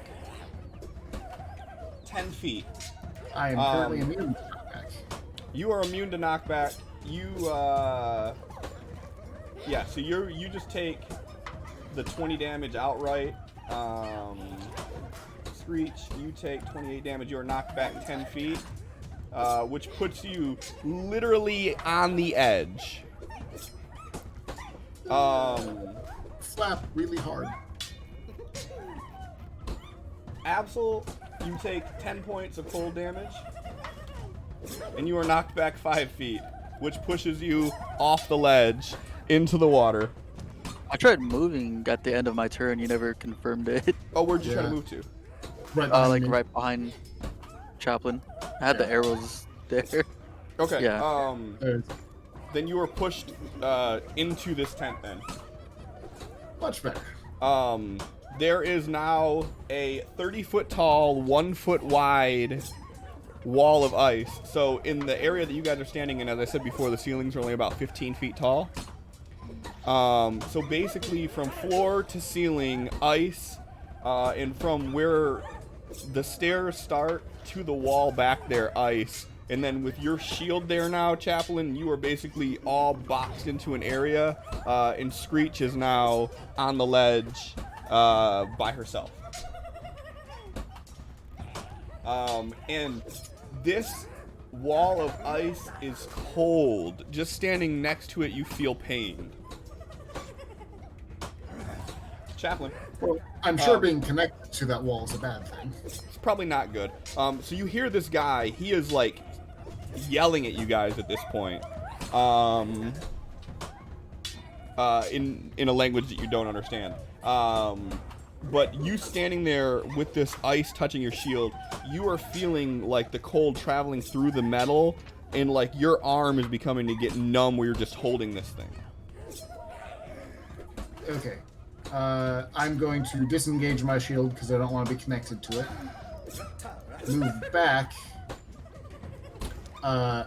10 feet. I am currently immune to knockback. You are immune to knockback. Yeah, so you just take the 20 damage outright. Screech, you take 28 damage. You are knocked back 10 feet, which puts you literally on the edge. Slap really hard. Absol, you take 10 points of cold damage, and you are knocked back 5 feet, which pushes you off the ledge into the water. I tried moving at the end of my turn. You never confirmed it. Oh, where'd you try to move to? Right Like me. right behind Chaplain. I had the arrows there. Okay. Yeah. Then you were pushed into this tent. Then. Much better. There is now a 30-foot tall, 1 foot wide wall of ice. So in the area that you guys are standing in, as I said before, the ceilings are only about 15 feet tall. So basically from floor to ceiling, ice, and from where the stairs start to the wall back there, ice, And then with your shield there now, Chaplain, you are basically all boxed into an area, and Screech is now on the ledge by herself. And this wall of ice is cold. Just standing next to it, you feel pain. Chaplain. Well, I'm sure being connected to that wall is a bad thing. It's probably not good. So you hear this guy. He is like yelling at you guys at this point, in a language that you don't understand. But you standing there with this ice touching your shield, you are feeling like the cold traveling through the metal, and like your arm is becoming to get numb where you're just holding this thing. Okay. I'm going to disengage my shield because I don't want to be connected to it. Move back. Do I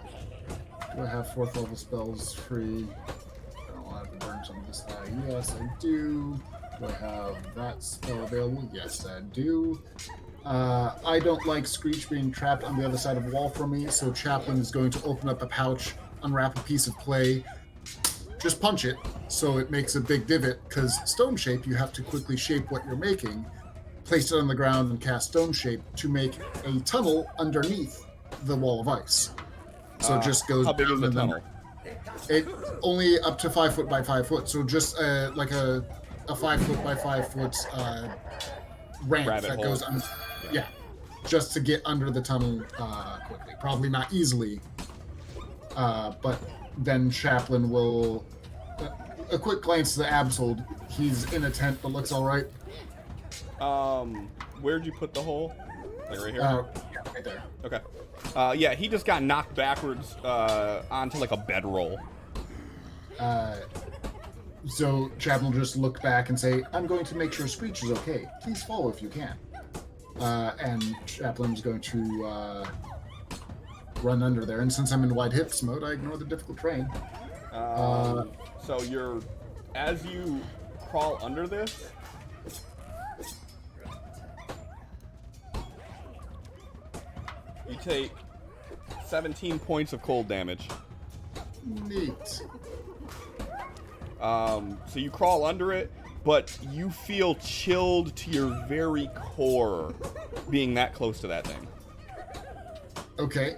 have 4th level spells free? I don't want to have to burn some of this high. Yes, I do. Do I have that spell available? Yes, I do. I don't like Screech being trapped on the other side of the wall from me, so Chaplain is going to open up a pouch, unwrap a piece of clay, just punch it so it makes a big divot, because stone shape, you have to quickly shape what you're making, place it on the ground and cast stone shape to make a tunnel underneath the wall of ice. So it just goes how big down is the tunnel? It only up to 5 foot by 5 foot, so just like a 5 foot by 5 foot ramp Rabbit that hole. goes under, yeah, just to get under the tunnel quickly. Probably not easily, but then Chaplain will a quick glance to the Absol. He's in a tent but looks all right. Where'd you put the hole? Like right here? Yeah, right there. Okay. Yeah, he just got knocked backwards onto like a bedroll. So Chaplain will just look back and say, "I'm going to make sure Screech is okay. Please follow if you can." And Chaplain's going to run under there. And since I'm in wide hips mode, I ignore the difficult terrain. So as you crawl under this, you take 17 points of cold damage. Neat. So you crawl under it, but you feel chilled to your very core being that close to that thing. Okay.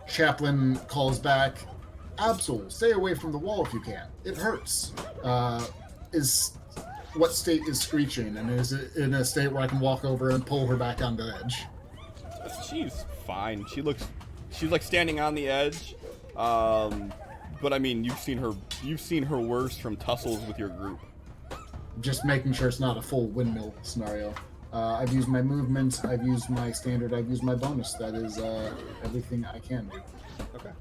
Chaplain calls back, "Absol, stay away from the wall if you can. It hurts." What state is Screech in? And is it in a state where I can walk over and pull her back on the edge? She's fine. She's like standing on the edge. But I mean, you've seen her worse from tussles with your group. Just making sure it's not a full windmill scenario. I've used my movement, I've used my standard, I've used my bonus. That is everything I can do. Okay.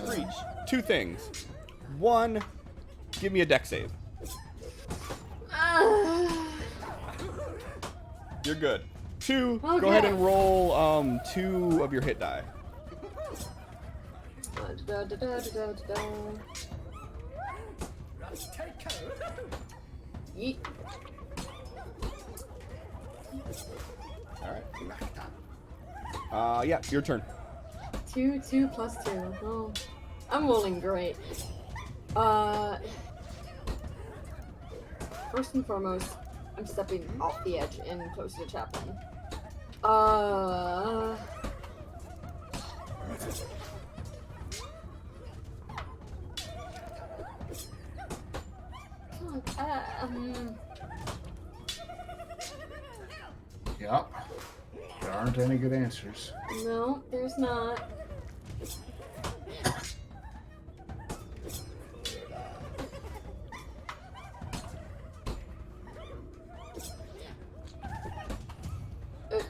Screech, 2 things. 1, give me a dex save. You're good. 2, Okay. go ahead and roll 2 of your hit die. Yeet. Alright. Yeah, your turn. 2 plus 2. Oh, I'm rolling great. First and foremost, I'm stepping off the edge and close to the Chaplain. Yep. There aren't any good answers. No, there's not.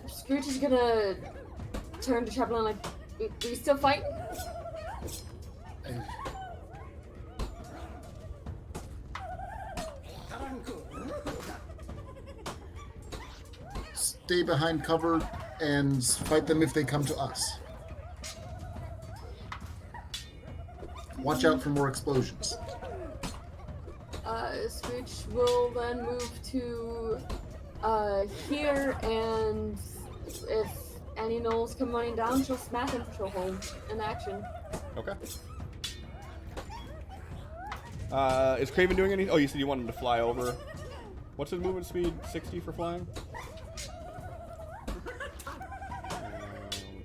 Scrooge is gonna turn to Chaplain like, "Do we still fight?" Stay behind cover and fight them if they come to us. Watch out for more explosions. Scrooge will then move to here, and if any gnolls come running down, she'll smack and she'll hold in action. Okay. Is Craven doing anything? Oh, you said you wanted to fly over. What's his movement speed? 60 for flying?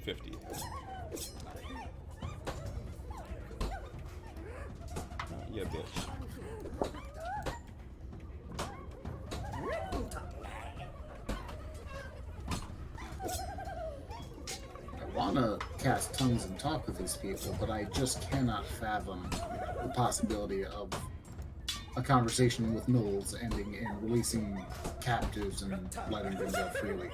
50. Yeah, bitch. I want to cast tongues and talk with these people, but I just cannot fathom the possibility of a conversation with gnolls ending in releasing captives and letting them go freely.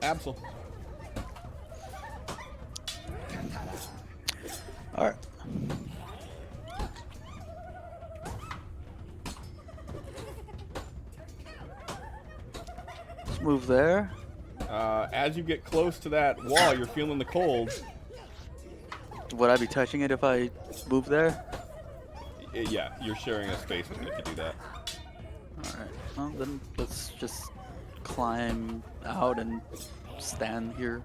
Absol. Alright. Let's move there. As you get close to that wall, you're feeling the cold. Would I be touching it if I move there? Yeah, you're sharing a space with it if you do that. Alright. Well, then let's just climb out and stand here.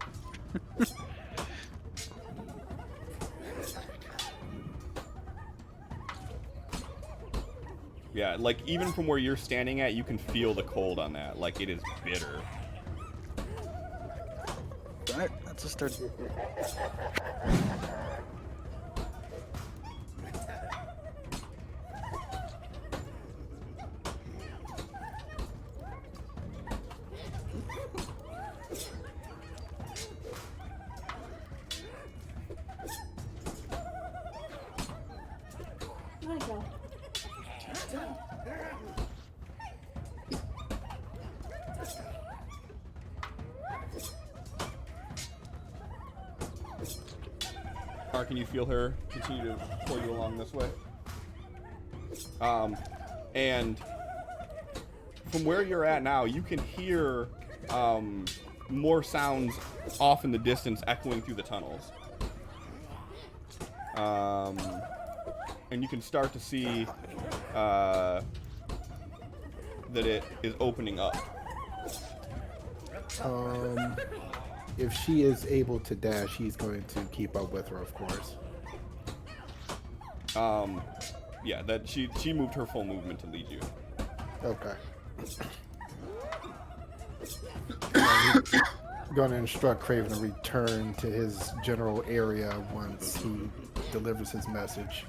Yeah, like even from where you're standing at, you can feel the cold on that. Like it is bitter. Alright, let's just start. There you go. Or can you feel her continue to pull you along this way? And from where you're at now, you can hear more sounds off in the distance echoing through the tunnels. And you can start to see that it is opening up. If she is able to dash, he's going to keep up with her, of course. Yeah, that she moved her full movement to lead you. Okay. Going to instruct Craven to return to his general area once he delivers his message.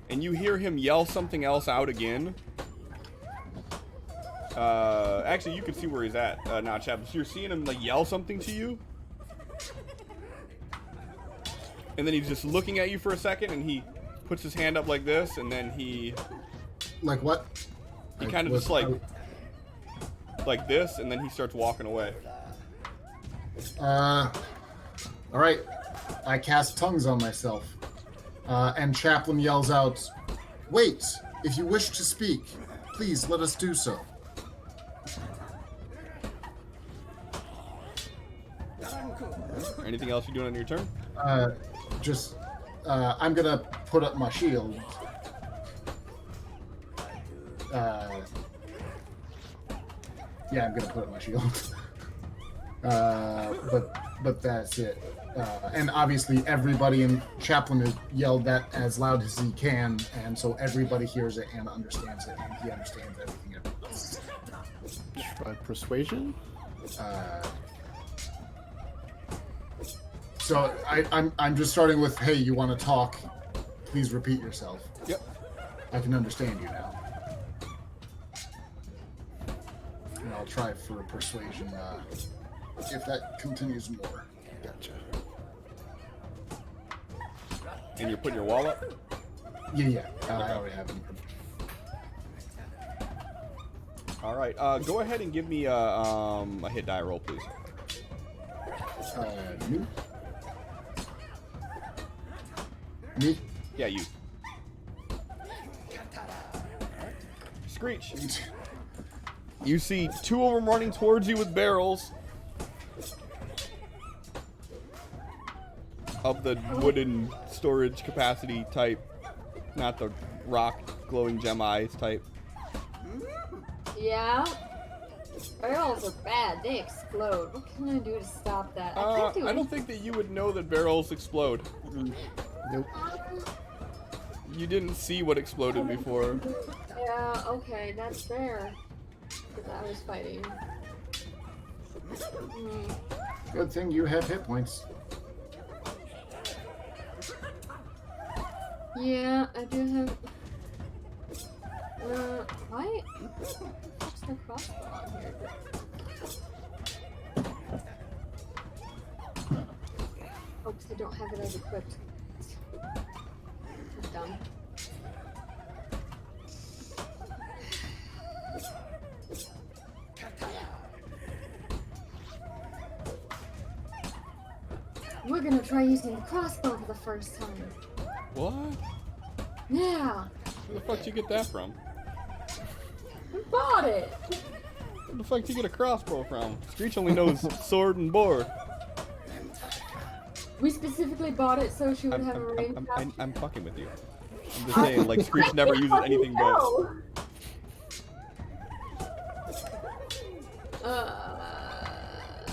And you hear him yell something else out again. Actually, you can see where he's at now, chap. So you're seeing him like yell something to you, and then he's just looking at you for a second, and he puts his hand up like this, and then he Like what? he kind of just like this, and then he starts walking away. All right. I cast tongues on myself. And Chaplain yells out, "Wait! If you wish to speak, please let us do so." Anything else you're doing on your turn? I'm gonna put up my shield. Yeah, I'm gonna put up my shield. But that's it. And obviously everybody in Chaplain has yelled that as loud as he can, and so everybody hears it and understands it, and he understands everything everybody says. Try persuasion. So I'm just starting with, hey, you want to talk? Please repeat yourself. Yep. I can understand you now. And I'll try for persuasion if that continues more. Gotcha. And you're putting your wall up? Yeah. I already have them. All right. Go ahead and give me a hit die roll, please. Me? Yeah, you. Screech. You see 2 of them running towards you with barrels of the wooden storage capacity type, not the rock glowing gem eyes type. Yeah. Barrels are bad. They explode. What can I do to stop that? I can't do I don't think that you would know that barrels explode. Nope. You didn't see what exploded before. Yeah, okay, that's fair. Because I was fighting. Good thing you have hit points. Yeah, I do have. Why? What's the crossbow on here? Oh, because I don't have it as equipped. I'm dumb. We're gonna try using the crossbow for the first time. What? Yeah, Where the fuck did you get that from? I bought it. Where the fuck did you get a crossbow from? Screech only knows sword and boar. We specifically bought it so she would have a range. I'm fucking with you. I'm just saying, like, Screech never uses anything but...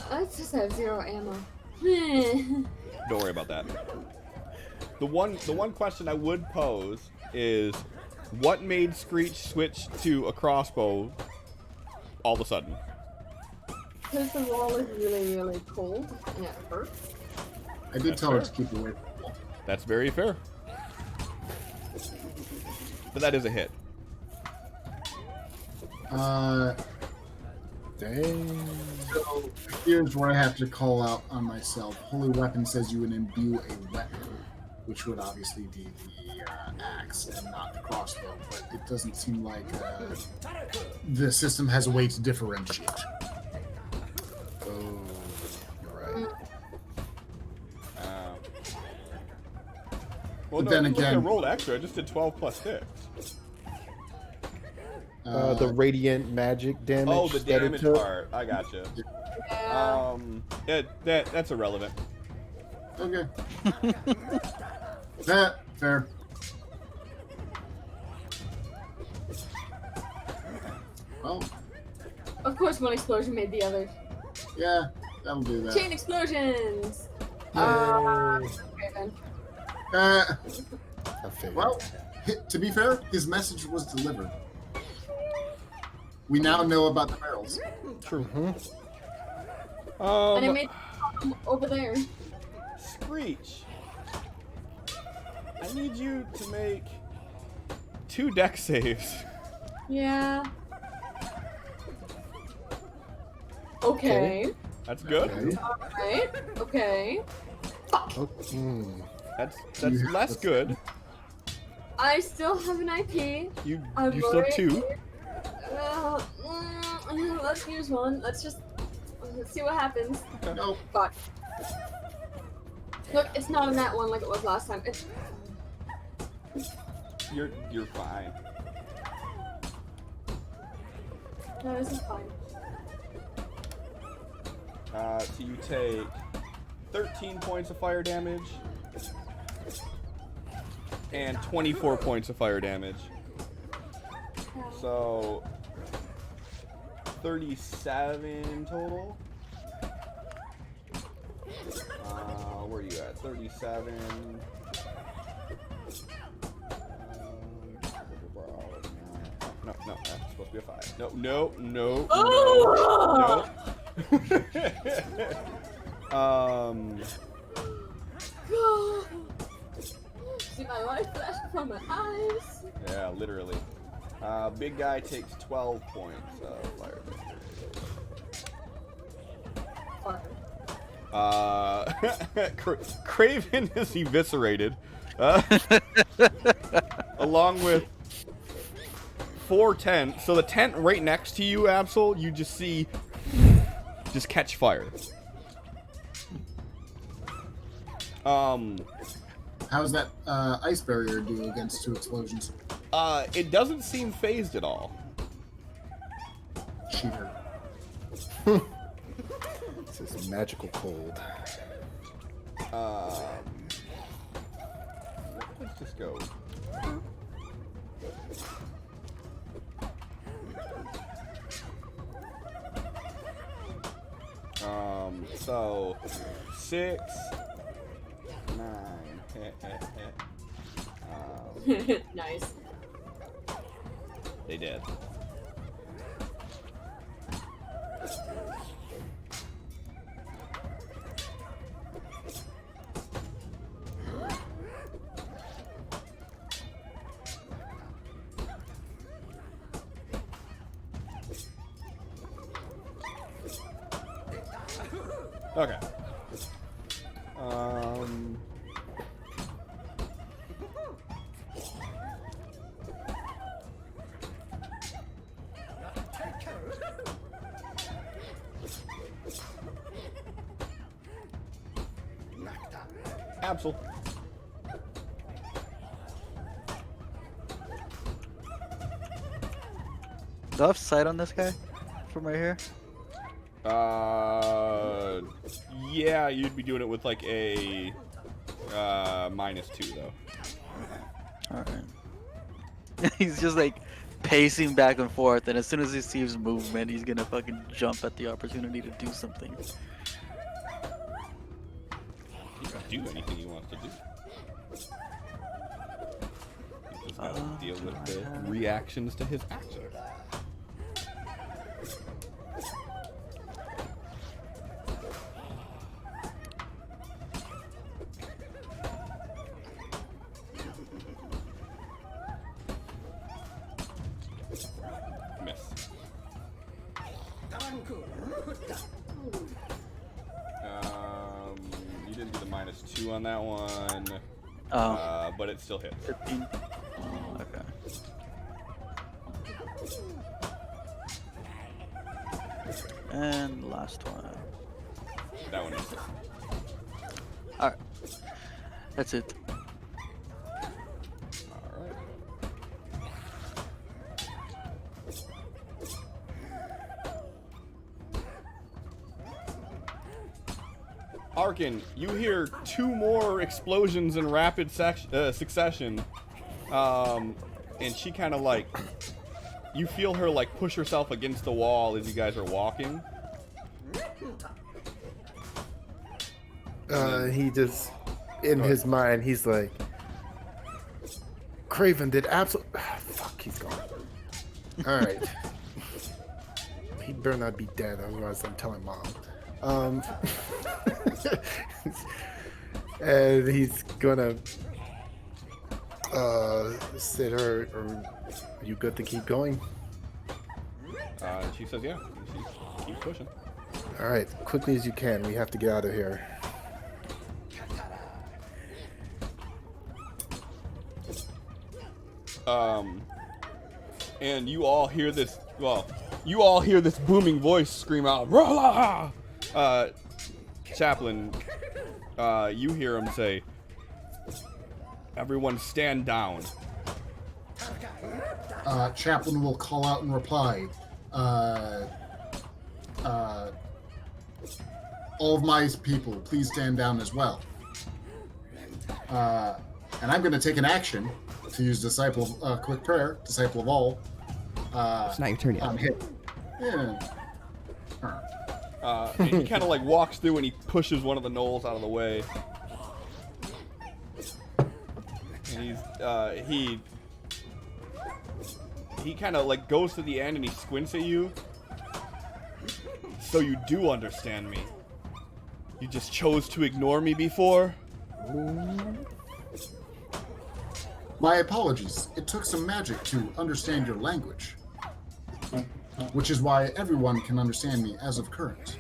I just have 0 ammo. Don't worry about that. The one question I would pose is, what made Screech switch to a crossbow all of a sudden? Because the wall is really, really cold and it hurts. I did tell her to keep away from the wall. That's very fair. But that is a hit. Dang. So here's where I have to call out on myself. Holy Weapon says you would imbue a weapon, which would obviously be the axe and not the crossbow, but it doesn't seem like the system has a way to differentiate. Oh, you're right. Well, But no, then look, I again- rolled extra. I just did 12 plus 6. The radiant magic damage. Oh, the that it damage took. part. I gotcha. Yeah. That's irrelevant. Okay. Fair. Well, Of course, one explosion made the other. yeah, that'll do that. Chain explosions! Yay. Okay then. I figured. Well, to be fair, his message was delivered. We now know about the barrels. True. And I made over there. Screech. I need you to make 2 deck saves. Yeah. Okay. That's good. Okay. Alright. Okay. Oh, That's less good. I still have an IP. You I'm still have 2. worried. Let's use one. Let's see what happens. Nope. Fuck. Look, it's not in that one like it was last time. It's You're fine. no, this is fine. So you take 13 points of fire damage and 24 points of fire damage. So 37 total. Where are you at? 37. No, that's supposed to be a 5. No. See my life flash before my eyes. Yeah, literally. Big guy takes 12 points of fire damage. Craven is eviscerated, along with 4 tents. So the tent right next to you, Absol, you just see catch fire. How's that ice barrier do against 2 explosions? It doesn't seem phased at all. cheater. This is magical cold. Let's just go. So 6, 9. Nice. They did. Okay. Absol. Do I have sight on this guy from right here? Yeah, you'd be doing it with like a -2 though. Alright. He's just like pacing back and forth, and as soon as he sees movement, he's gonna fucking jump at the opportunity to do something. He can do anything he wants to do. He just gotta deal with the reactions to his actions. You didn't do the -2 on that one. Oh. But it still hits. 15. Okay. And the last one. That one is. Alright. That's it. Alright. Arkin, you hear 2 more explosions in rapid succession. And she kind of like, you feel her like push herself against the wall as you guys are walking. He just, in his mind, he's like, Craven did absolutely. Fuck, he's gone. All right. He better not be dead, otherwise I'm telling Mom. And he's gonna sit her. Are you good to keep going? She says, yeah. She keeps pushing. All right, quickly as you can. We have to get out of here. And you all hear this. Well, you all hear this booming voice scream out, "Rala!" Chaplain, you hear him say, "Everyone stand down." Chaplain will call out and reply, all of my people, please stand down as well. And I'm going to take an action to use Disciple of Quick Prayer, Disciple of All. It's not your turn yet. On hit. Yeah. And he kind of like walks through and he pushes one of the gnolls out of the way. And he kind of like goes to the end and he squints at you. So you do understand me. You just chose to ignore me before? My apologies. It took some magic to understand your language. Which is why everyone can understand me as of current.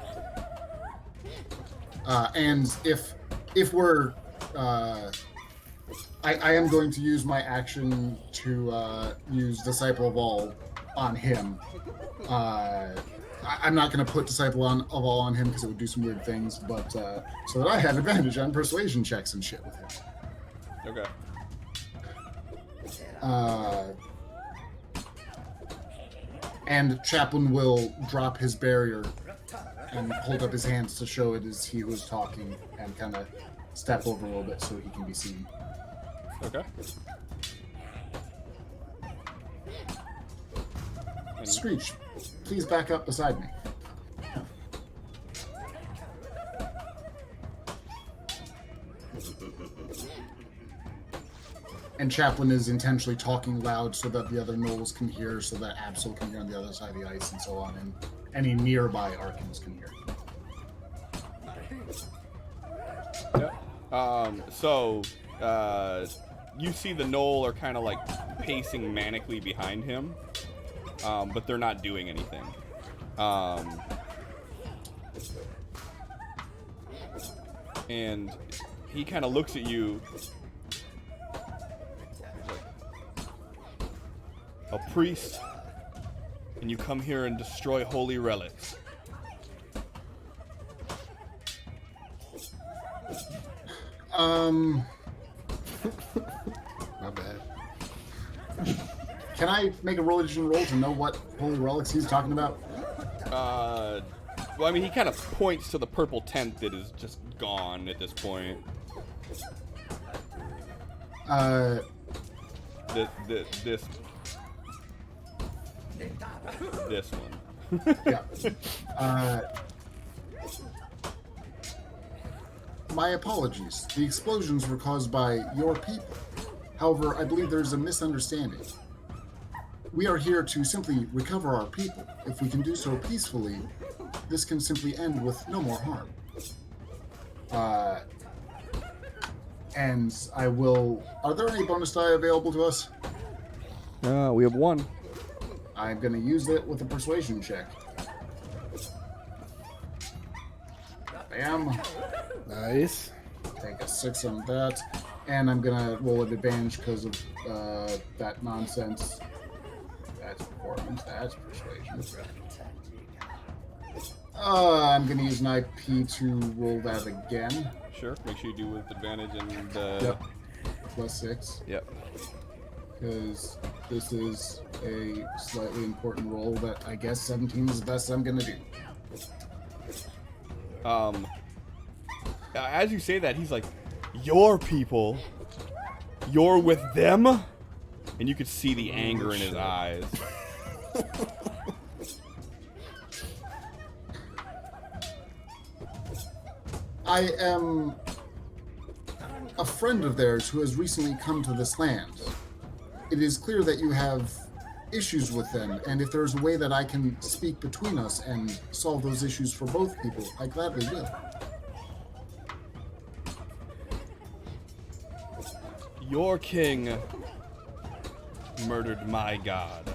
And if we're... I am going to use my action to use Disciple of All on him. I'm not going to put Disciple of All on him because it would do some weird things, but so that I have advantage on persuasion checks and shit with him. Okay. And Chaplain will drop his barrier and hold up his hands to show it is he who's talking, and kind of step over a little bit so he can be seen. Okay. Screech, please back up beside me. And Chaplain is intentionally talking loud so that the other gnolls can hear, so that Absol can hear on the other side of the ice, and so on, and any nearby Archons can hear. Yep. So, you see the gnoll are kind of like pacing manically behind him, but they're not doing anything. And he kind of looks at you. A priest, and you come here and destroy holy relics. My bad. Can I make a religion roll to know what holy relics he's talking about? Well, I mean, he kind of points to the purple tent that is just gone at this point. This one. Yeah. My apologies. The explosions were caused by your people. However, I believe there's a misunderstanding. We are here to simply recover our people. If we can do so peacefully, this can simply end with no more harm. And I will... Are there any bonus die available to us? We have one. I'm going to use it with a persuasion check. Bam. Nice. Take a 6 on that. And I'm going to roll at advantage because of that nonsense. That's performance. That's persuasion. I'm going to use an IP to roll that again. Sure. Make sure you do with advantage and... Yep. Plus 6. Yep. Because this is a slightly important roll that I guess 17 is the best I'm going to do. As you say that, he's like, your people? You're with them? And you could see the anger in his eyes. I am a friend of theirs who has recently come to this land. It is clear that you have issues with them, and if there's a way that I can speak between us and solve those issues for both people, I gladly will. Your king murdered my god.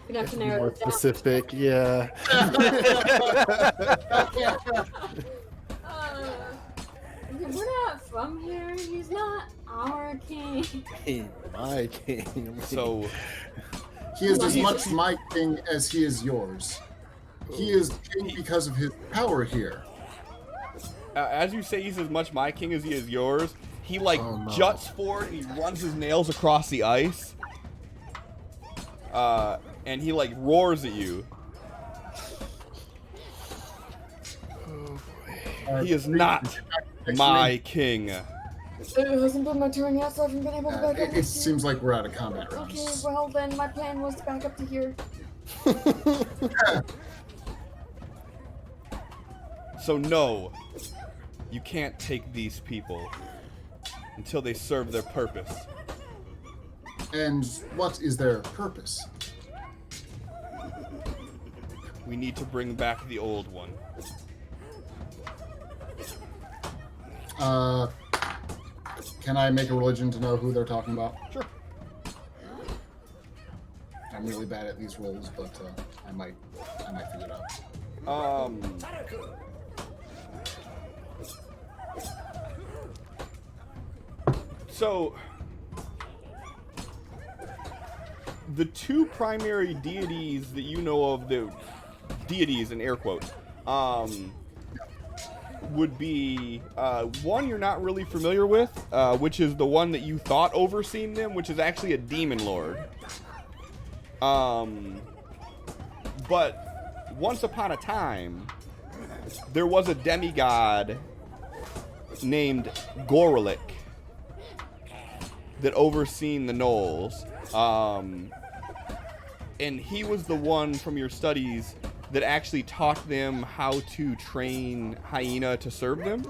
We'd have to narrow More it down. specific, yeah. We're not from here. He's not our king. My king. So, He is as much my king as he is yours. He is king because of his power here. as you say he's as much my king as he is yours, he like Oh, no. juts forward and he runs his nails across the ice. And he like roars at you. He is not my king. It hasn't been my turn yet, so I haven't been able to back up. It this seems like we're out of combat year. Okay, rounds. well then my plan was to back up to here. So no, you can't take these people until they serve their purpose. And what is their purpose? We need to bring back the old one. Can I make a religion to know who they're talking about? Sure. I'm really bad at these rolls, but I might figure it out. So the two primary deities that you know of, the deities in air quotes, would be one you're not really familiar with, which is the one that you thought overseen them, which is actually a demon lord. But once upon a time, there was a demigod named Gorelick that overseen the gnolls. And he was the one from your studies that actually taught them how to train Hyena to serve them.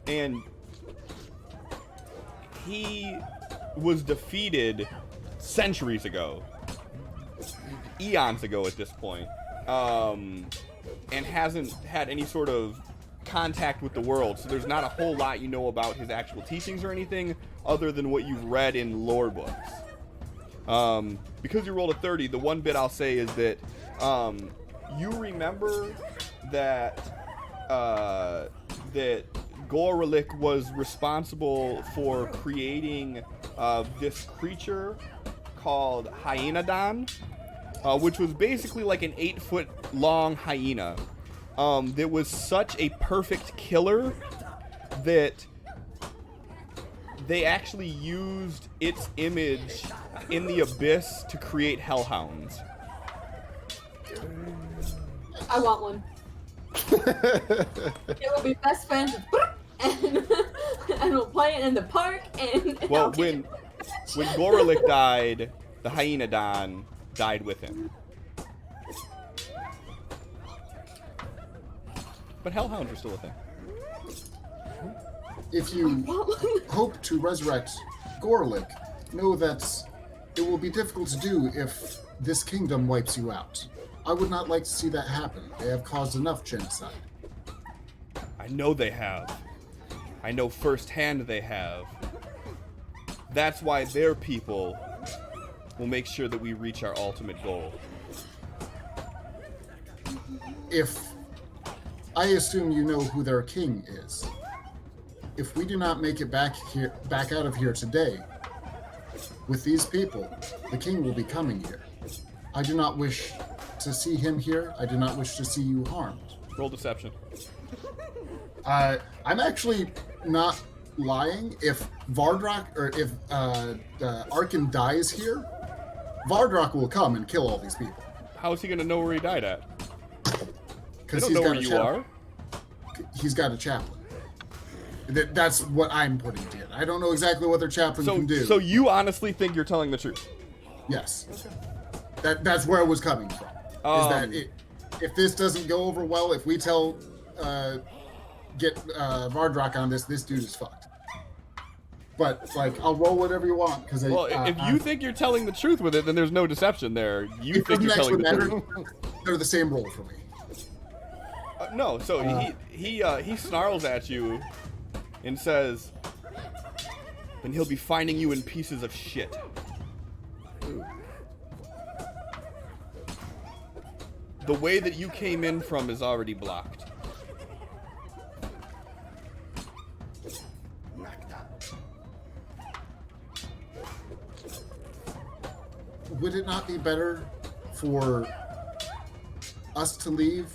And he was defeated centuries ago, eons ago at this point, and hasn't had any sort of contact with the world, so there's not a whole lot you know about his actual teachings or anything other than what you've read in lore books. Because you rolled a 30, the one bit I'll say is that you remember that that Gorelick was responsible for creating this creature called Hyenodon, which was basically like an 8-foot long hyena that was such a perfect killer that they actually used its image in the abyss to create hellhounds. I want one. It will be best friends and we'll play it in the park and Well, when Gorelick died, the Hyenodon died with him. But hellhounds are still a thing. If you hope to resurrect Gorelick, know that it will be difficult to do if this kingdom wipes you out. I would not like to see that happen. They have caused enough genocide. I know they have. I know firsthand they have. That's why their people will make sure that we reach our ultimate goal. I assume you know who their king is. If we do not make it back out of here today, with these people, the king will be coming here. I do not wish to see him here. I do not wish to see you harmed. Roll deception. I'm actually not lying. If Vardrak, or if Arkin dies here, Vardrak will come and kill all these people. How is he going to know where he died at? They Because don't know where you are. He's got a chaplain. That's what I'm putting it in. I don't know exactly what their chaplain can do. So you honestly think you're telling the truth? Yes. That's where it was coming from. Is that if this doesn't go over well, if we get Vardrak on this dude is fucked. But like, I'll roll whatever you want because if you think you're telling the truth with it, then there's no deception there. You think you're telling the truth. They're the same roll for me. No, so he snarls at you and says, "Then he'll be finding you in pieces of shit." Ooh. The way that you came in from is already blocked. Would it not be better for us to leave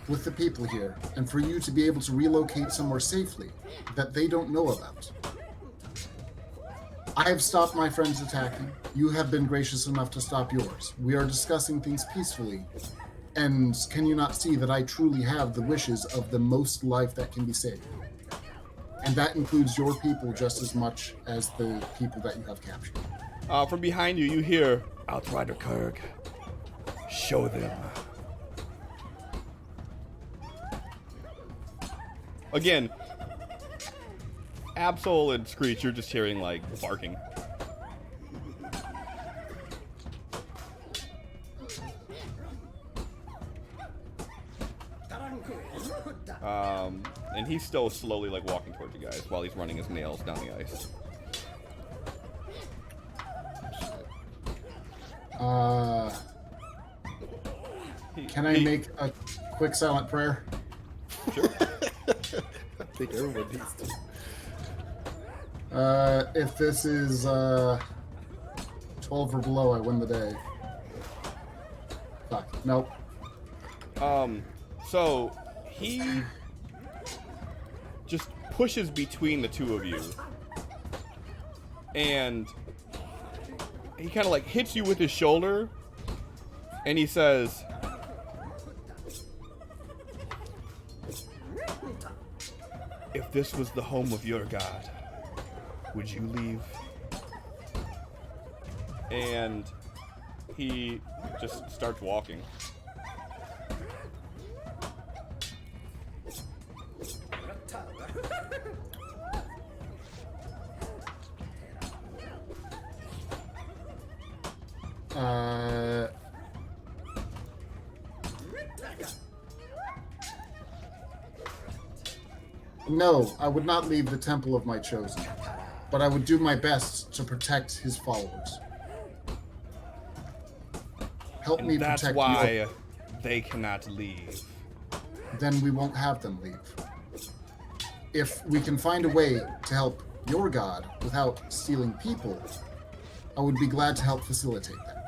with the people here and for you to be able to relocate somewhere safely that they don't know about? I have stopped my friends attacking. You have been gracious enough to stop yours. We are discussing things peacefully. And can you not see that I truly have the wishes of the most life that can be saved? And that includes your people just as much as the people that you have captured. From behind you, you hear, "Outrider Kurg, show them." Again, Absol and Screech, you're just hearing, like, barking. And he's still slowly, like, walking towards you guys while he's running his nails down the ice. Can I make a quick silent prayer? Sure. I think everyone needs to. If this is 12 or below, I win the day. Fuck. Nope. So he just pushes between the two of you, and he kind of like hits you with his shoulder, and he says, "If this was the home of your god, would you leave?" And he just starts walking. No, I would not leave the temple of my chosen, but I would do my best to protect his followers. Help me And that's protect why they cannot leave. Then we won't have them leave. If we can find a way to help your god without stealing people, I would be glad to help facilitate that.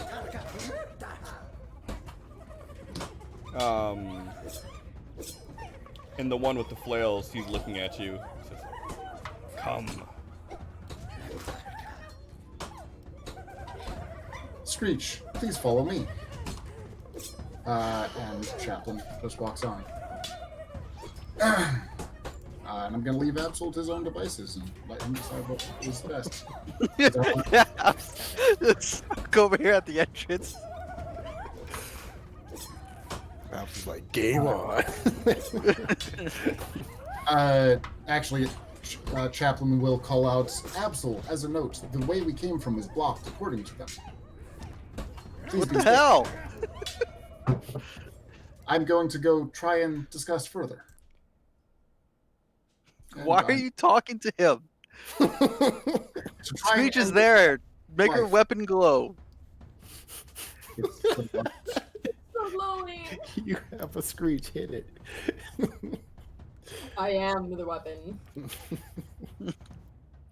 And the one with the flails, he's looking at you. Says, "Come." Screech, please follow me. And Chaplain just walks on. And I'm going to leave Absol to his own devices and let him decide what is best. Yeah, let's go over here at the entrance. I was like, game on. Actually, Chaplain will call out Absol as a note. The way we came from is blocked, according to them. Please What be the safe. hell? I'm going to go try and discuss further. And Why are you talking to him? to try and Screech is end there. Make her life. weapon glow. So glowing. You have a Screech, hit it. I am the weapon.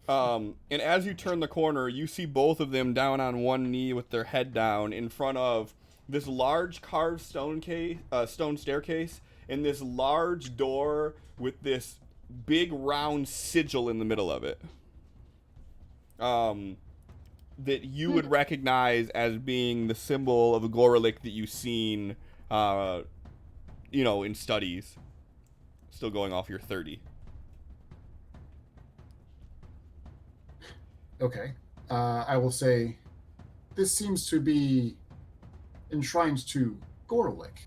And as you turn the corner, you see both of them down on one knee with their head down in front of this large carved stone staircase and this large door with this big round sigil in the middle of it. That you would recognize as being the symbol of a Gorelick that you've seen, in studies. Still going off your 30. Okay. I will say, this seems to be enshrined to Gorelick.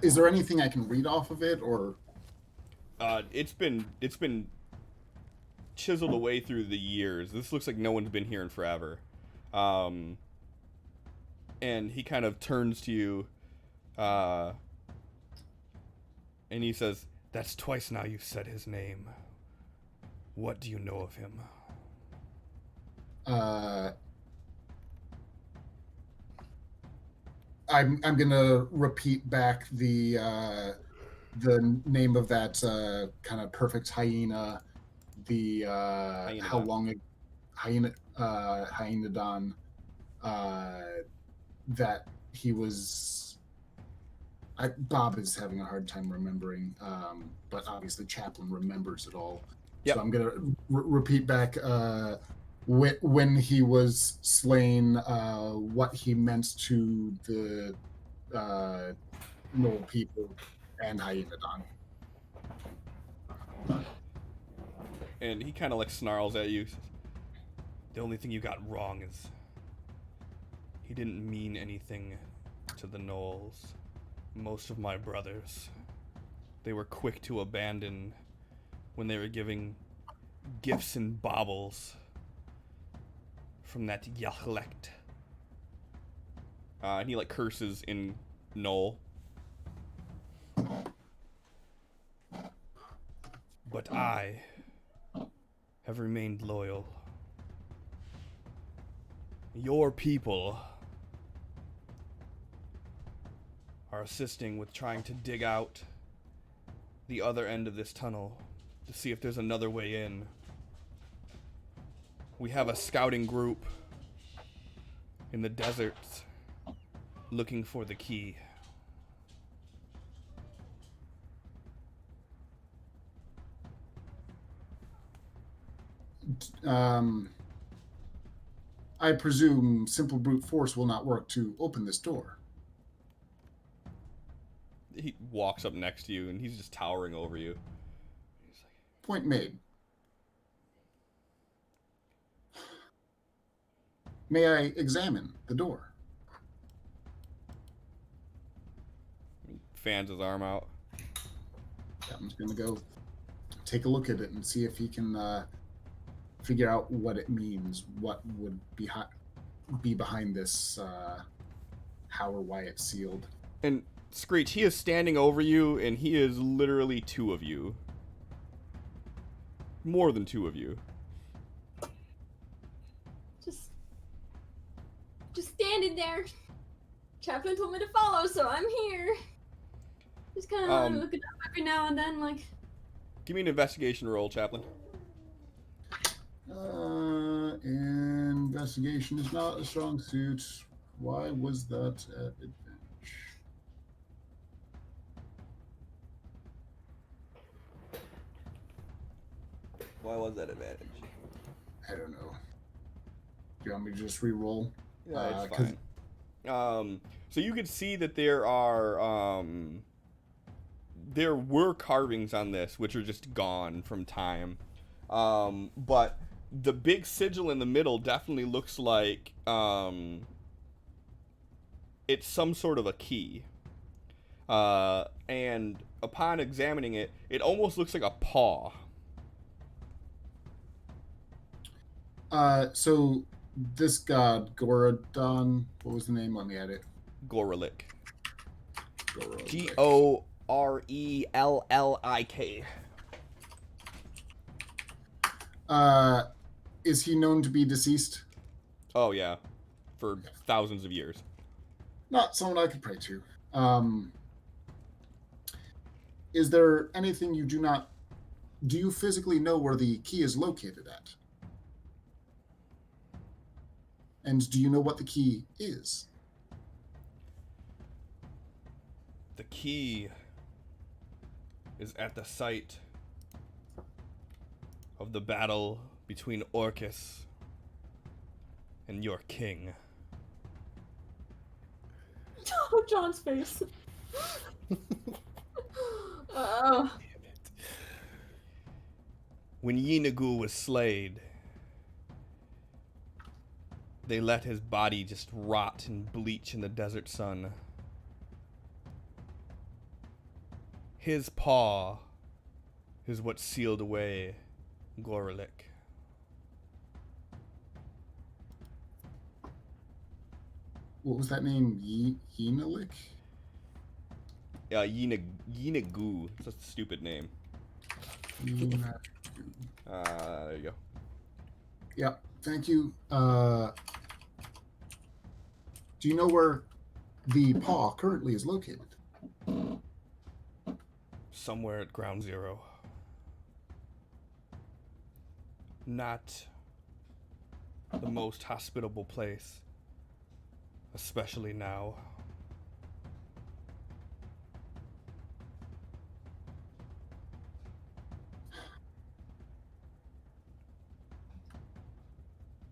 Is there anything I can read off of it, or? It's been chiseled away through the years. This looks like no one's been here in forever. And he kind of turns to you, and he says, "That's twice now you've said his name. What do you know of him?" I'm gonna repeat back the name of that kind of perfect hyena, the how long it Hyenodon, that he was. Bob is having a hard time remembering, but obviously Chaplain remembers it all. Yep. So I'm gonna repeat back when he was slain, what he meant to the Knoll people and Hyenodon. And he kind of like snarls at you. "The only thing you got wrong is he didn't mean anything to the Knolls. Most of my brothers, they were quick to abandon when they were giving gifts and baubles from that Yachlect." And he like curses in Knoll. "But I have remained loyal. Your people are assisting with trying to dig out the other end of this tunnel to see if there's another way in. We have a scouting group in the deserts looking for the key. I presume simple brute force will not work to open this door. He walks up next to you, and he's just towering over you. He's like, Point made. May I examine the door? he fans his arm out. Captain's gonna go take a look at it and see if he can figure out what it means, what would be behind this, how or why it's sealed. And Screech, he is standing over you, and he is literally two of you. More than two of you. Just standing there. Chaplain told me to follow, so I'm here. Just kind of looking up every now and then, like. Give me an investigation roll, Chaplain. Investigation is not a strong suit. Why was that at advantage? Why was that advantage? I don't know. Do you want me to just re-roll? Yeah, it's fine. So you can see that there were carvings on this, which are just gone from time. But the big sigil in the middle definitely looks like it's some sort of a key. And upon examining it, it almost looks like a paw. So this god, Gorodon, what was the name? Let me add it. Gorelick. Gorelick. Gorellik. Is he known to be deceased? Oh, yeah. For thousands of years. Not someone I could pray to. Is there anything you do not... Do you physically know where the key is located at? And do you know what the key is? The key is at the site of the battle between Orcus and your king. Oh, John's face. Oh. Damn it. When Yeenagoo was slayed, they let his body just rot and bleach in the desert sun. His paw is what sealed away Gorelick. What was that name? Yeenalik? Yeenagoo. It's a stupid name. Yeenagoo. There you go. Yeah, thank you. Do you know where the paw currently is located? Somewhere at Ground Zero. Not the most hospitable place, especially now.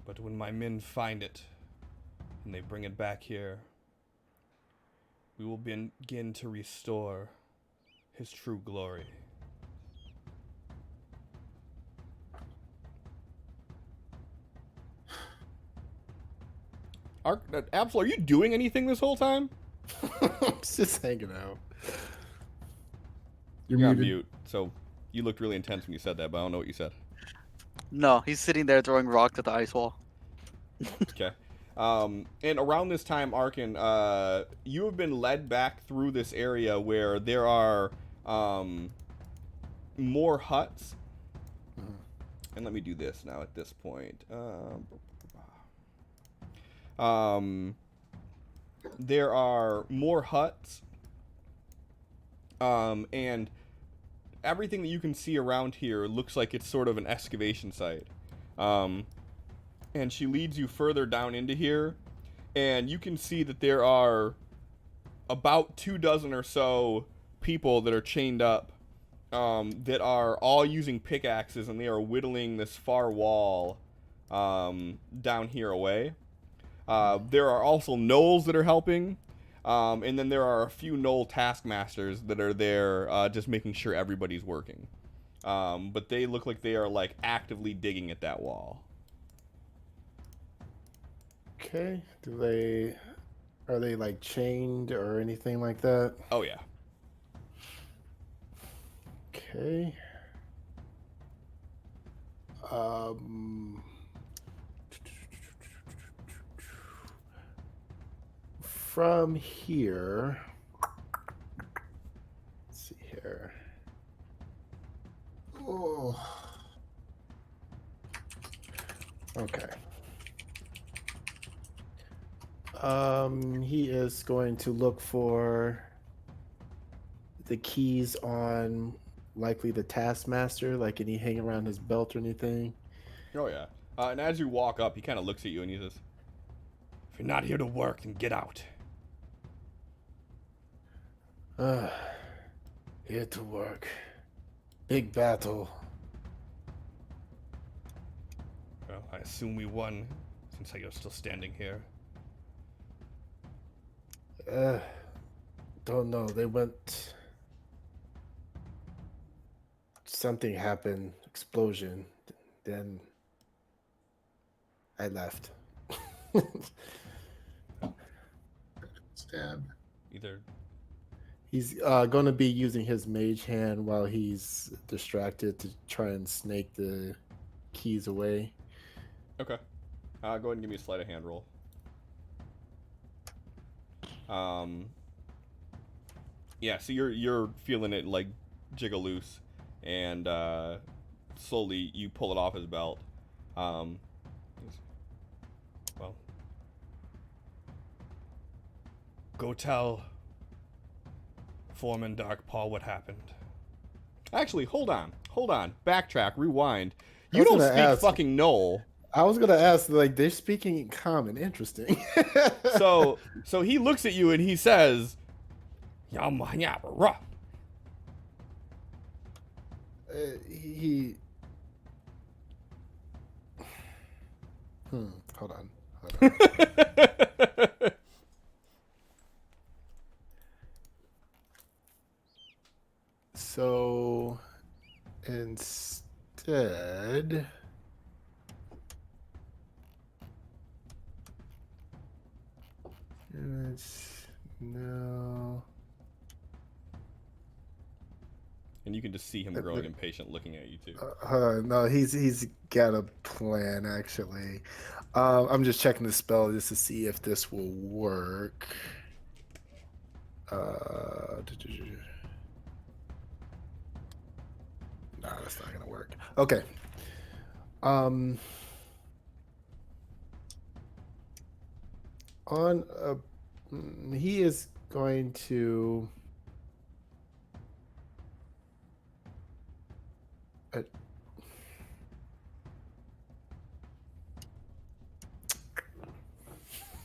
But when my men find it and they bring it back here, we will begin to restore his true glory. Absol, are you doing anything this whole time? Just hanging out. You're on mute, so you looked really intense when you said that, but I don't know what you said. No, he's sitting there throwing rocks at the ice wall. Okay. And around this time, Arkin, you have been led back through this area where there are more huts. Mhm. And let me do this now at this point. There are more huts. And everything that you can see around here looks like it's sort of an excavation site. And she leads you further down into here, and you can see that there are about 24 or so people that are chained up that are all using pickaxes, and they are whittling this far wall down here away. There are also gnolls that are helping, and then there are a few gnoll taskmasters that are there just making sure everybody's working. But they look like they are like actively digging at that wall. Okay. Are they like chained or anything like that? Oh yeah. Okay. From here, let's see here. Oh. Okay. He is going to look for the keys on likely the taskmaster, like any hang around his belt or anything. Oh yeah. And as you walk up, he kind of looks at you and he says, "If you're not here to work, then get out." Here to work. Big battle. Well, I assume we won, since you're still standing here. Don't know. They went. Something happened. Explosion. Then I left. Stab. Either. He's going to be using his mage hand while he's distracted to try and snake the keys away. Okay. Go ahead and give me a sleight of hand roll. Yeah, so you're feeling it like jiggle loose, and slowly you pull it off his belt. Well, go tell Foreman Darkpaw what happened. Actually, hold on, backtrack, rewind. You don't speak fucking Knoll. I was gonna ask, like, they're speaking in common. Interesting. So he looks at you and he says, "Yamanyabara." He. Hold on. So instead, no. And you can just see him growing impatient, looking at you too. No, he's got a plan actually. I'm just checking the spell just to see if this will work. No, that's not gonna work. Okay. He is going to.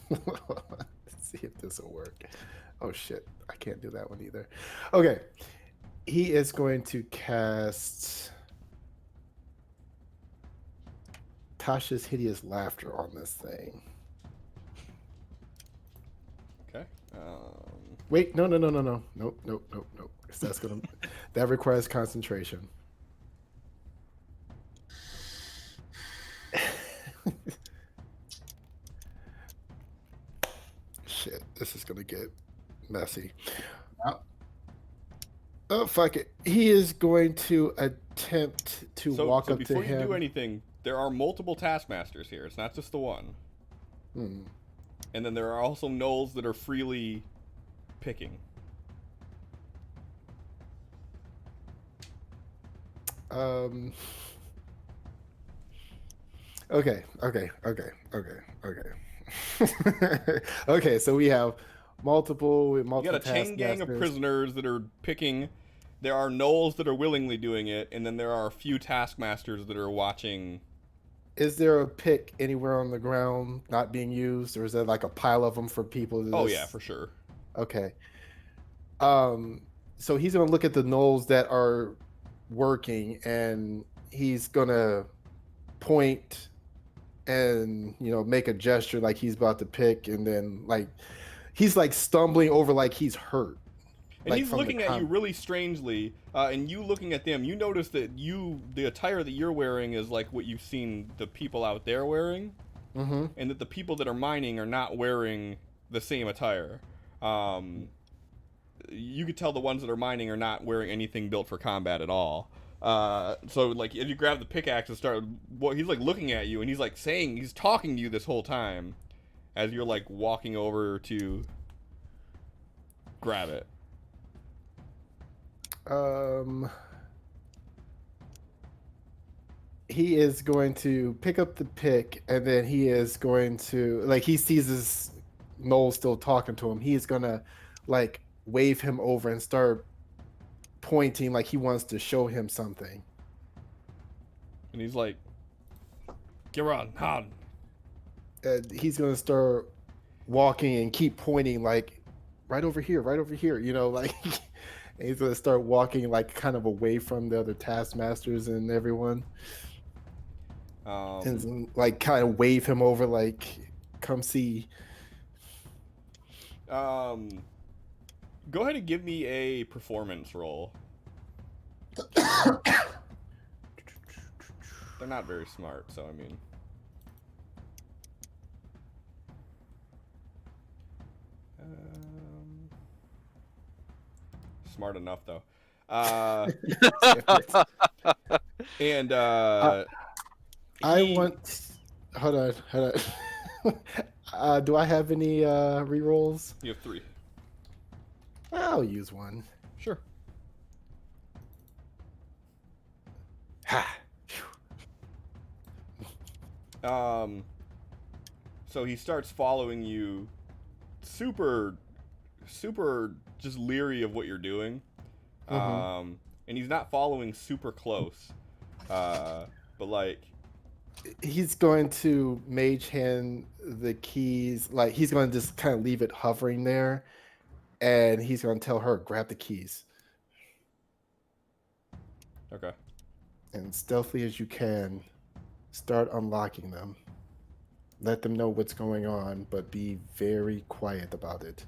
Let's see if this will work. Oh shit, I can't do that one either. Okay. He is going to cast Tasha's Hideous Laughter on this thing. Okay. Wait, no. Nope. That's gonna that requires concentration. Shit, this is gonna get messy. Oh fuck it. He is going to attempt to walk up to him. Before you do anything, there are multiple taskmasters here. It's not just the one. And then there are also gnolls that are freely picking. Okay. Okay, so we have multiple You got a chain gang of prisoners that are picking. There are gnolls that are willingly doing it, and then there are a few taskmasters that are watching. Is there a pick anywhere on the ground not being used, or is there like a pile of them for people to Oh yeah, for sure. Okay. So he's gonna look at the gnolls that are working, and he's gonna point and make a gesture like he's about to pick, and then like he's like stumbling over like he's hurt. And like he's from the looking at you really strangely, and you looking at them. You notice that the attire that you're wearing is like what you've seen the people out there wearing, and that the people that are mining are not wearing the same attire. You could tell the ones that are mining are not wearing anything built for combat at all. So like if you grab the pickaxe and start, he's like looking at you, and he's like he's talking to you this whole time, as you're like walking over to grab it. He is going to pick up the pick, and then he is going to, like, he sees his Noel still talking to him. He is gonna like wave him over and start pointing like he wants to show him something. And he's like, "Get on, Han." And he's gonna start walking and keep pointing like right over here, like and he's gonna start walking like kind of away from the other taskmasters and everyone. And like kind of wave him over like, come see. Go ahead and give me a performance roll. They're not very smart, so I mean. Smart enough though. And I want. Hold on. Do I have any rerolls? You have 3. I'll use one. Sure. Ha. So he starts following you, super just leery of what you're doing. And he's not following super close. But like he's going to mage hand the keys, like he's going to just kind of leave it hovering there, and he's going to tell her, grab the keys. Okay. And stealthily as you can, start unlocking them. Let them know what's going on, but be very quiet about it.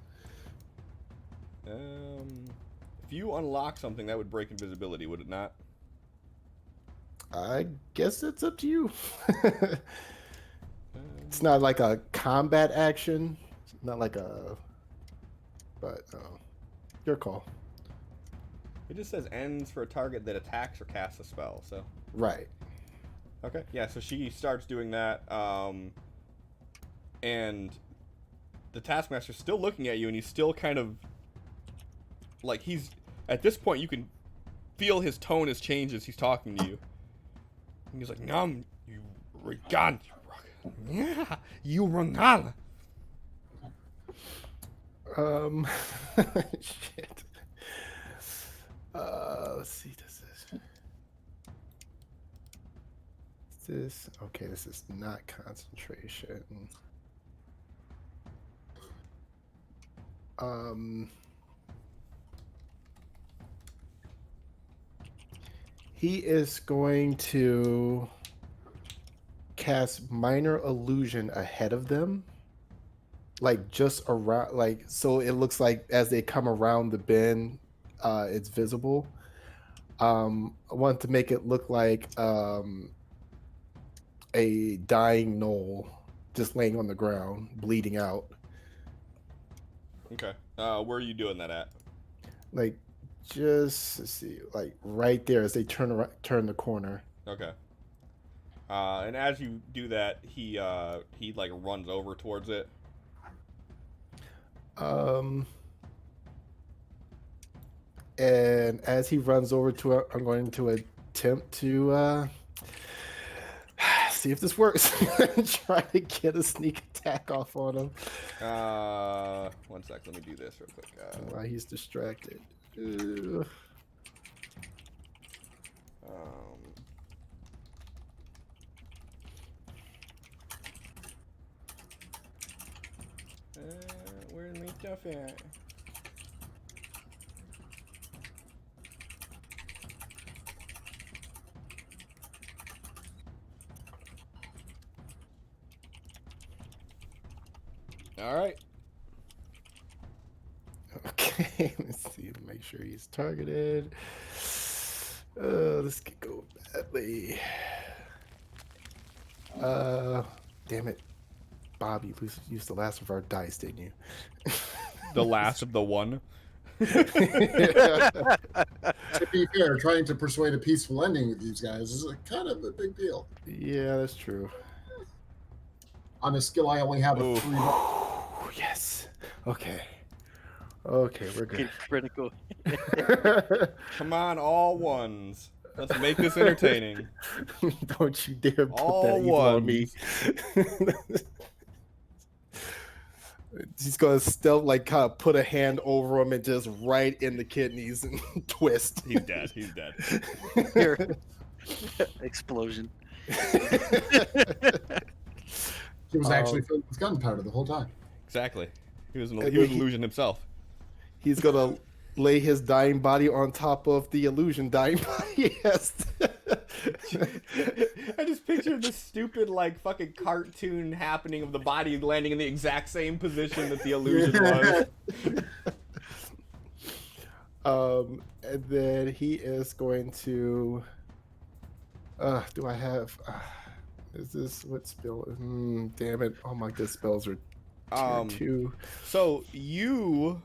If you unlock something, that would break invisibility, would it not? I guess it's up to you. It's not like a combat action. It's not like a... But, your call. It just says ends for a target that attacks or casts a spell, so... Right. Okay, yeah, so she starts doing that, and the Taskmaster's still looking at you, and he's still kind of... Like, he's... At this point, you can feel his tone has changed as he's talking to you. And he's like, "Nom, you Regan, yeah, you Regan." Shit. Let's see. This okay? This is not concentration. He is going to cast minor illusion ahead of them, like just around, like so it looks like as they come around the bend, it's visible. I want to make it look like a dying Knoll just laying on the ground, bleeding out. Okay. Where are you doing that at? Like, just let's see, like right there as they turn the corner. Okay. And as you do that, he like runs over towards it. And as he runs over to it, I'm going to attempt to see if this works. Try to get a sneak attack off on him. 1 sec. Let me do this real quick. While he's distracted. Where's my stuff at? All right. Okay, let's see. Make sure he's targeted. This could go badly. Damn it. Bob, you used the last of our dice, didn't you? The last of the one. To be fair, trying to persuade a peaceful ending with these guys is kind of a big deal. Yeah, that's true. On a skill, I only have a Ooh. 3. Yes. Okay. Okay, we're good. Critical. Come on, all ones. Let's make this entertaining. Don't you dare put All that evil on me. ones. He's gonna stealth, like, kind of put a hand over him and just right in the kidneys and twist. He's dead. He's dead. Here. Explosion. He was actually filled with gunpowder the whole time. Exactly. He was an And illusion himself. He's gonna lay his dying body on top of the illusion dying body. Yes. I just pictured this stupid, like, fucking cartoon happening of the body landing in the exact same position that the illusion was. And then he is going to. Do I have? Is this what spell? Damn it! All my good spells are tier 2. So you,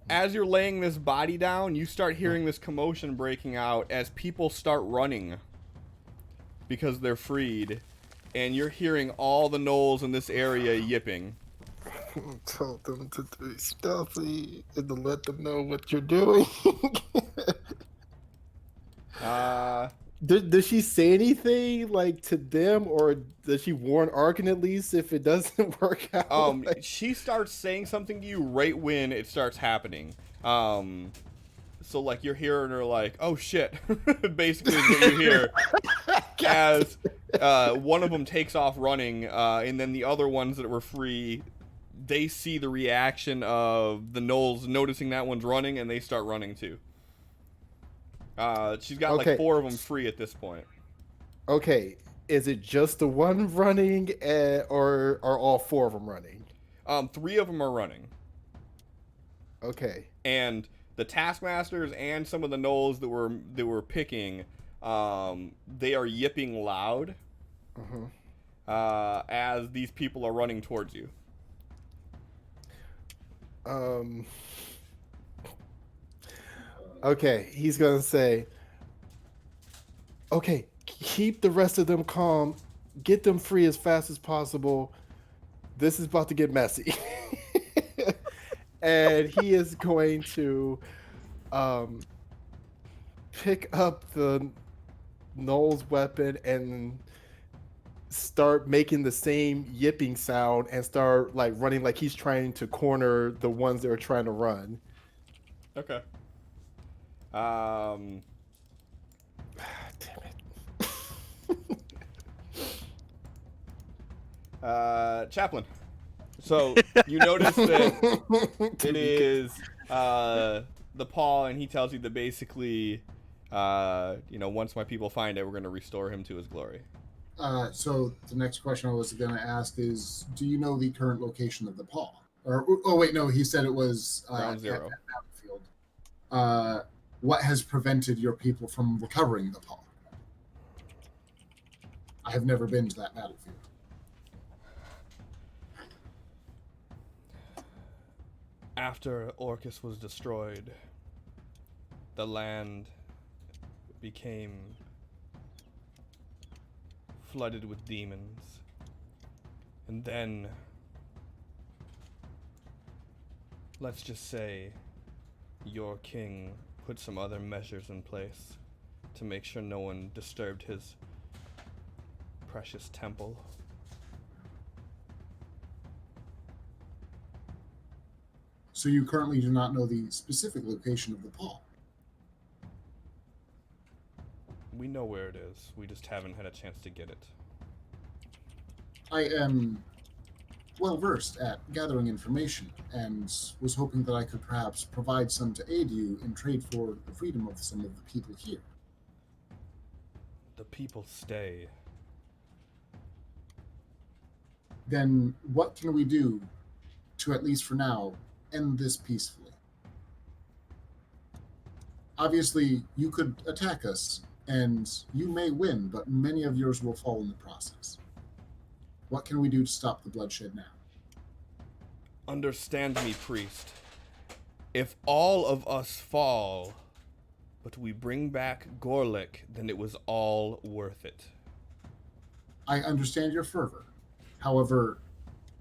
as you're laying this body down, you start hearing this commotion breaking out as people start running because they're freed, and you're hearing all the gnolls in this area yipping. Tell them to be stealthy and to let them know what you're doing. Does she say anything, like, to them, or does she warn Arkin at least if it doesn't work out? She starts saying something to you right when it starts happening. So, like, you're hearing her like, "Oh shit," basically is what you hear. As one of them takes off running, and then the other ones that were free, they see the reaction of the gnolls noticing that one's running, and they start running too. She's got like 4 of them free at this point. Okay, is it just the one running, or are all 4 of them running? 3 of them are running. Okay. And the taskmasters and some of the gnolls that were picking, they are yipping loud as these people are running towards you. Okay, he's gonna say, okay, keep the rest of them calm, get them free as fast as possible. This is about to get messy. And he is going to pick up the Noel's weapon and start making the same yipping sound and start, like, running like he's trying to corner the ones that are trying to run. Okay. Damn it. Chaplain. So you notice that it is the Paul, and he tells you that basically, once my people find it, we're going to restore him to his glory. So the next question I was going to ask is, do you know the current location of the Paul? Or, oh wait, no, he said it was Ground Zero. at Battlefield. What has prevented your people from recovering the Paul? I have never been to that battlefield. After Orcus was destroyed, the land became flooded with demons. And then, let's just say, your king put some other measures in place to make sure no one disturbed his precious temple. So you currently do not know the specific location of the Paul? We know where it is. We just haven't had a chance to get it. I am well versed at gathering information and was hoping that I could perhaps provide some to aid you in trade for the freedom of some of the people here. The people stay. Then what can we do to, at least for now, end this peacefully. Obviously, you could attack us, and you may win, but many of yours will fall in the process. What can we do to stop the bloodshed now? Understand me, priest. If all of us fall, but we bring back Gorlick, then it was all worth it. I understand your fervor. However,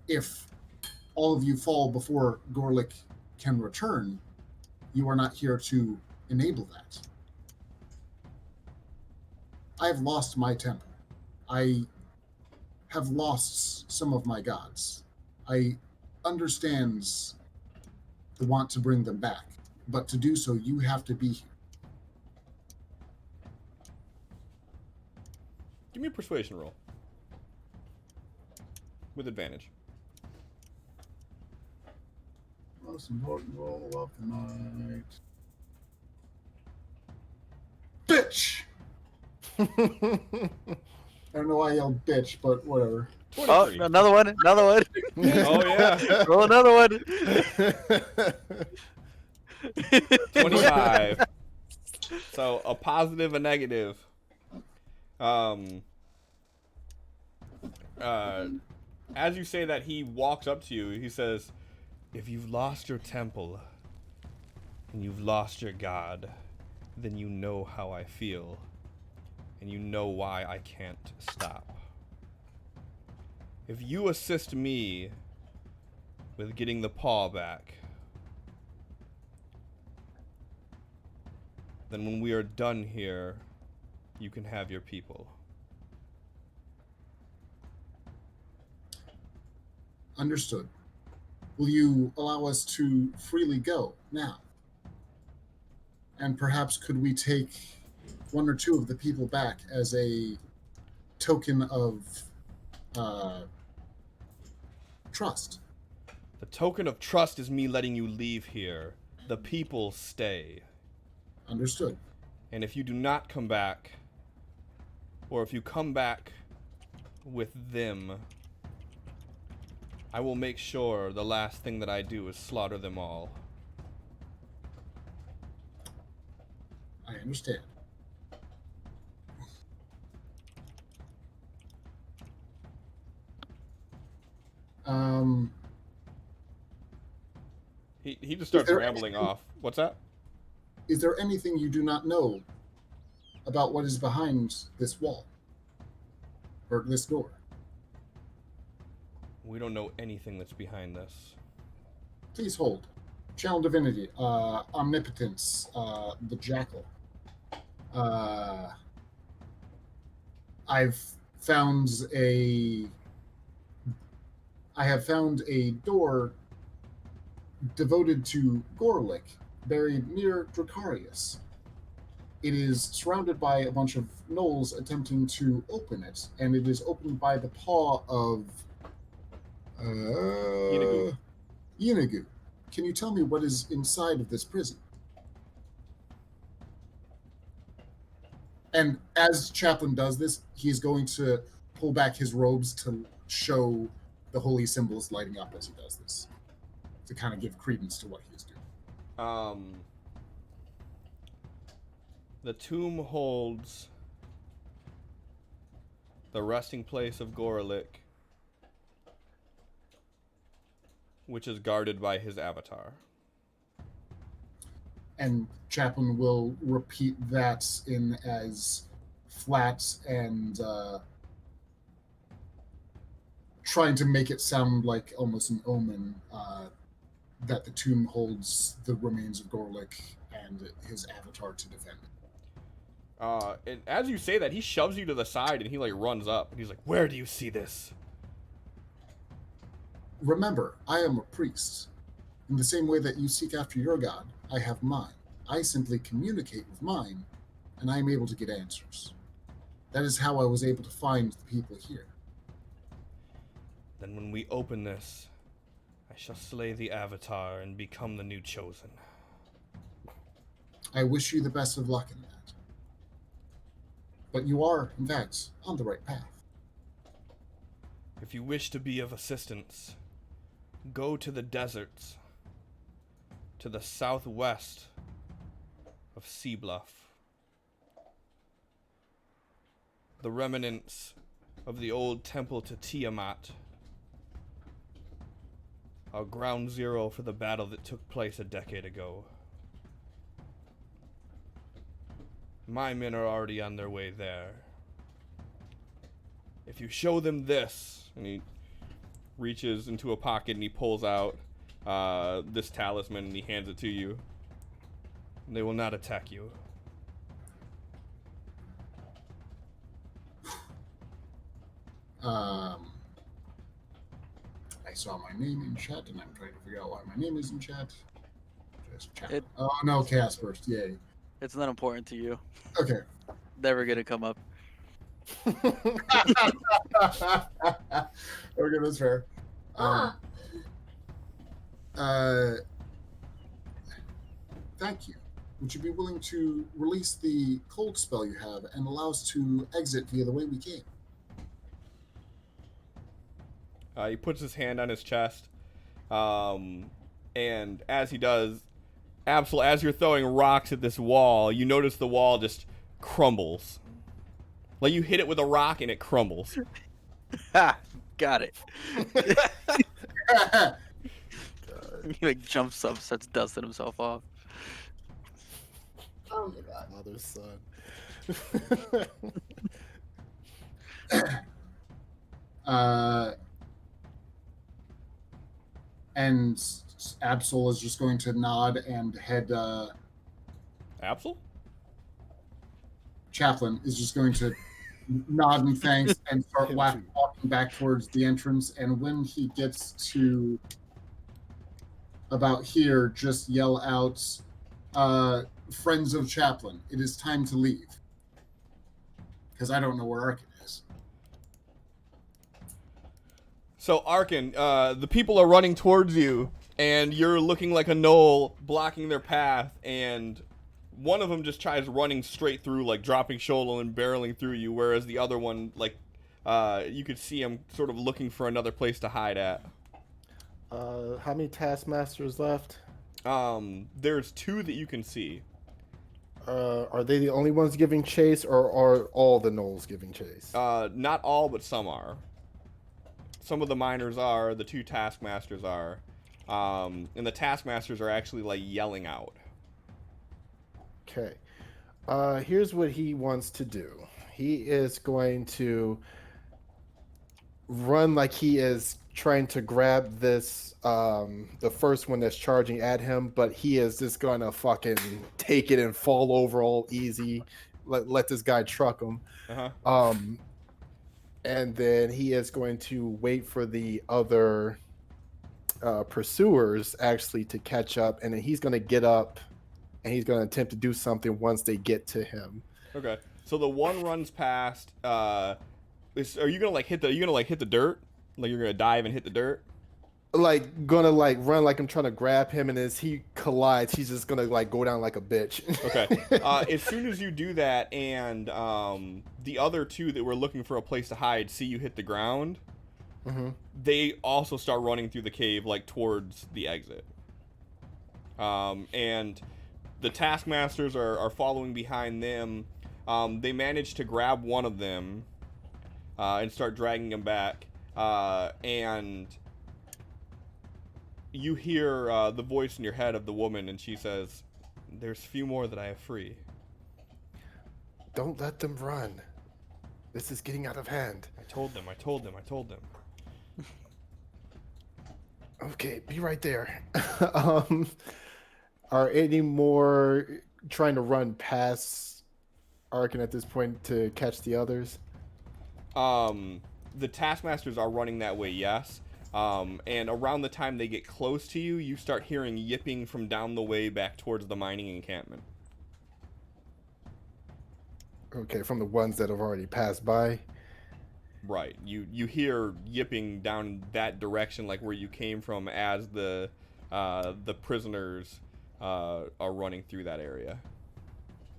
if all of you fall before Gorlick can return, you are not here to enable that. I have lost my temple. I have lost some of my gods. I understand the want to bring them back, but to do so, you have to be here. Give me a persuasion roll. With advantage. Most important roll of the night. Bitch! I don't know why I yelled bitch, but whatever. 23. Oh, another one. Oh, yeah. Roll another one. 25. So, a positive, a negative. As you say that, he walks up to you. He says, if you've lost your temple and you've lost your god, then you know how I feel. And you know why I can't stop. If you assist me with getting the paw back, then when we are done here, you can have your people. Understood. Will you allow us to freely go now? And perhaps could we take one or two of the people back as a token of trust? The token of trust is me letting you leave here. The people stay. Understood. And if you do not come back, or if you come back with them, I will make sure the last thing that I do is slaughter them all. I understand. He just starts rambling off. What's that? Is there anything you do not know about what is behind this wall? Or this door? We don't know anything that's behind this. Please hold. Channel Divinity, Omnipotence, the Jackal. I have found a door devoted to Gorlick, buried near Dracarius. It is surrounded by a bunch of gnolls attempting to open it, and it is opened by the paw of Yinagu. Can you tell me what is inside of this prison? And as Chaplain does this, he's going to pull back his robes to show the holy symbols lighting up as he does this, to kind of give credence to what he is doing. The tomb holds the resting place of Gorlick, which is guarded by his avatar. And Chaplain will repeat that in as flat and trying to make it sound like almost an omen that the tomb holds the remains of Gorlick and his avatar to defend it. And as you say that, he shoves you to the side and he like runs up and he's like, "Where do you see this?" Remember, I am a priest. In the same way that you seek after your god, I have mine. I simply communicate with mine, and I am able to get answers. That is how I was able to find the people here. Then when we open this, I shall slay the Avatar and become the new chosen. I wish you the best of luck in that. But you are, in fact, on the right path. If you wish to be of assistance, Go to the deserts, to the southwest of Sea Bluff. The remnants of the old temple to Tiamat are ground zero for the battle that took place a decade ago. My men are already on their way there. If you show them this, and he reaches into a pocket and he pulls out this talisman and he hands it to you, they will not attack you. I saw my name in chat, and I'm trying to figure out why my name is in chat. Just chat. It- Oh no, chaos burst! Yay. It's not important to you. Okay. Never gonna come up. Okay, that's fair. Thank you. Would you be willing to release the cold spell you have and allow us to exit via the way we came? He puts his hand on his chest, and as he does, Absol, as you're throwing rocks at this wall, you notice the wall just crumbles. Like you hit it with a rock and it crumbles. Ha! Got it. He like jumps up, starts dusting himself off. Oh my god. Mother's son. And Absol is just going to nod and head. Absol? Chaplain is just going to nod in thanks and start Him walking too. back towards the entrance. And when he gets to about here, just yell out, "Friends of Chaplain, it is time to leave." Because I don't know where Arkin is. So Arkin, the people are running towards you, and you're looking like a gnoll, blocking their path, and one of them just tries running straight through, like dropping shoulder and barreling through you, whereas the other one, like, you could see him sort of looking for another place to hide at. How many taskmasters left? There's two that you can see. Are they the only ones giving chase, or are all the gnolls giving chase? Not all, but some are. Some of the miners are, the two taskmasters are, and the taskmasters are actually like yelling out. Okay. Here's what he wants to do. He is going to run like he is trying to grab this, the first one that's charging at him, but he is just gonna fucking take it and fall over all easy. Let this guy truck him. Uh-huh. And then he is going to wait for the other pursuers actually to catch up, and then he's going to get up and he's going to attempt to do something once they get to him. Okay. So the one runs past. Are you gonna like hit the? Are you gonna like hit the dirt? Like you're gonna dive and hit the dirt? Like gonna like run like I'm trying to grab him, and as he collides, he's just gonna like go down like a bitch. Okay. As soon as you do that, and the other two that were looking for a place to hide see you hit the ground, they also start running through the cave like towards the exit. And the taskmasters are following behind them. They manage to grab one of them and start dragging him back. And you hear the voice in your head of the woman, and she says, "There's few more that I have free." Don't let them run. This is getting out of hand. I told them. Okay, be right there. Are any more trying to run past Arkin at this point to catch the others? The taskmasters are running that way, yes. And around the time they get close to you, you start hearing yipping from down the way back towards the mining encampment. Okay, from the ones that have already passed by. Right. You hear yipping down that direction, like where you came from, as the prisoners are running through that area.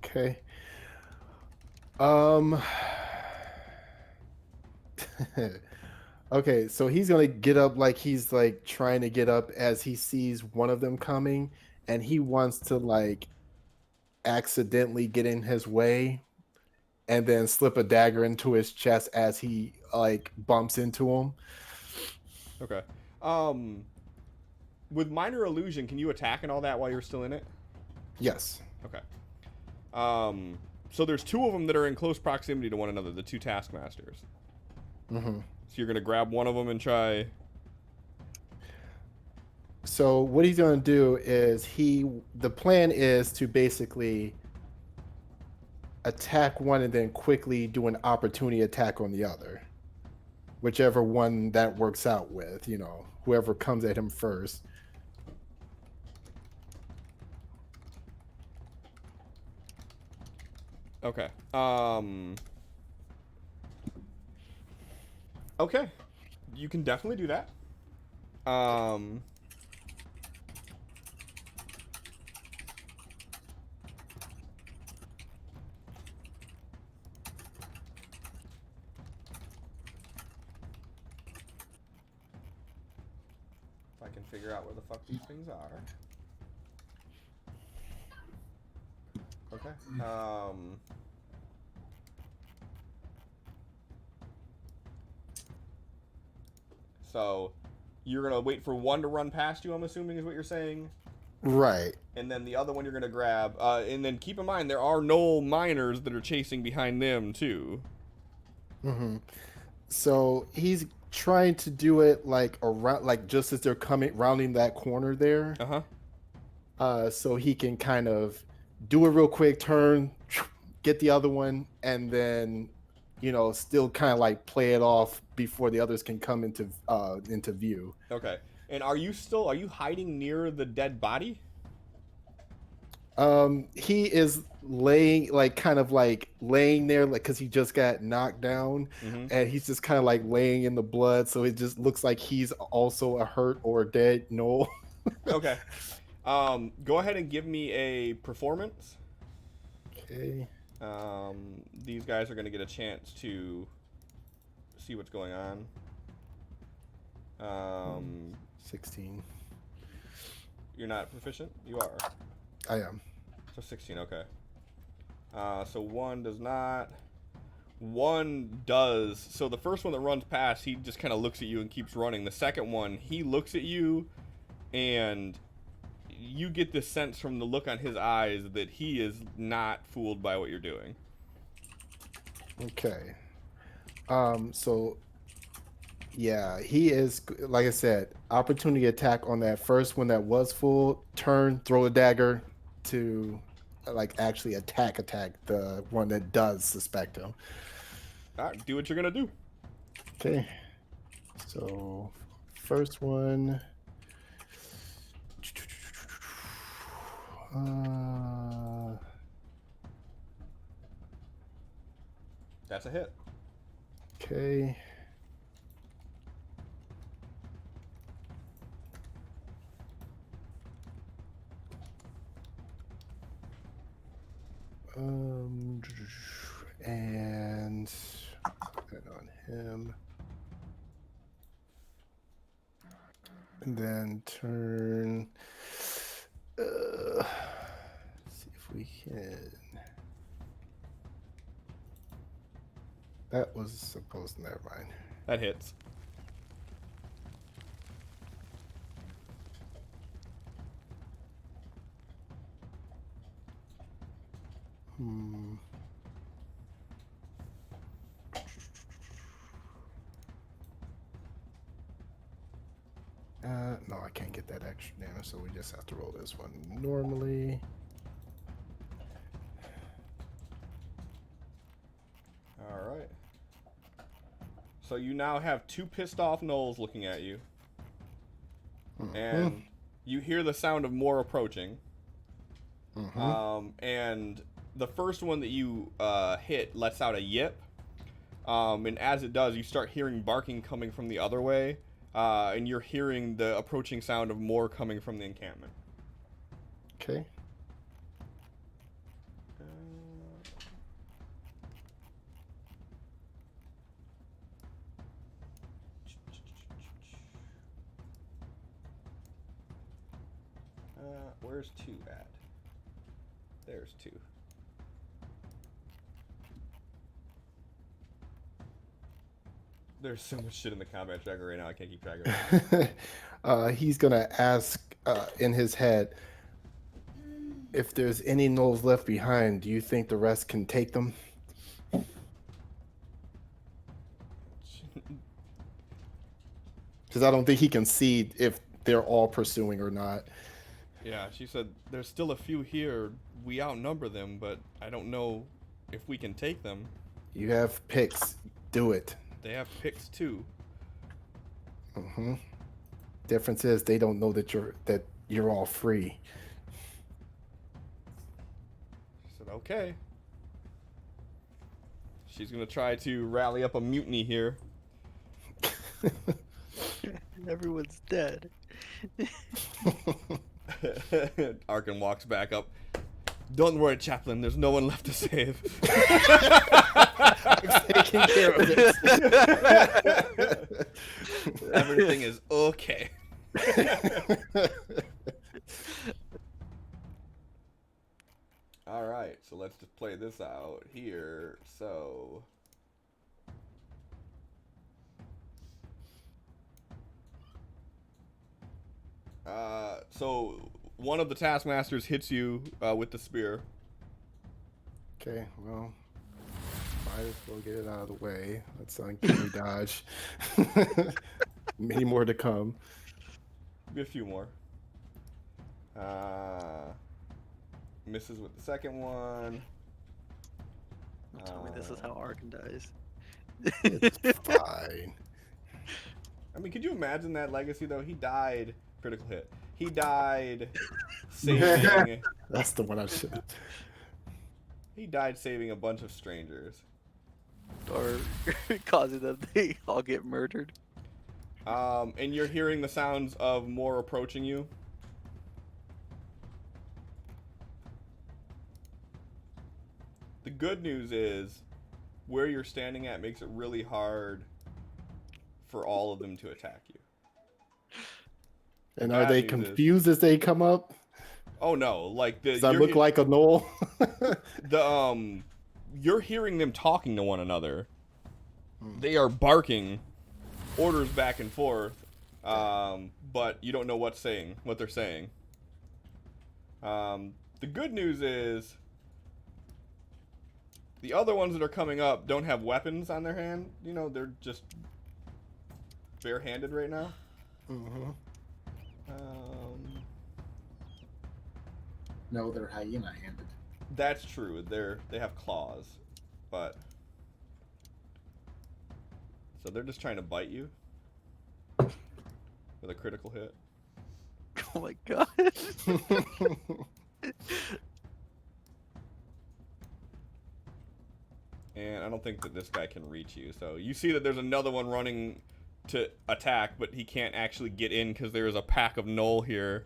Okay. Okay, so he's gonna get up like he's like trying to get up as he sees one of them coming, and he wants to like accidentally get in his way and then slip a dagger into his chest as he like bumps into him. Okay. With minor illusion, can you attack and all that while you're still in it? Yes. Okay. So there's two of them that are in close proximity to one another, the two taskmasters. Mm-hmm. So you're gonna grab one of them and try. So what he's gonna do is the plan is to basically attack one and then quickly do an opportunity attack on the other. Whichever one that works out with, whoever comes at him first. Okay. Okay. You can definitely do that. If I can figure out where the fuck these things are. Okay. So you're gonna wait for one to run past you, I'm assuming is what you're saying? Right. And then the other one you're gonna grab. And then keep in mind there are no miners that are chasing behind them too. Mm-hmm. So he's trying to do it like around, like just as they're coming rounding that corner there. So he can kind of do a real quick turn, get the other one, and then still kind of like play it off before the others can come into view. Okay. And are you hiding near the dead body? He is laying there like because he just got knocked down, and he's just kind of like laying in the blood, so it just looks like he's also a hurt or dead Noel. Okay. Go ahead and give me a performance. Okay. These guys are going to get a chance to see what's going on. 16. You're not proficient? You are. I am. So 16, okay. So one does not. One does. So the first one that runs past, he just kind of looks at you and keeps running. The second one, he looks at you, and you get the sense from the look on his eyes that he is not fooled by what you're doing. Okay. So yeah, he is, like I said, opportunity attack on that first one that was full, turn, throw a dagger to like actually attack the one that does suspect him. All right, do what you're gonna do. Okay. So first one. That's a hit. Okay. And put that on him. And then turn. See if we can. That was supposed to, never mind. That hits. No, I can't get that extra damage, so we just have to roll this one normally. All right. So you now have two pissed off gnolls looking at you. And you hear the sound of more approaching. And the first one that you hit lets out a yip. And as it does, you start hearing barking coming from the other way. And you're hearing the approaching sound of more coming from the encampment. Okay. Where's 2 at? There's 2. There's so much shit in the combat tracker right now, I can't keep track of it. He's gonna ask in his head, if there's any gnolls left behind, do you think the rest can take them? Because I don't think he can see if they're all pursuing or not. Yeah, she said, there's still a few here. We outnumber them, but I don't know if we can take them. You have picks. Do it. They have picks too. Mm-hmm. Difference is they don't know that you're all free. She said, okay. She's gonna try to rally up a mutiny here. Everyone's dead. Arkin walks back up. Don't worry, Chaplain. There's no one left to save. Taking care of it. Everything is okay. All right, so let's just play this out here. So. So one of the taskmasters hits you with the spear. Okay, well, might as well get it out of the way. Let's uncanny dodge. Many more to come. Maybe a few more. Misses with the second one. Don't tell me this is how Arkin dies. It's fine. I mean, could you imagine that legacy though? He died. Critical hit. He died saving. That's the one I should. He died saving a bunch of strangers. Or causing them they all get murdered. And you're hearing the sounds of more approaching you. The good news is, where you're standing at makes it really hard for all of them to attack you. And are they confused as they come up? Oh no, like Does I look like a gnoll? You're hearing them talking to one another. They are barking orders back and forth, but you don't know what they're saying. The good news is the other ones that are coming up don't have weapons on their hand. You know, they're just barehanded right now. Mm-hmm. No, they're hyena-handed. That's true. They have claws, but so they're just trying to bite you with a critical hit. Oh my god. And I don't think that this guy can reach you. So you see that there's another one running to attack, but he can't actually get in because there is a pack of gnoll here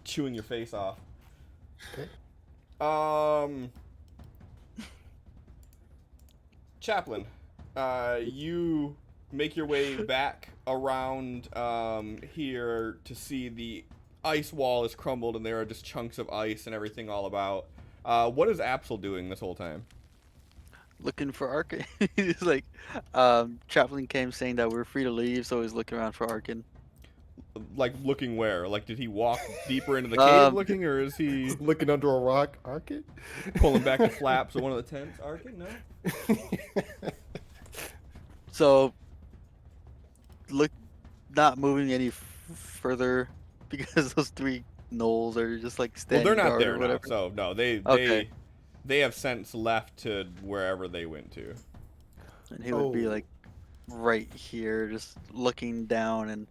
chewing your face off. Okay. Chaplain, you make your way back around here to see the ice wall is crumbled and there are just chunks of ice and everything all about. What is Apsel doing this whole time? Looking for Arkin. He's like, Chaplain came saying that we're free to leave, so he's looking around for Arkin. Like, looking where? Like, did he walk deeper into the cave looking, or is he looking under a rock? Arkin? Pulling back the flaps of one of the tents? Arkin? No? So, not moving any further because those 3 gnolls are just like standing. Well, they're not guard there or now, whatever. so no, they have since left to wherever they went to. And he would be like right here, just looking down and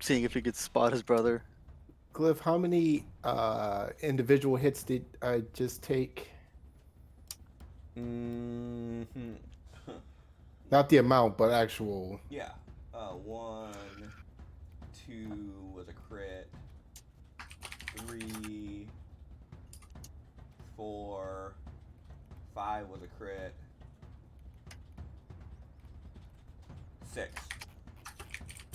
seeing if he could spot his brother. Cliff, how many individual hits did I just take? Mm-hmm. Not the amount, but actual. Yeah. 1, 2 was a crit. 3, 4, 5 was a crit. 6.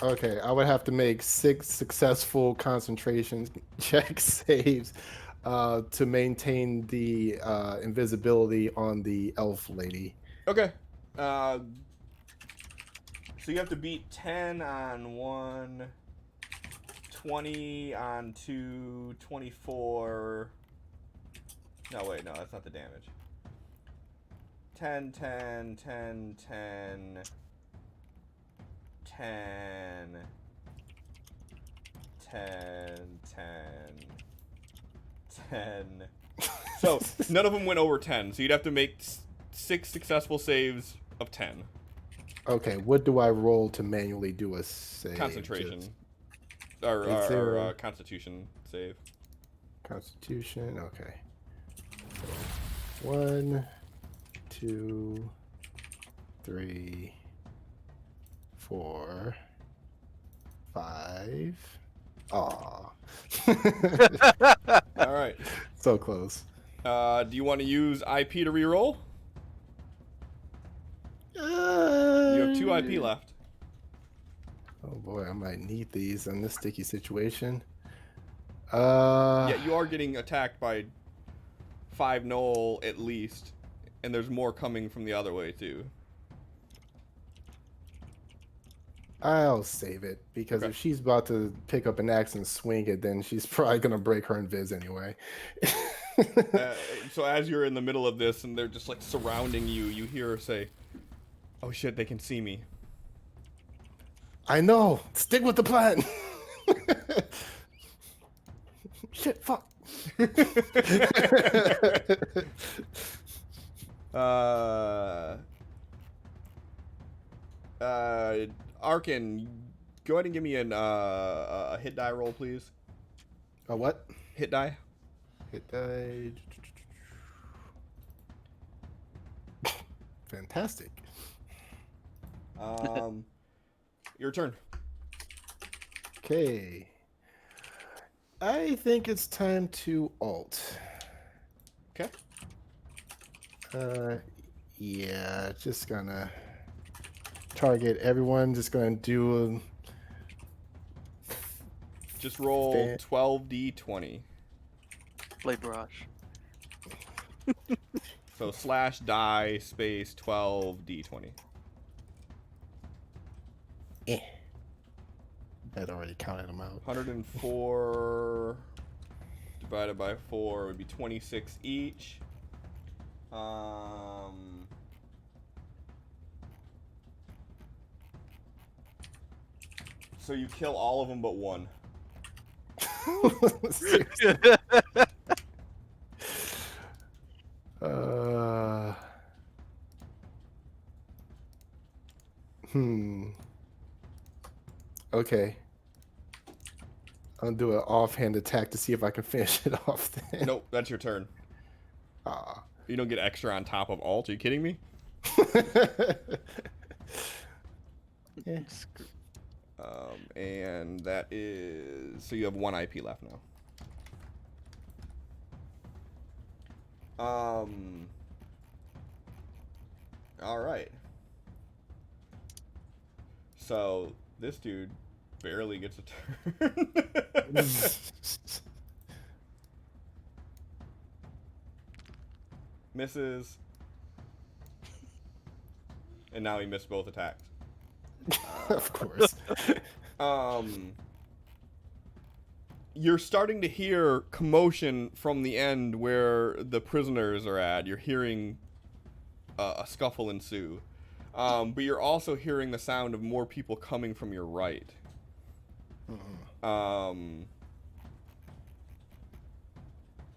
Okay, I would have to make 6 successful concentration check saves to maintain the invisibility on the elf lady. Okay. So you have to beat 10 on 1, 20 on 2, 24. No, wait, no, that's not the damage. 10, 10, 10, 10, 10, 10, 10, 10. So none of them went over 10, so you'd have to make 6 successful saves of 10. Okay, what do I roll to manually do a save? Concentration. Just Or, zero. Constitution save. Constitution, okay. 1, 2, 3, 4, 5. Aw. Alright. So close. Do you want to use IP to reroll? You have 2 IP left. Oh boy, I might need these in this sticky situation. Yeah, you are getting attacked by 5 Knoll at least, and there's more coming from the other way too. I'll save it because Okay. if she's about to pick up an axe and swing it, then she's probably gonna break her invis anyway. So as you're in the middle of this and they're just like surrounding you, you hear her say, "Oh shit, they can see me." I know. Stick with the plan. Shit, fuck. Arkin, go ahead and give me a hit die roll, please. A what? Hit die. Hit die. Fantastic. Your turn. Okay. I think it's time to alt. Okay. Yeah, just gonna target everyone. Just gonna do Just roll Fan- 12d20. Blade Barrage. So slash die space 12d20. That already counted them out. 104 divided by 4 would be 26 each. So you kill all of them but one. Seriously. Okay. I'll do an offhand attack to see if I can finish it off then. Nope, that's your turn. You don't get extra on top of alt. Are you kidding me? Yeah. And that is... So you have 1 IP left now. Alright. So, this dude barely gets a turn. Misses. And now he missed both attacks. Of course. You're starting to hear commotion from the end where the prisoners are at. You're hearing a scuffle ensue. But you're also hearing the sound of more people coming from your right.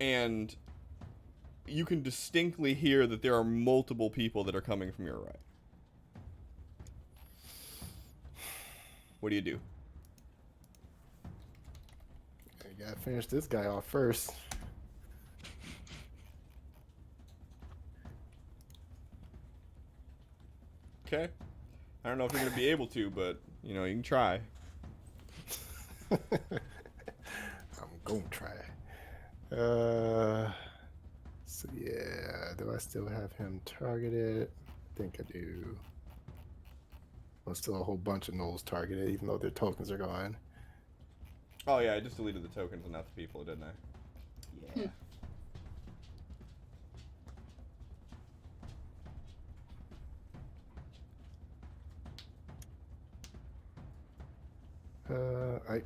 And you can distinctly hear that there are multiple people that are coming from your right. What do you do? I gotta finish this guy off first. Okay. I don't know if you're going to be able to, but, you know, you can try. I'm gonna try. So yeah, do I still have him targeted? I think I do. Well, still a whole bunch of gnolls targeted, even though their tokens are gone. Oh yeah, I just deleted the tokens and not the people, didn't I? Yeah.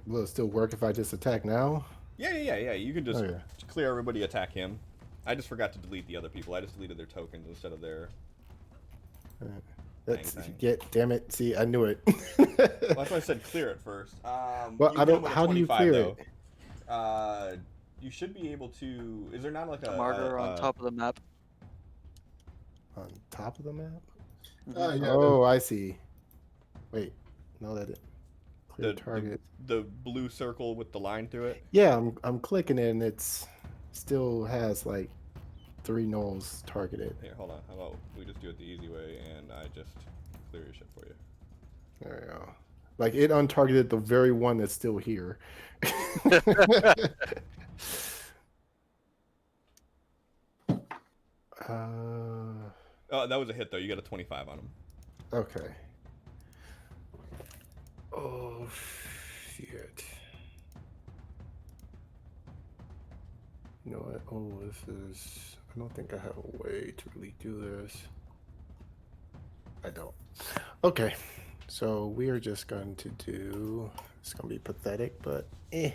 Will it still work if I just attack now? Yeah. You can just Oh, yeah. clear everybody, attack him. I just forgot to delete the other people. I just deleted their tokens instead of their. That's Bang. damn it. See, I knew it. Well, that's why I said clear it first. Well, I don't. How do you clear though. it? You should be able to. Is there not like a marker on top of the map? On top of the map? Yeah, Oh, I see. Wait, no, that it. Clear the target. the blue circle with the line through it? Yeah, I'm clicking it and it's still has like 3 gnolls targeted. Here, hold on. How about we just do it the easy way and I just clear your shit for you. There we go. Like it untargeted the very one that's still here. Oh, that was a hit though. You got a 25 on him. Okay. Oh shit. You know what? Oh, this is. I don't think I have a way to really do this. I don't. Okay. So we are just going to do. It's going to be pathetic, but eh.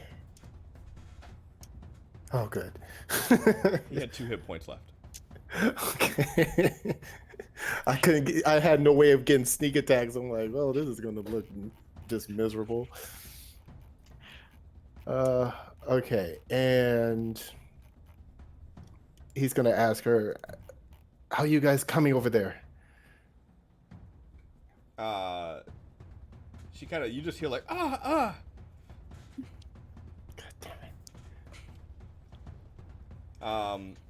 Oh, good. He had 2 hit points left. Okay. I couldn't get, I had no way of getting sneak attacks. I'm like, well, this is going to look just miserable. Okay. And he's going to ask her, how are you guys coming over there? She kind of, you just hear like, God damn it.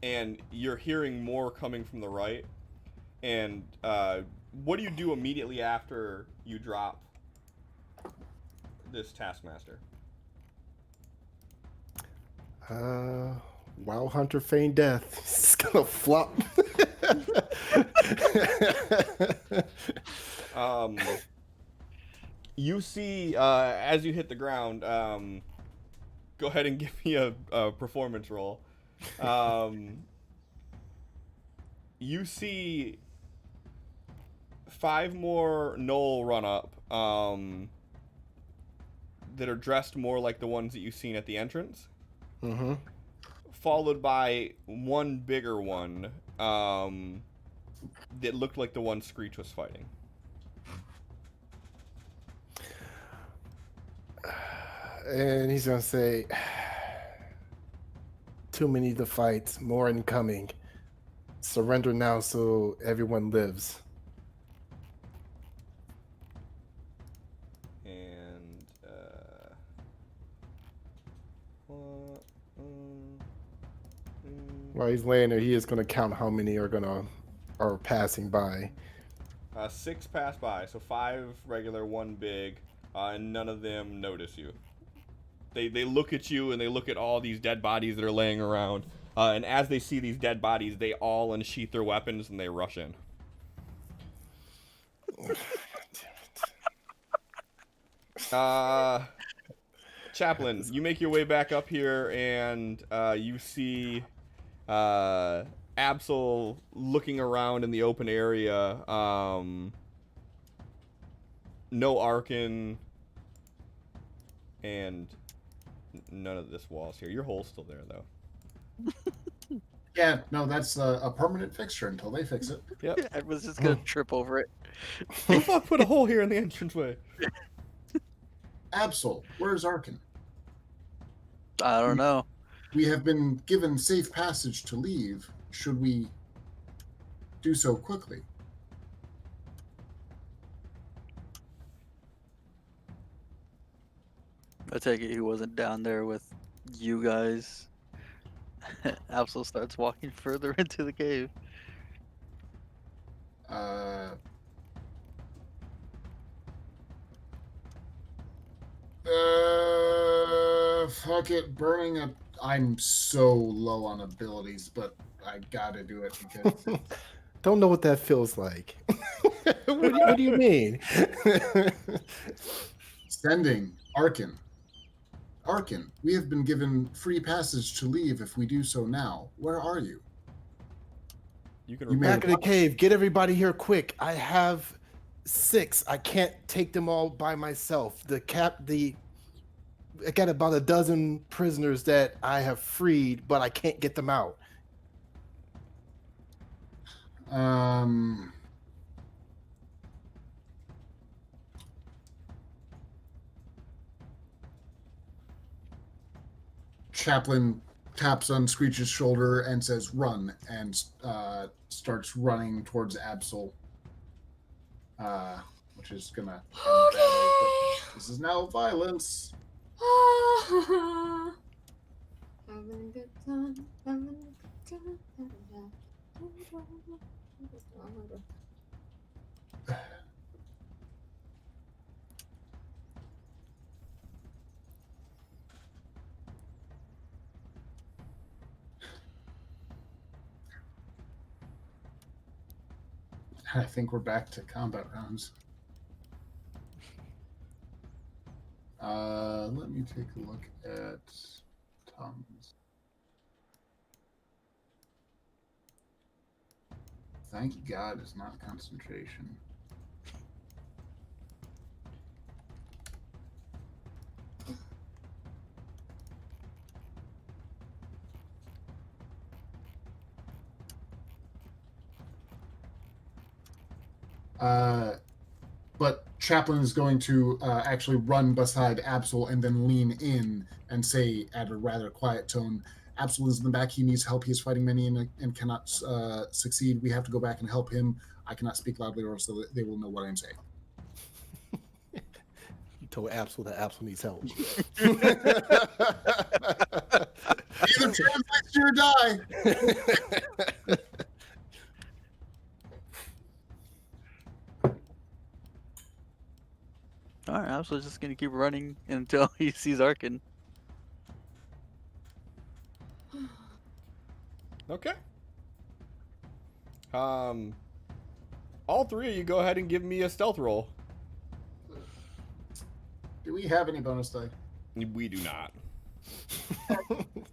and you're hearing more coming from the right. And what do you do immediately after you drop this Taskmaster? Wild Hunter feign death. He's gonna flop. You see, as you hit the ground, go ahead and give me a performance roll. You see 5 more gnoll run up that are dressed more like the ones that you've seen at the entrance. Mm-hmm. Followed by one bigger one that looked like the one Screech was fighting. And he's gonna say, too many to fight, more incoming. Surrender now so everyone lives. And While he's laying there, he is gonna count how many are passing by. 6 pass by, so 5 regular, 1 big, and none of them notice you. They look at you and they look at all these dead bodies that are laying around, and as they see these dead bodies, they all unsheath their weapons and they rush in. Chaplain, you make your way back up here and you see Absol looking around in the open area. No Arkin and none of this wall's here. Your hole's still there though. Yeah, no, that's a permanent fixture until they fix it. Yep. I was just gonna trip over it. Who the fuck put a hole here in the entranceway? Absol, where's Arkin? I don't know. We have been given safe passage to leave. Should we do so quickly? I take it he wasn't down there with you guys. Absol starts walking further into the cave. Fuck it, burning a. I'm so low on abilities, but I gotta do it because Don't know what that feels like. What do you mean? Sending Arkin. Arkin, we have been given free passage to leave if we do so now. Where are you? You can You report. Back in the cave. Get everybody here quick. I have 6. I can't take them all by myself. I got about a dozen prisoners that I have freed, but I can't get them out. Chaplain taps on Screech's shoulder and says, "Run," and starts running towards Absol, which is gonna end badly, but this is now violence. Having a good time, having a good time. I think we're back to combat rounds. Let me take a look at Tom's. Thank God it's not concentration. But Chaplain is going to actually run beside Absol and then lean in and say at a rather quiet tone, Absol is in the back. He needs help. He is fighting many and cannot succeed. We have to go back and help him. I cannot speak loudly or so that they will know what I'm saying. You told Absol that Absol needs help. Either translate or die. All right, Absol's just gonna keep running until he sees Arkin. Okay. All 3 of you go ahead and give me a stealth roll. Do we have any bonus die? We do not.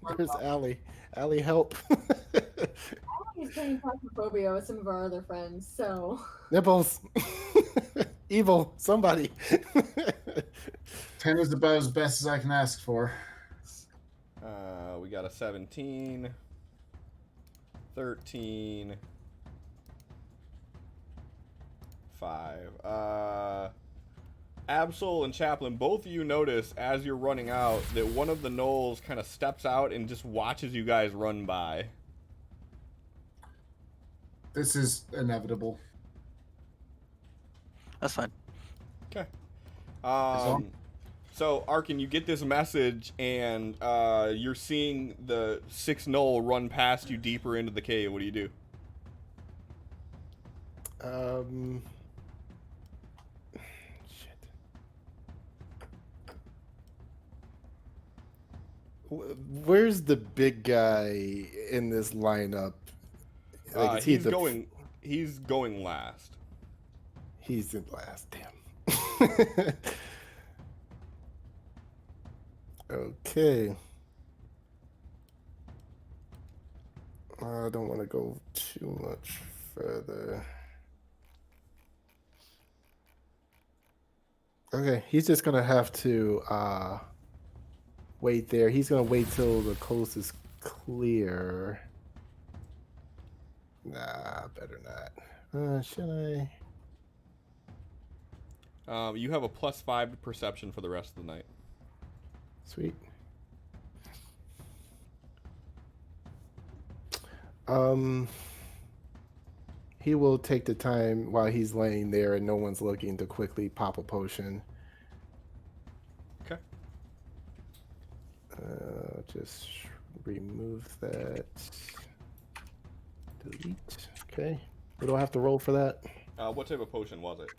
Where's Allie? Allie, help. He's playing Phasmophobia with some of our other friends, so. Nipples. Evil. Somebody. 10 is about as best as I can ask for. We got a 17, 13, 5. Absol and Chaplain, both of you notice as you're running out that one of the gnolls kind of steps out and just watches you guys run by. This is inevitable. That's fine. Okay. long- So, Arkin, you get this message, and you're seeing the 6 gnoll run past you deeper into the cave. What do you do? Shit. Where's the big guy in this lineup? Like, is he He's going last. He's in last. Damn. Okay. I don't want to go too much further. Okay, he's just gonna have to wait there. He's gonna wait till the coast is clear. Nah, better not. Should I? You have a +5 to perception for the rest of the night. Sweet. He will take the time while he's laying there and no one's looking to quickly pop a potion. Okay. Just remove that. Delete. Okay. We don't have to roll for that. What type of potion was it?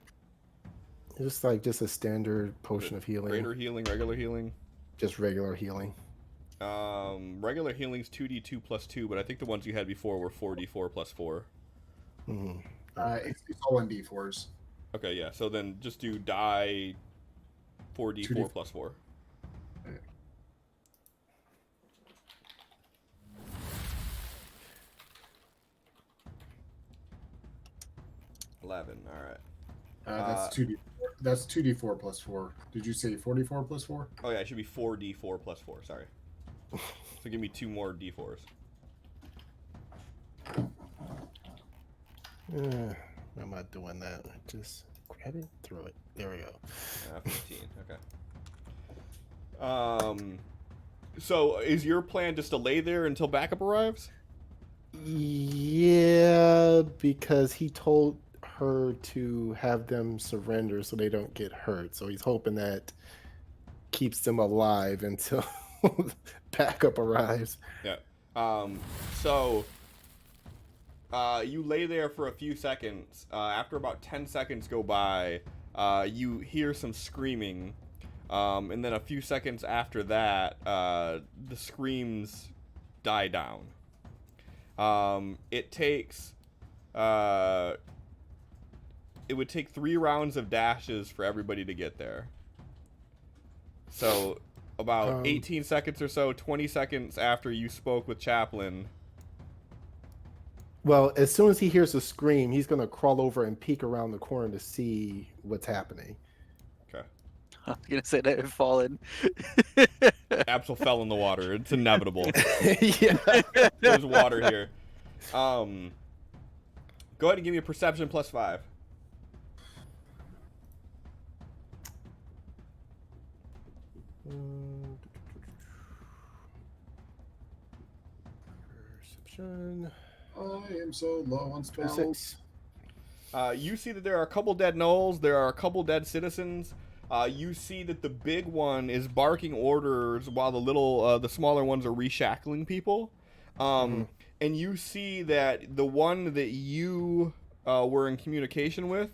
Just a standard potion of healing. Greater healing, regular healing? Just regular healing. Regular healing's 2d2 +2, but I think the ones you had before were 4d4 +4. Mhm. It's all in D4s. Okay, yeah. So then just do die 4d4 2d4. plus 4. 11. All right. That's 2d4. That's 2d4 plus 4. Did you say 44 plus 4? Oh yeah, it should be 4d4 plus 4. Sorry. So give me 2 more d4s. I'm not doing that. Just grab it, throw it. There we go. 15. Okay. So is your plan just to lay there until backup arrives? Yeah, because he told her to have them surrender so they don't get hurt. So he's hoping that keeps them alive until backup arrives. Yeah. So you lay there for a few seconds. After about 10 seconds go by, you hear some screaming. And then a few seconds after that, the screams die down. It takes... it would take 3 rounds of dashes for everybody to get there. So, about 18 seconds or so, 20 seconds after you spoke with Chaplin... Well, as soon as he hears a scream, he's going to crawl over and peek around the corner to see what's happening. Okay. I was gonna say that had fallen. Absol fell in the water. It's inevitable. Yeah. There's water here. Go ahead and give me a perception plus 5. Perception. I am so low on spells. 26. You see that there are a couple dead gnolls. There are a couple dead citizens. You see that the big one is barking orders while the smaller ones are reshackling people. And you see that the one that you were in communication with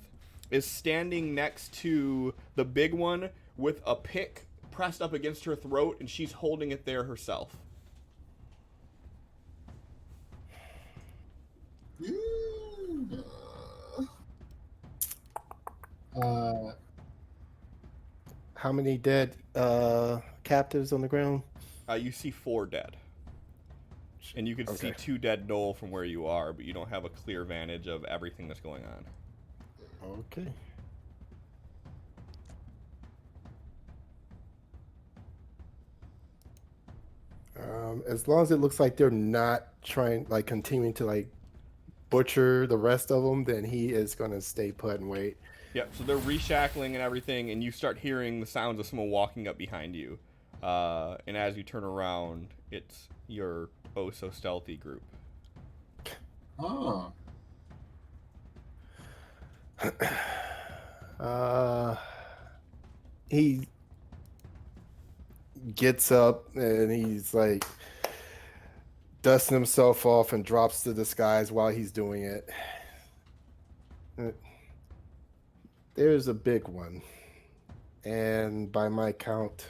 is standing next to the big one with a pick pressed up against her throat, and she's holding it there herself. How many dead captives on the ground? You see 4 dead. And you can see Okay. 2 dead gnoll from where you are, but you don't have a clear vantage of everything that's going on. Okay. As long as it looks like they're not continuing to butcher the rest of them, then he is going to stay put and wait. Yep, so they're reshackling and everything, and you start hearing the sounds of someone walking up behind you. And as you turn around, it's your oh-so-stealthy group. Oh. He gets up and he's dusting himself off and drops the disguise while he's doing it. There's a big one, and by my count,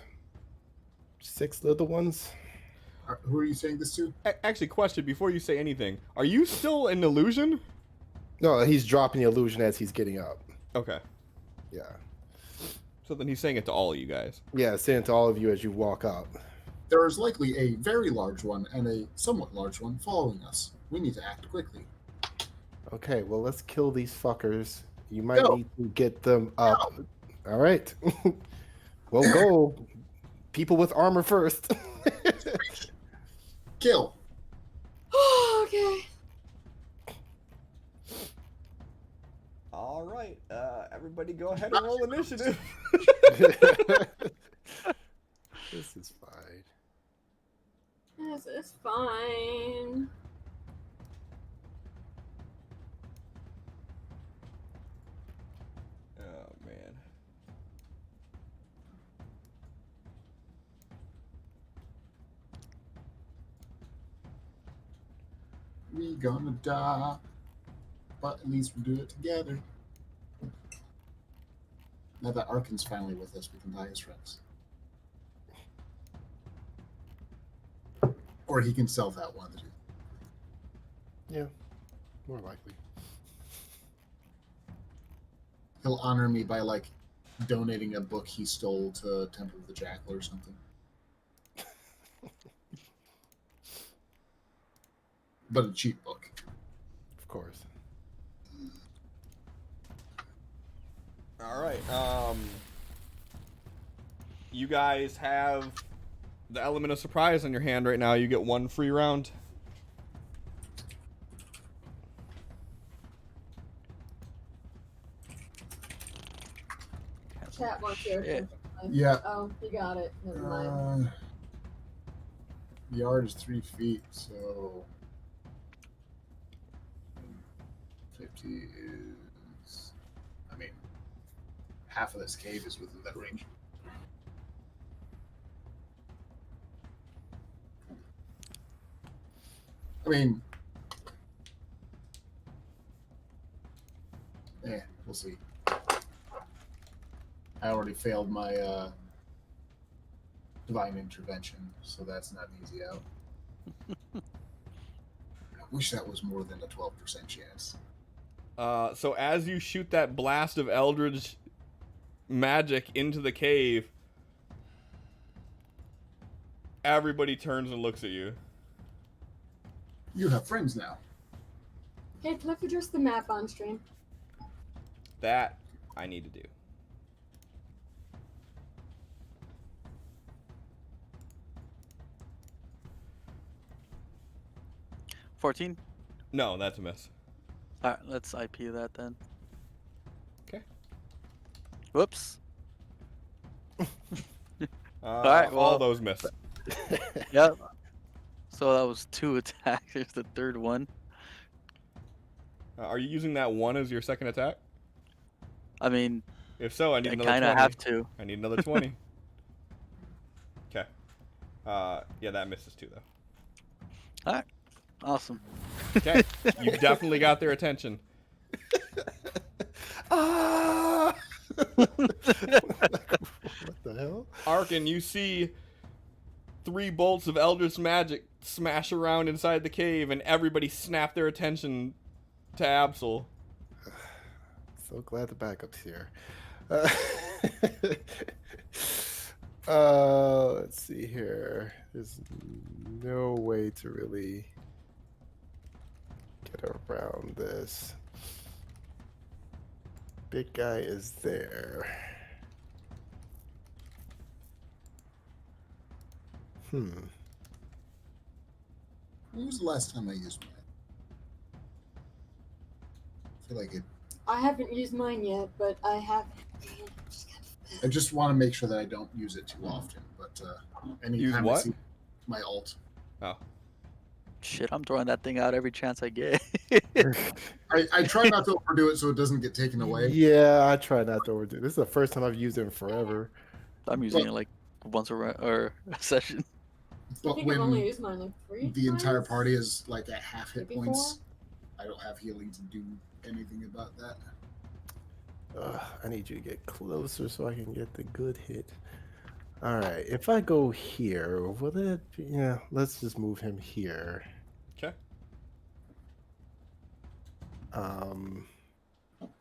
6 little ones. Who are you saying this to? Actually, question, before you say anything, are you still an illusion? No, he's dropping the illusion as he's getting up. Okay. Yeah. So then he's saying it to all of you guys. Yeah, saying to all of you as you walk up. There is likely a very large one and a somewhat large one following us. We need to act quickly. Okay, well, let's kill these fuckers. You might need to get them up. All right. Well, go. People with armor first. Kill. Okay. All right, everybody go ahead and roll initiative. This is fine. This is fine. Oh, man. We gonna die, but at least we do it together. Now that Arkin's finally with us, we can die as friends. Or he can self out one of the two. Yeah, more likely. He'll honor me by like donating a book he stole to Temple of the Jackal or something. But a cheap book. Of course. All right. You guys have the element of surprise in your hand right now. You get one free round. Chat wants your Shit. attention. Yeah. Oh, you got it. Never mind. Yard is 3 feet, so 50 is. I mean, half of this cave is within that range. I mean, we'll see. I already failed my divine intervention, so that's not an easy out. I wish that was more than a 12% chance. So as you shoot that blast of eldritch magic into the cave, everybody turns and looks at you. You have friends now. Hey, Cliff, address the map on stream. That I need to do. $14. No, that's a miss. All right, let's IP that then. Okay. Whoops. All well- those miss. Yep. So that was 2 attacks. There's the third one. Are you using that one as your second attack? I mean, If so, I need I another 20. kind of have to. I need another 20. Okay. Yeah, that misses too, though. All right. Awesome. Okay. You definitely got their attention. Ah! What the hell? Arkin, you see 3 bolts of Eldritch magic smash around inside the cave, and everybody snap their attention to Absol. So glad the backup's here. Let's see here. There's no way to really get around this. Big guy is there. When was the last time I used mine? I feel like it. I haven't used mine yet, but I have. I just want to make sure that I don't use it too often. But anytime what? I see my alt, Oh. Shit, I'm throwing that thing out every chance I get. I try not to overdo it so it doesn't get taken away. Yeah, I try not to overdo it. This is the first time I've used it in forever. I'm using it like once or a session. I But think I've only when used mine like 3 the entire times. party is like at half hit Maybe points, I don't have healing to do anything about that. I need you to get closer so I can get the good hit. All right, if I go here, will it? Yeah, let's just move him here. Okay.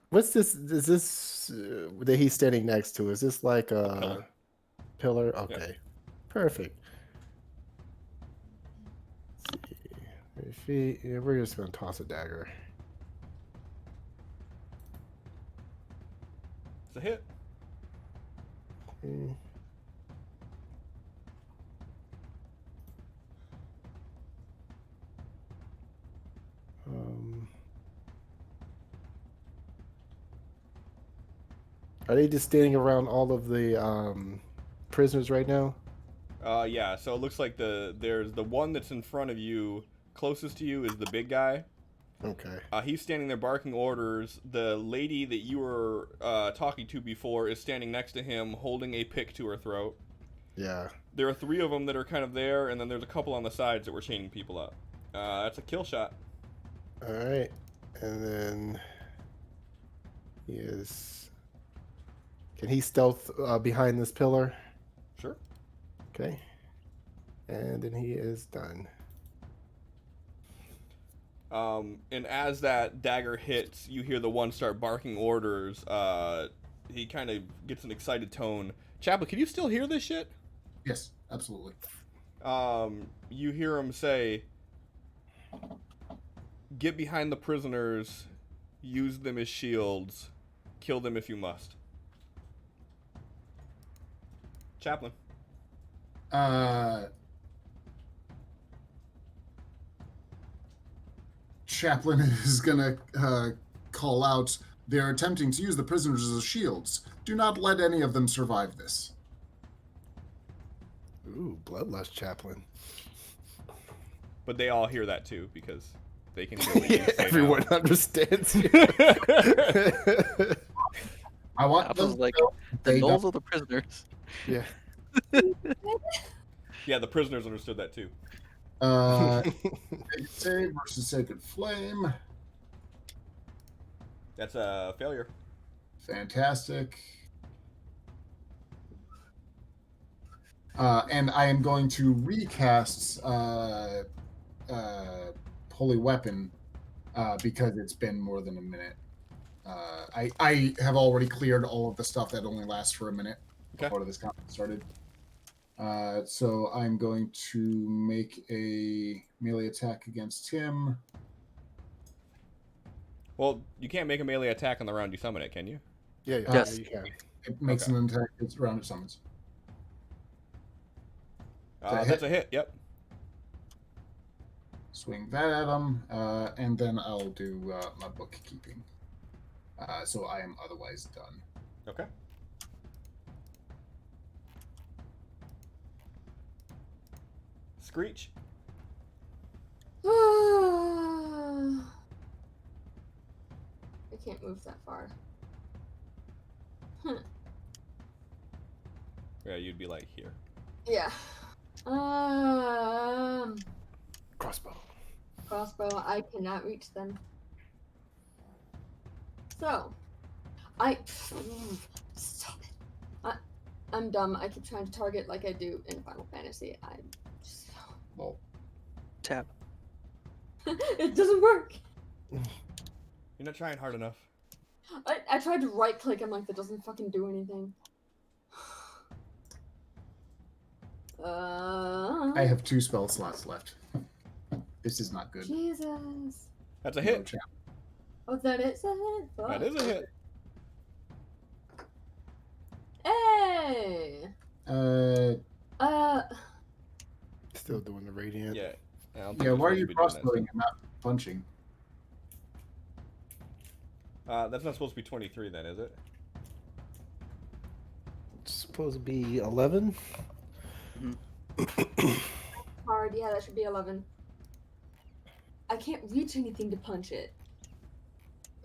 What's this? Is this that he's standing next to? Is this like a pillar? Okay, perfect. Let's see. 3 feet. Yeah, we're just gonna toss a dagger. It's a hit. Okay. Are they just standing around all of the prisoners right now? Yeah, so it looks like there's the one that's in front of you, closest to you is the big guy. Okay. He's standing there barking orders. The lady that you were talking to before is standing next to him, holding a pick to her throat. Yeah. There are 3 of them that are kind of there, and then there's a couple on the sides that were chaining people up. That's a kill shot. All right. And then he is. Can he stealth behind this pillar? Sure. Okay. And then he is done. And as that dagger hits, you hear the one start barking orders. He kind of gets an excited tone. Chaplain, can you still hear this shit? Yes, absolutely. You hear him say, "Get behind the prisoners, use them as shields, kill them if you must." Chaplain. Chaplain is gonna call out, "They're attempting to use the prisoners as shields. Do not let any of them survive this." Ooh, bloodlust chaplain. But they all hear that too because they can hear what you say Everyone now. understands you. I want Apple's them like, to know the they gnolls don't- are the prisoners. Yeah. Yeah, the prisoners understood that too. Sacred Save versus Sacred Flame. That's a failure. Fantastic. And I am going to recast Holy Weapon because it's been more than a minute. I have already cleared all of the stuff that only lasts for a minute before this combat started. So I'm going to make a melee attack against him. Well, you can't make a melee attack on the round you summon it, can you? Yeah, Yes. you can. It makes Okay. an attack that's round it summons. That's a hit. Yep. Swing that at him, and then I'll do my bookkeeping. So I am otherwise done. Okay. Screech. I can't move that far. Yeah, you'd be like here. Yeah. Crossbow. Crossbow. I cannot reach them. So, stop it. I'm dumb. I keep trying to target like I do in Final Fantasy. Well, Tap. It doesn't work. You're not trying hard enough. I tried to right click. I'm like, that doesn't fucking do anything. I have 2 spell slots left. This is not good. Jesus. That's a No hit. chance. Oh, that is a hit. Fuck. That is a hit. Hey. Still doing the radiant. Yeah. I don't think Yeah, you're why are supposed you to be doing that crossbowing and not punching? stuff. That's not supposed to be 23 then, is it? It's supposed to be 11. Hard. Yeah, that should be 11. I can't reach anything to punch it.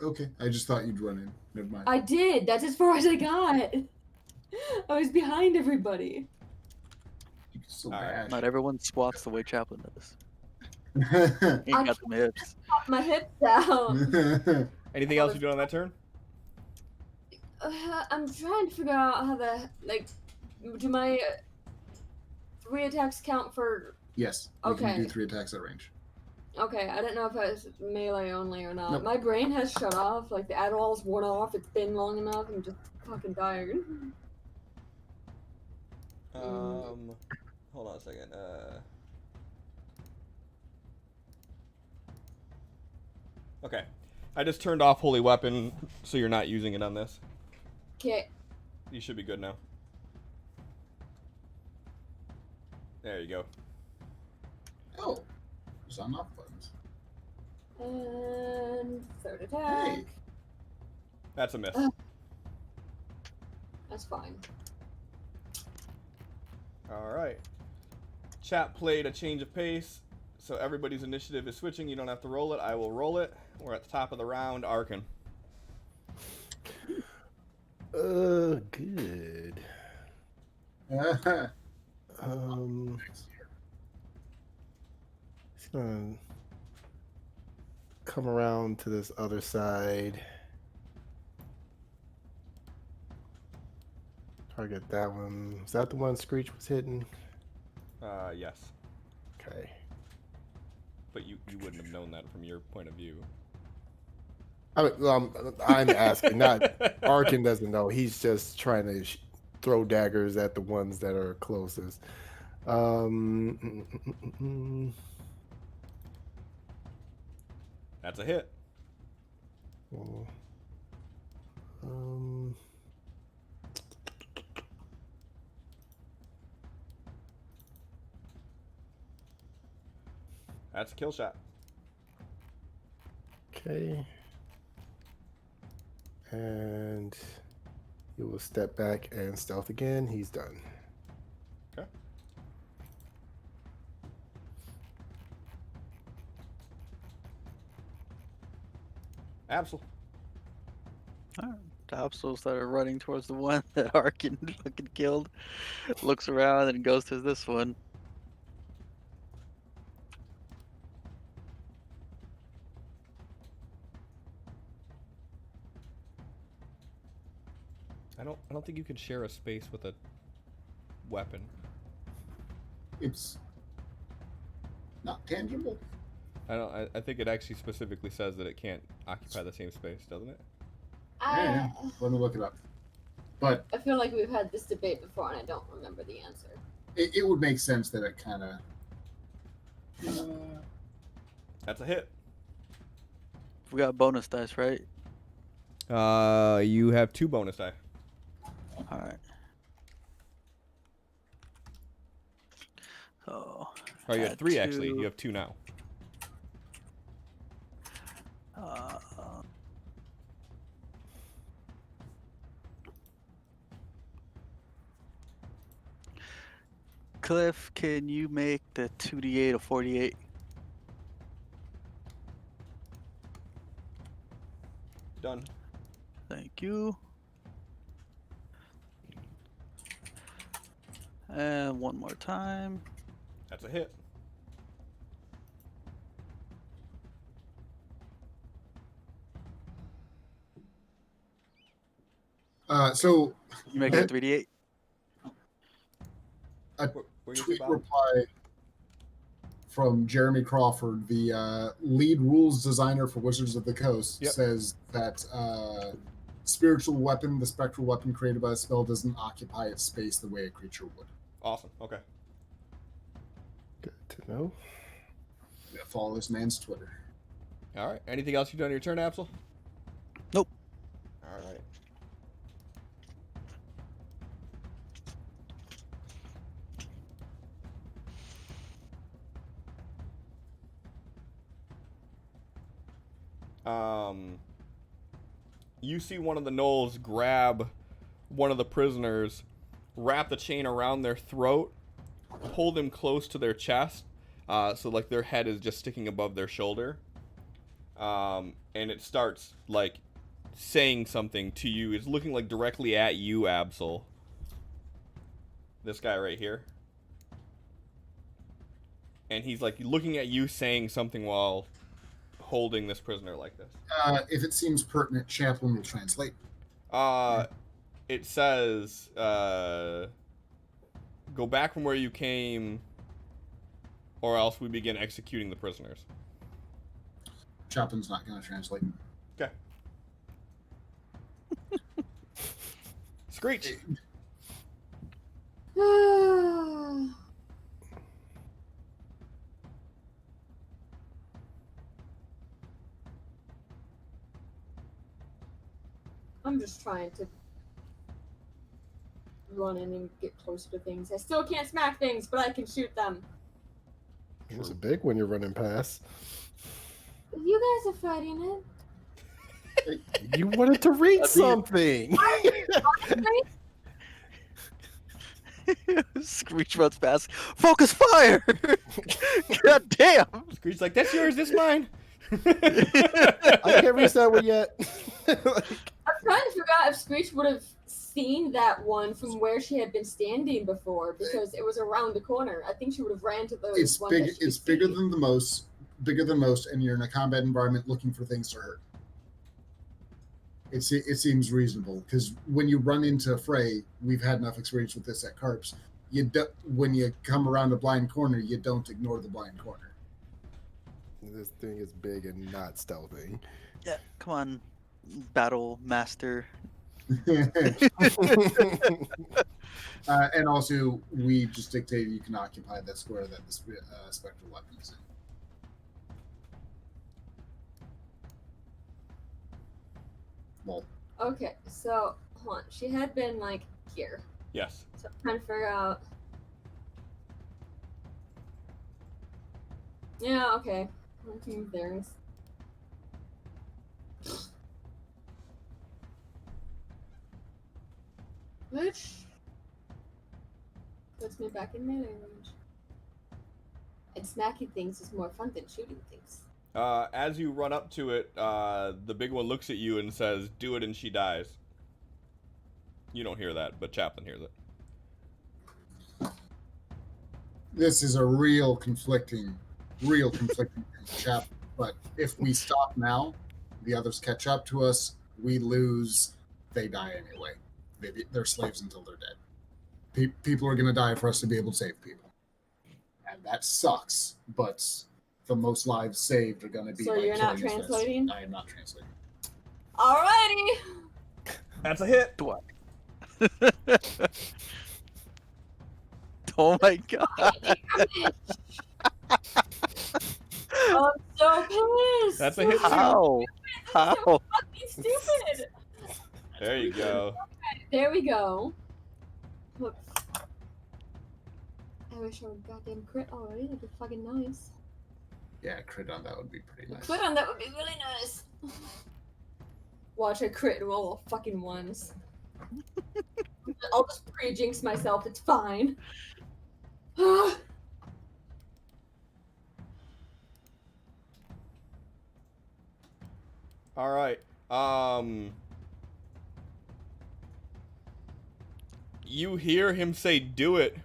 Okay, I just thought you'd run in. Never mind. I did. That's as far as I got. I was behind everybody. You can still All right. dash. Not everyone squats the way Chaplain does. I Ain't got them hips. Pop my hips down. Anything else you do on that turn? I'm trying to figure out how do my 3 attacks count for? Yes, you Okay. can do 3 attacks at range. Okay, I didn't know if it was melee only or not. Nope. My brain has shut off. Like the Adderall's worn off. It's been long enough. I'm just fucking tired. Hold on a second. Okay. I just turned off Holy Weapon, so you're not using it on this. Okay. You should be good now. There you go. Oh, there's on-off buttons. And 3rd attack. Hey, That's a miss. That's fine. Alright. Chat played a change of pace, so everybody's initiative is switching. You don't have to roll it. I will roll it. We're at the top of the round. Arkin. Good. He's gonna come around to this other side. Target that one. Is that the one Screech was hitting? Yes. Okay. But you wouldn't wouldn't have known that from your point of view. I'm asking, not Arkin doesn't know. He's just trying to throw daggers at the ones that are closest. That's a hit. That's a kill shot. Okay. And he will step back and stealth again. He's done. Okay. Absol. Absol started running towards the one that Arkin fucking killed. Looks around and goes to this one. I don't think you can share a space with a weapon. It's not tangible. I think it actually specifically says that it can't occupy the same space, doesn't it? Yeah. Let me look it up. But I feel like we've had this debate before, and I don't remember the answer. it would make sense that it kind of. That's a hit. We got bonus dice, right? You have 2 bonus die. All right. So. Oh, you had 3 2. actually. You have 2 now. Cliff, can you make the 2d8 a 48? Done. Thank you. And one more time. That's a hit. So You make it 3d8? a Where you tweet Bob? reply from Jeremy Crawford, the lead rules designer for Wizards of the Coast, Yep. says that spiritual weapon, the spectral weapon created by the spell, doesn't occupy its space the way a creature would. Awesome. Okay. Good to know. Yeah, follow this man's Twitter. All right. Anything else you done on your turn, Absol? Nope. All right. You see one of the gnolls grab one of the prisoners, wrap the chain around their throat, pull them close to their chest, so like their head is just sticking above their shoulder, and it starts like saying something to you. It's looking like directly at you, Absol. This guy right here. And he's like looking at you, saying something while holding this prisoner like this. If it seems pertinent, Chaplain will translate. It says, go back from where you came, or else we begin executing the prisoners. Chaplain's not going to translate. Okay. Screech. I'm just trying to run in and get closer to things. I still can't smack things, but I can shoot them. It's a big one you're running past. You guys are fighting it. You wanted to read something. Screech runs past. Focus fire! God damn! Screech's like, that's yours, this mine. I can't reach that one yet. I'm trying to figure out if Screech would have seen that one from where she had been standing before, because it was around the corner. I think she would have ran to those. It's big. It's bigger than most, and you're in a combat environment looking for things to hurt. It seems reasonable, because when you run into a fray, we've had enough experience with this at Carps. When you come around a blind corner, you don't ignore the blind corner. This thing is big and not stealthy. Yeah, come on, battle master. And also, we just dictated you can occupy that square that the spectral weapon is in. Well, Okay, so hold on. She had been like here. Yes. So I'm trying to figure out. Yeah, okay. There's. Which puts me back in melee range. And smacking things is more fun than shooting things. As you run up to it, the big one looks at you and says, "Do it," and she dies. You don't hear that, but Chaplin hears it. this is a real conflicting thing, chap. But if we stop now, the others catch up to us. We lose. They die anyway. They're slaves until they're dead. People are going to die for us to be able to save people, and that sucks. But the most lives saved are going to be. So by you're not killing us. translating? I am not translating. Alrighty. That's a hit. What? Oh my god. I'm so pissed. That's a hit. How? How? So fucking stupid. There you go. There we go. Look. I wish I would goddamn crit already. That'd be fucking nice. Yeah, crit on that would be pretty nice. Crit on that would be really nice. Watch a crit and roll fucking ones. I'll just pre-jinx myself. It's fine. All right. You hear him say, "Do it,"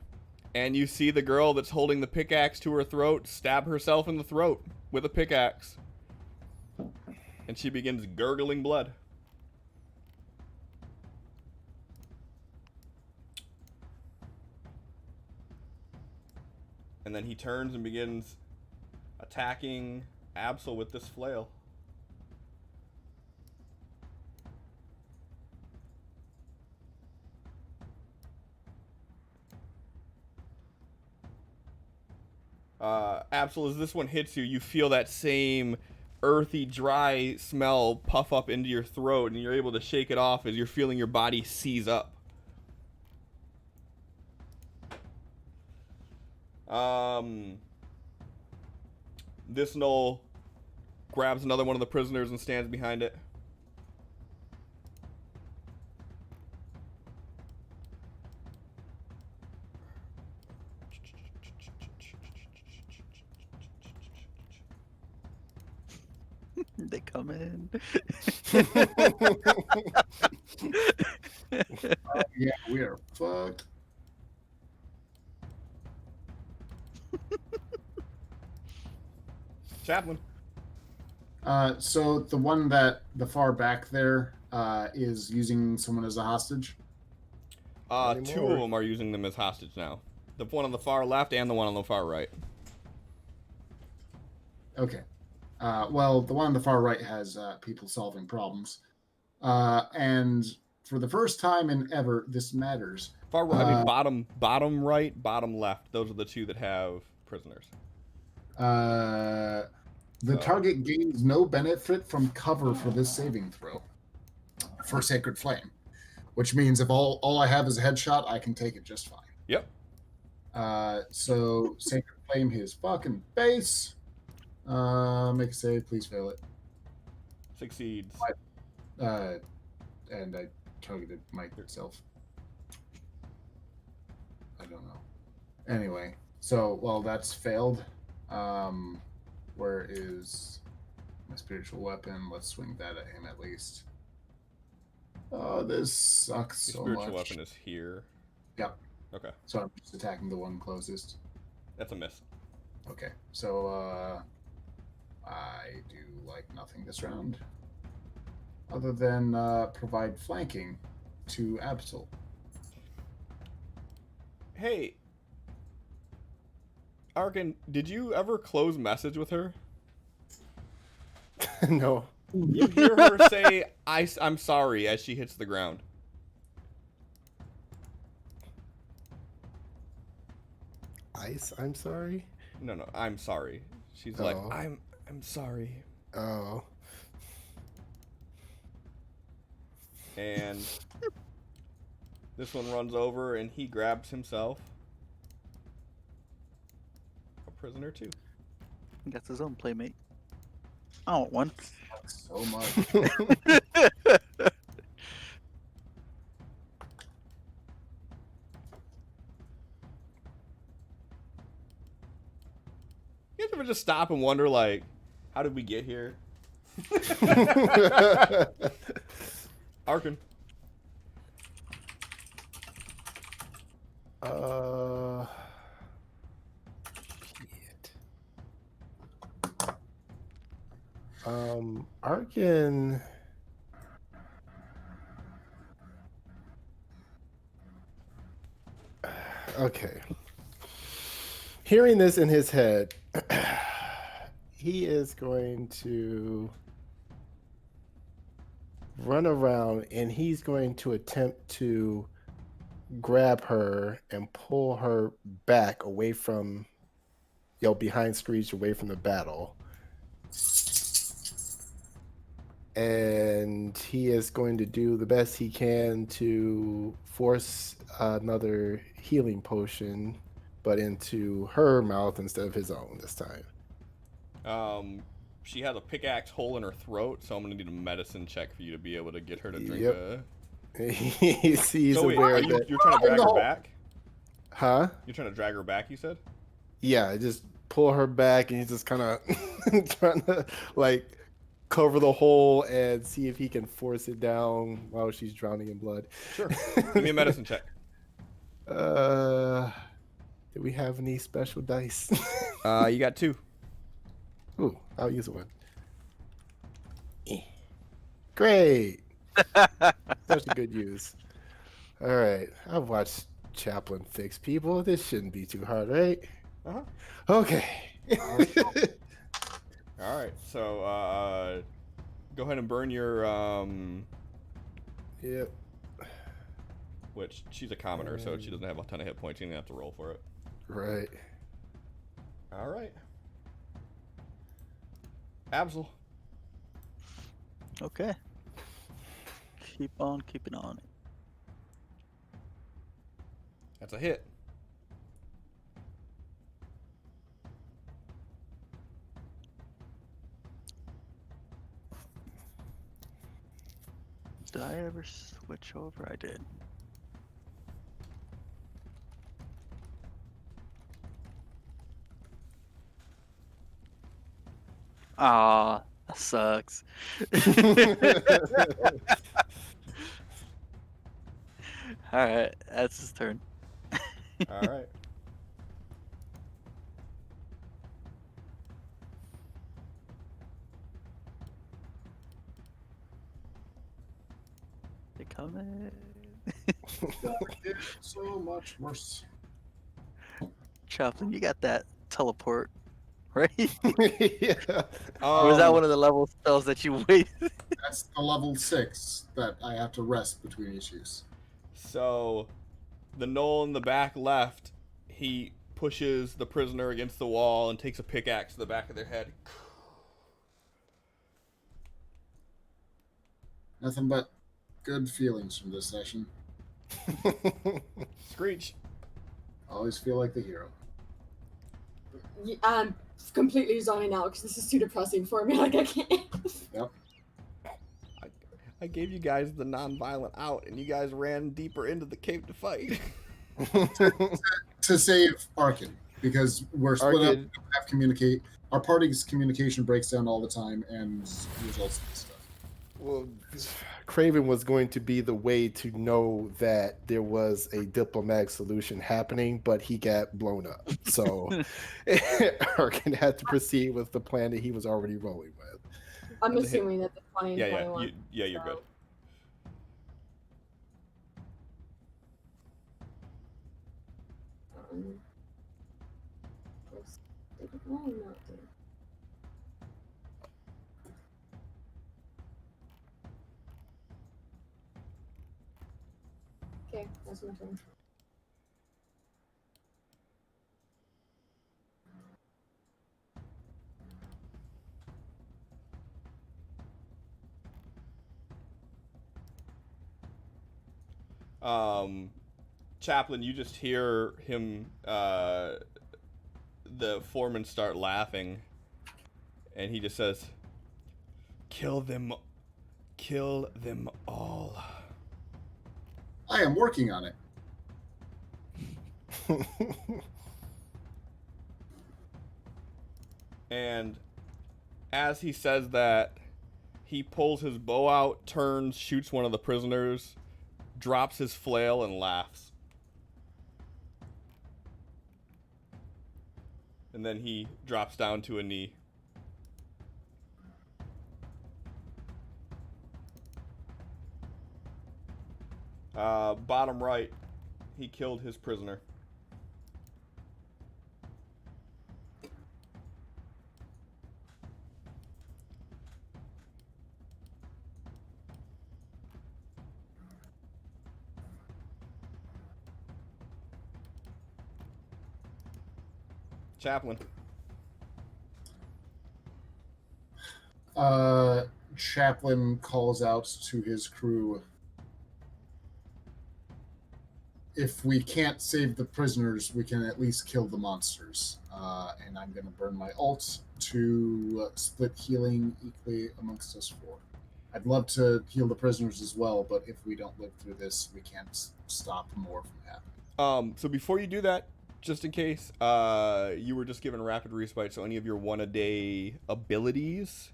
and you see the girl that's holding the pickaxe to her throat stab herself in the throat with a pickaxe. And she begins gurgling blood. And then he turns and begins attacking Absol with this flail. Absol, as this one hits you, you feel that same earthy, dry smell puff up into your throat, and you're able to shake it off as you're feeling your body seize up. This Knoll grabs another one of the prisoners and stands behind it. They come in. Oh, yeah, we are fucked. Chaplin. So the one that the far back there is using someone as a hostage. Two of them are using them as hostage now. The one on the far left and the one on the far right. Okay. Well, the one on the far right has people solving problems. And for the first time in ever, this matters. Far right, I mean bottom right, bottom left. Those are the two that have prisoners. The target gains no benefit from cover for this saving throw for Sacred Flame, which means if all I have is a headshot, I can take it just fine. Yep. So Sacred Flame his fucking face. Make a save, please fail it. Succeeds. And I targeted Mike itself. I don't know. Anyway, so well that's failed. Where is my spiritual weapon? Let's swing that at him at least. Oh, this sucks so much. Spiritual weapon is here. Yep. Okay. So I'm just attacking the one closest. That's a miss. Okay, so I do like nothing this round, other than provide flanking to Absol. Hey, Arkin, did you ever close message with her? No. You hear her say, I'm sorry, as she hits the ground. Ice, I'm sorry. No, I'm sorry. She's like, Oh. I'm sorry. Oh. And this one runs over and he grabs himself a prisoner too. He got his own playmate. I want one. So much. You guys ever just stop and wonder, like, how did we get here? Arkin. Shit. Arkin. Okay. Hearing this in his head, he is going to run around and he's going to attempt to grab her and pull her back away from, behind Screech, away from the battle. And he is going to do the best he can to force another healing potion, but into her mouth instead of his own this time. She has a pickaxe hole in her throat, so I'm gonna need a medicine check for you to be able to get her to drink Yep. He's So wait, aware of it. you're trying to drag her back? Huh? You're trying to drag her back, you said? Yeah, just pull her back, and he's just kind of trying to like cover the hole and see if he can force it down while she's drowning in blood. Sure. Give me a medicine check. Do we have any special dice? You got 2. Ooh, I'll use one. Great. Such a good use. All right, I've watched Chaplin fix people. This shouldn't be too hard, right? Uh-huh. Okay. All right, so go ahead and burn your Yep. which she's a commoner, so she doesn't have a ton of hit points. You're gonna have to roll for it. Right. All right. Absol. Okay. Keep on keeping on. That's a hit. Did I ever switch over? I did. Ah, that sucks. Alright, that's his turn. All right. They coming. So much worse. Chaplin, you got that teleport, right? Yeah. Or was that one of the level spells that you wasted? That's the level 6 that I have to rest between issues. So, the knoll in the back left, he pushes the prisoner against the wall and takes a pickaxe to the back of their head. Nothing but good feelings from this session. Screech. Always feel like the hero. I'm completely zoning out because this is too depressing for me. Like, I can't. Yep. I gave you guys the non-violent out, and you guys ran deeper into the cave to fight. To save Arkin, because we're split up, we don't have communicate. Our party's communication breaks down all the time and results in stuff. Well, Craven was going to be the way to know that there was a diplomatic solution happening, but he got blown up. So Arkin had to proceed with the plan that he was already rolling with. I'm assuming that the 20 and Yeah, 21. you're good. Okay, that's my turn. Chaplain, you just hear him, the foreman start laughing, and he just says, kill them all. I am working on it. And as he says that, he pulls his bow out, turns, shoots one of the prisoners, drops his flail, and laughs. And then he drops down to a knee. Bottom right, he killed his prisoner. Chaplain. Chaplain calls out to his crew. If we can't save the prisoners, we can at least kill the monsters. And I'm going to burn my ult to split healing equally amongst us four. I'd love to heal the prisoners as well, but if we don't live through this, we can't stop more from happening. So before you do that, just in case, you were just given rapid respite, so any of your one-a-day abilities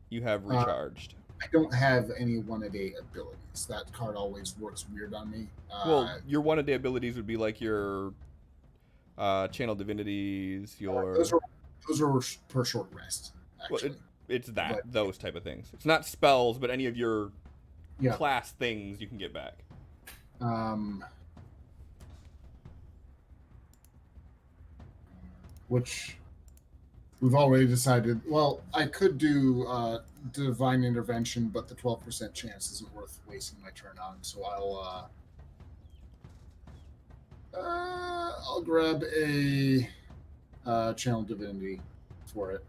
you have recharged. I don't have any one-a-day abilities. That card always works weird on me. Well, your one-a-day abilities would be like your channel divinities, your... Those are per short rest, actually. Well, it's those type of things. It's not spells, but any of your class things you can get back. Which we've already decided. Well, I could do divine intervention, but the 12% chance isn't worth wasting my turn on. So I'll grab a channel divinity for it.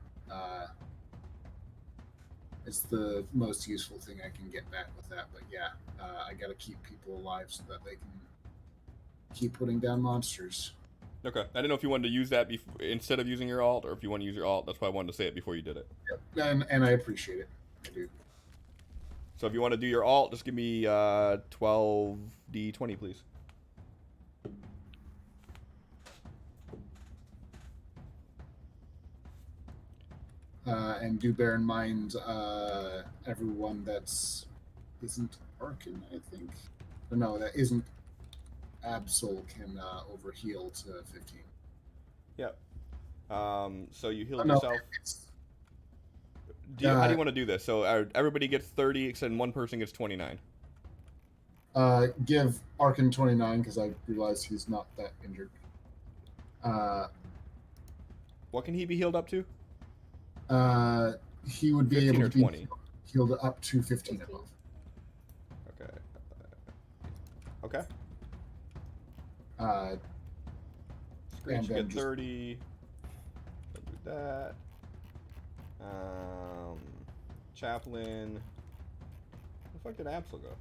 It's the most useful thing I can get back with that. But yeah, I got to keep people alive so that they can keep putting down monsters. Okay. I didn't know if you wanted to use that instead of using your alt, or if you want to use your alt. That's why I wanted to say it before you did it. Yep. And I appreciate it. I do. So if you want to do your alt, just give me 12d20, please. And do bear in mind, everyone isn't Arkin, I think. Or no, that isn't Absol can overheal to 15. Yep. So you heal yourself. How do you want to do this? So everybody gets 30, except one person gets 29. Give Arkin 29 because I realize he's not that injured. What can he be healed up to? He would be able to be 20. Healed up to 15 above. Okay. Okay. Screech, you get 30. Don't do that. Chaplain. Where the fuck did Absol go?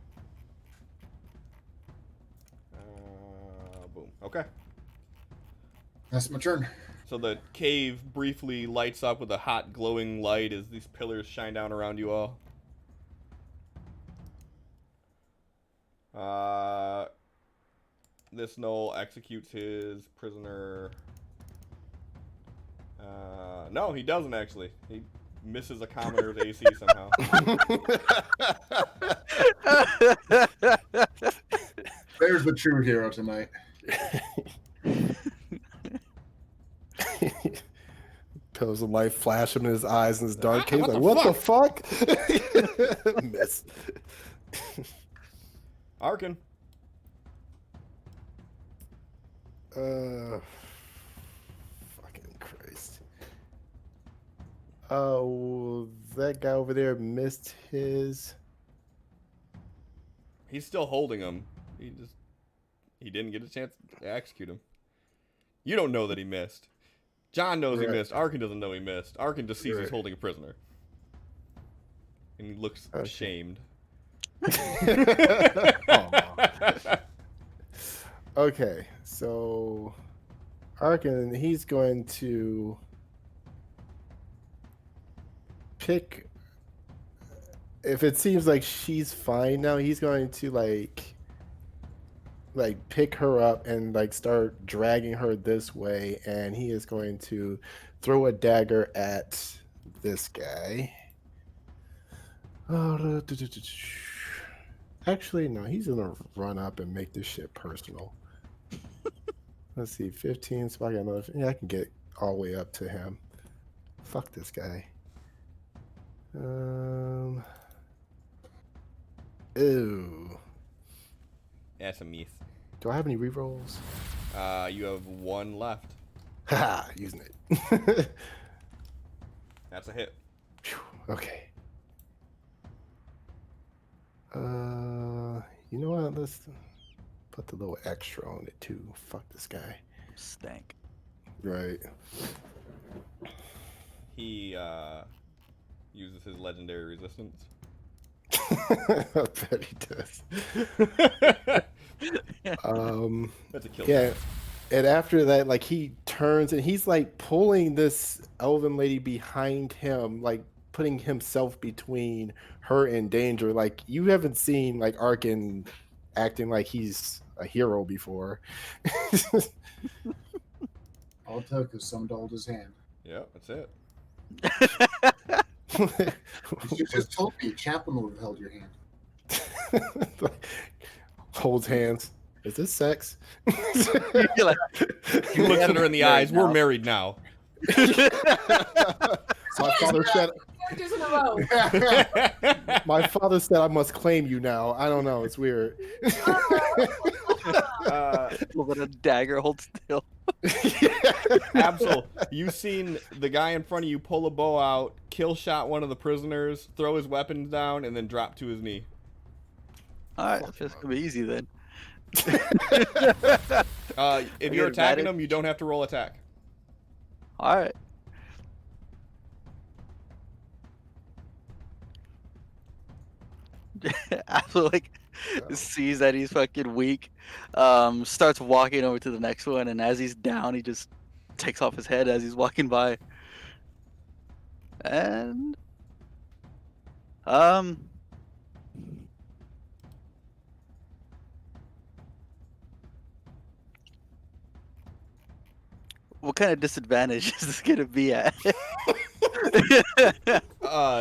Boom. Okay. That's my turn. So the cave briefly lights up with a hot glowing light as these pillars shine down around you all. This Knoll executes his prisoner. No, he doesn't actually. He misses a commoner's AC somehow. There's the true hero tonight. Pillars of light flash him in his eyes in his dark cave. What Like, the what the fuck? Miss. Arkin. Fucking Christ. Oh, that guy over there missed his. He's still holding him. He just He didn't get a chance to execute him. You don't know that he missed. John knows he Right. missed. Arkin doesn't know he missed. Arkin just sees he's Right. holding a prisoner. And he looks Okay. shamed. Aw. Okay, so Arkin, he's going to pick. If it seems like she's fine now, he's going to like pick her up and like start dragging her this way, and he is going to throw a dagger at this guy. Actually, no, he's gonna run up and make this shit personal. Let's see, 15, so I got another. Yeah, I can get all the way up to him. Fuck this guy. Ew. That's a miss. Do I have any rerolls? You have one left. Haha, using it. That's a hit. Phew, okay. You know what? Let's put the little extra on it too. Fuck this guy. Stank. Right. He uses his legendary resistance. I bet he does. That's a kill. Yeah. And after that, like he turns and he's like pulling this elven lady behind him, like putting himself between her and danger. Like you haven't seen like Arkin acting like he's a hero before. All it took is someone to hold his hand. Yep, that's it. You just told me Chaplain would have held your hand. Holds hands. Is this sex? You're like, He looks at her in the eyes. We're married now. My father said. Characters in a row. My father said I must claim you now. I don't know. It's weird. with a dagger, hold still. Absol, you've seen the guy in front of you pull a bow out, kill shot one of the prisoners, throw his weapons down, and then drop to his knee. Alright, it's gonna be easy then. If you're attacking him, you don't have to roll attack. Alright. Absolutely, like, sees that he's fucking weak, starts walking over to the next one, and as he's down, he just takes off his head as he's walking by. And what kind of disadvantage is this gonna be at?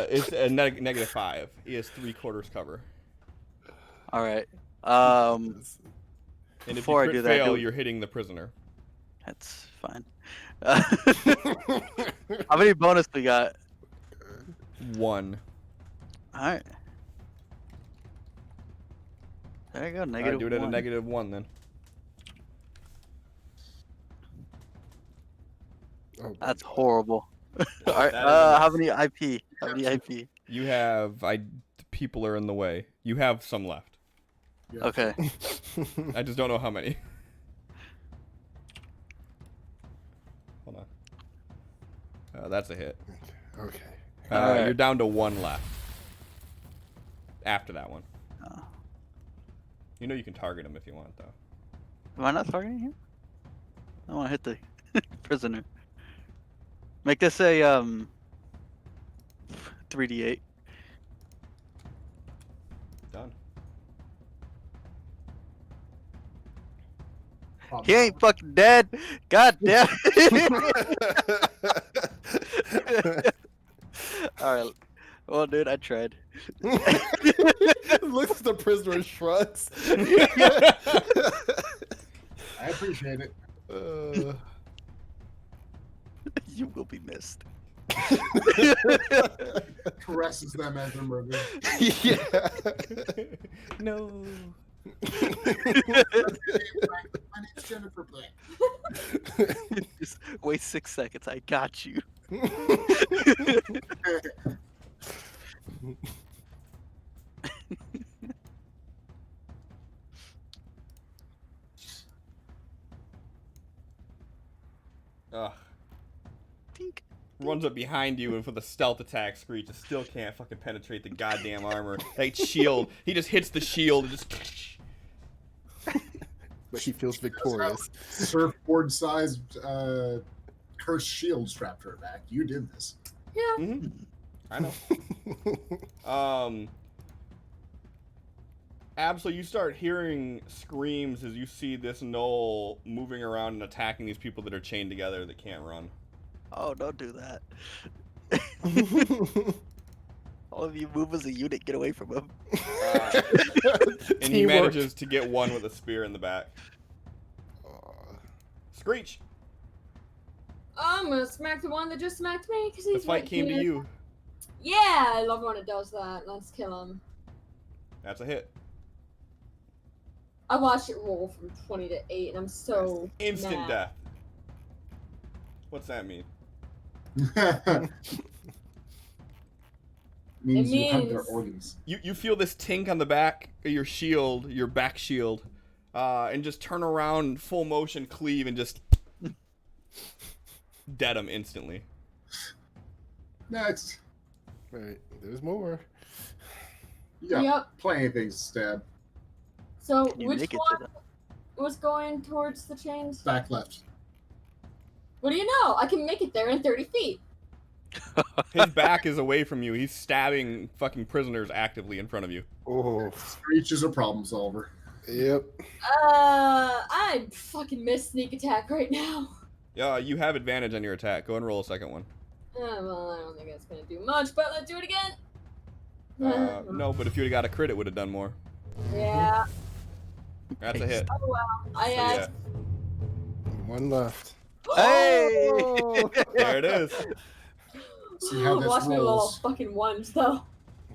It's a -5. He has 3/4 cover. All right. And if Before I you do crit that, fail, you're hitting the prisoner. That's fine. How many bonus we got? 1. All right. There you go. Alright, Negative do it at a one. -1 then. Oh, That's horrible. All right. That is a How many IP? How many IP? You have. People are in the way. You have some left. Yeah. Okay. I just don't know how many. Hold on. That's a hit. Okay. Alright. You're down to 1 left. After that one. Oh. You know you can target him if you want, though. Am I not targeting him? I want to hit the prisoner. Make this a 3d8. Done. He ain't fucking dead. God damn. All right. Well, dude, I tried. Looks at the prisoner and shrugs. I appreciate it. You will be missed. Caresses them as they're murdered. Yeah. No. My name's Jennifer Black. Just wait 6 seconds. I got you. runs up behind you and for the stealth attack, Screech still can't fucking penetrate the goddamn armor. That shield, he just hits the shield and just. But he feels victorious. Surfboard-sized cursed shield strapped to her back. You did this. Yeah. Mm-hmm. I know. Absol, you start hearing screams as you see this knoll moving around and attacking these people that are chained together that can't run. Oh, don't do that. All of you move as a unit, get away from him. And he manages to get one with a spear in the back. Screech! I'm gonna smack the one that just smacked me because he's The fight right came to here. you. Yeah, I love when it does that. Let's kill him. That's a hit. I watched it roll from 20 to 8, and I'm so Instant mad. death. What's that mean? Means you have their means- organs. You feel this tink on the back of your shield, your back shield, and just turn around, full motion cleave, and just dead him instantly. Next. Right, there's more. Yeah, Yep. plenty of things to stab. So, Can you which make it to one them? was going towards the chains? Back left. What do you know? I can make it there in 30 feet. His back is away from you. He's stabbing fucking prisoners actively in front of you. Oh, Screech is a problem solver. yep. I fucking miss sneak attack right now. Yeah, you have advantage on your attack. Go and roll a second one. Well, I don't think that's gonna do much, but let's do it again. No, but if you'd have got a crit, it would have done more. Yeah. That's a hit. Oh well. I So, had. One left. Hey! Oh. There it is. See how this Watch me roll rolls. fucking ones though.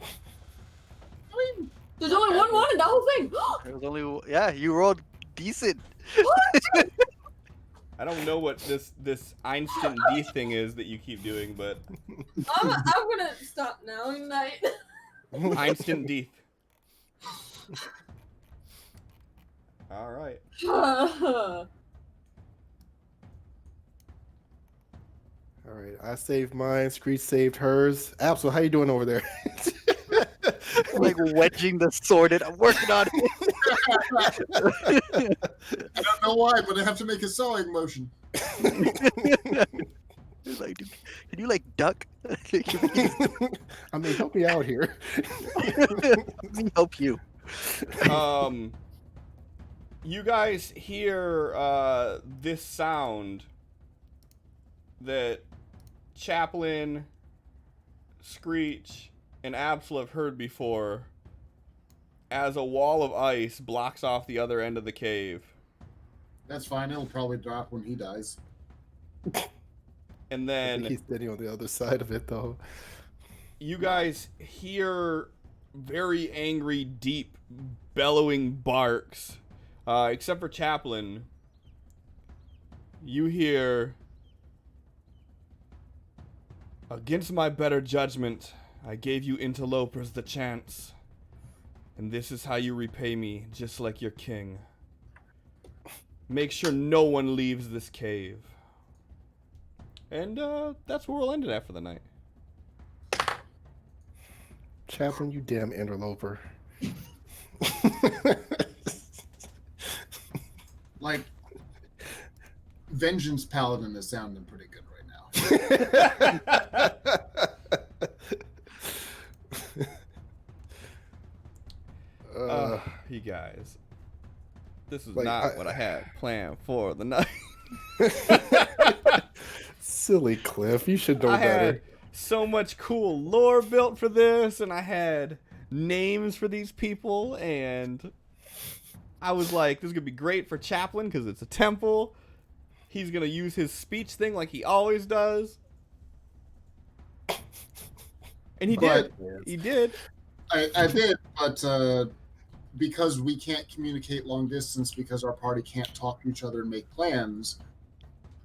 I mean, there's only one in the whole thing. There was only yeah. You rolled decent. I don't know what this Einstein D thing is that you keep doing, but I'm gonna stop now. Good night. Einstein D. All right. All right, I saved mine. Screech saved hers. Absol, how you doing over there? Like wedging the sword in. I'm working on it. I don't know why, but I have to make a sawing motion. It's like, can you like duck? I mean, help me out here. Let me help you. You guys hear this sound that Chaplain, Screech, and Absol have heard before as a wall of ice blocks off the other end of the cave. That's fine. It'll probably drop when he dies. And I then think he's standing on the other side of it, though. you guys hear very angry, deep, bellowing barks. Except for Chaplain, you hear, "Against my better judgment, I gave you interlopers the chance. And this is how you repay me, just like your king. Make sure no one leaves this cave." And that's where we'll end it at for the night. Chaplain, you damn interloper. Like, Vengeance Paladin is sounding pretty good right now. You guys, this is Like, not what I had planned for the night. Silly Cliff, you should know I better. had so much cool lore built for this, and I had names for these people, and I was like, this is gonna be great for Chaplain because it's a temple. He's gonna use his speech thing like he always does. And he did. He did. I did, but because we can't communicate long distance because our party can't talk to each other and make plans,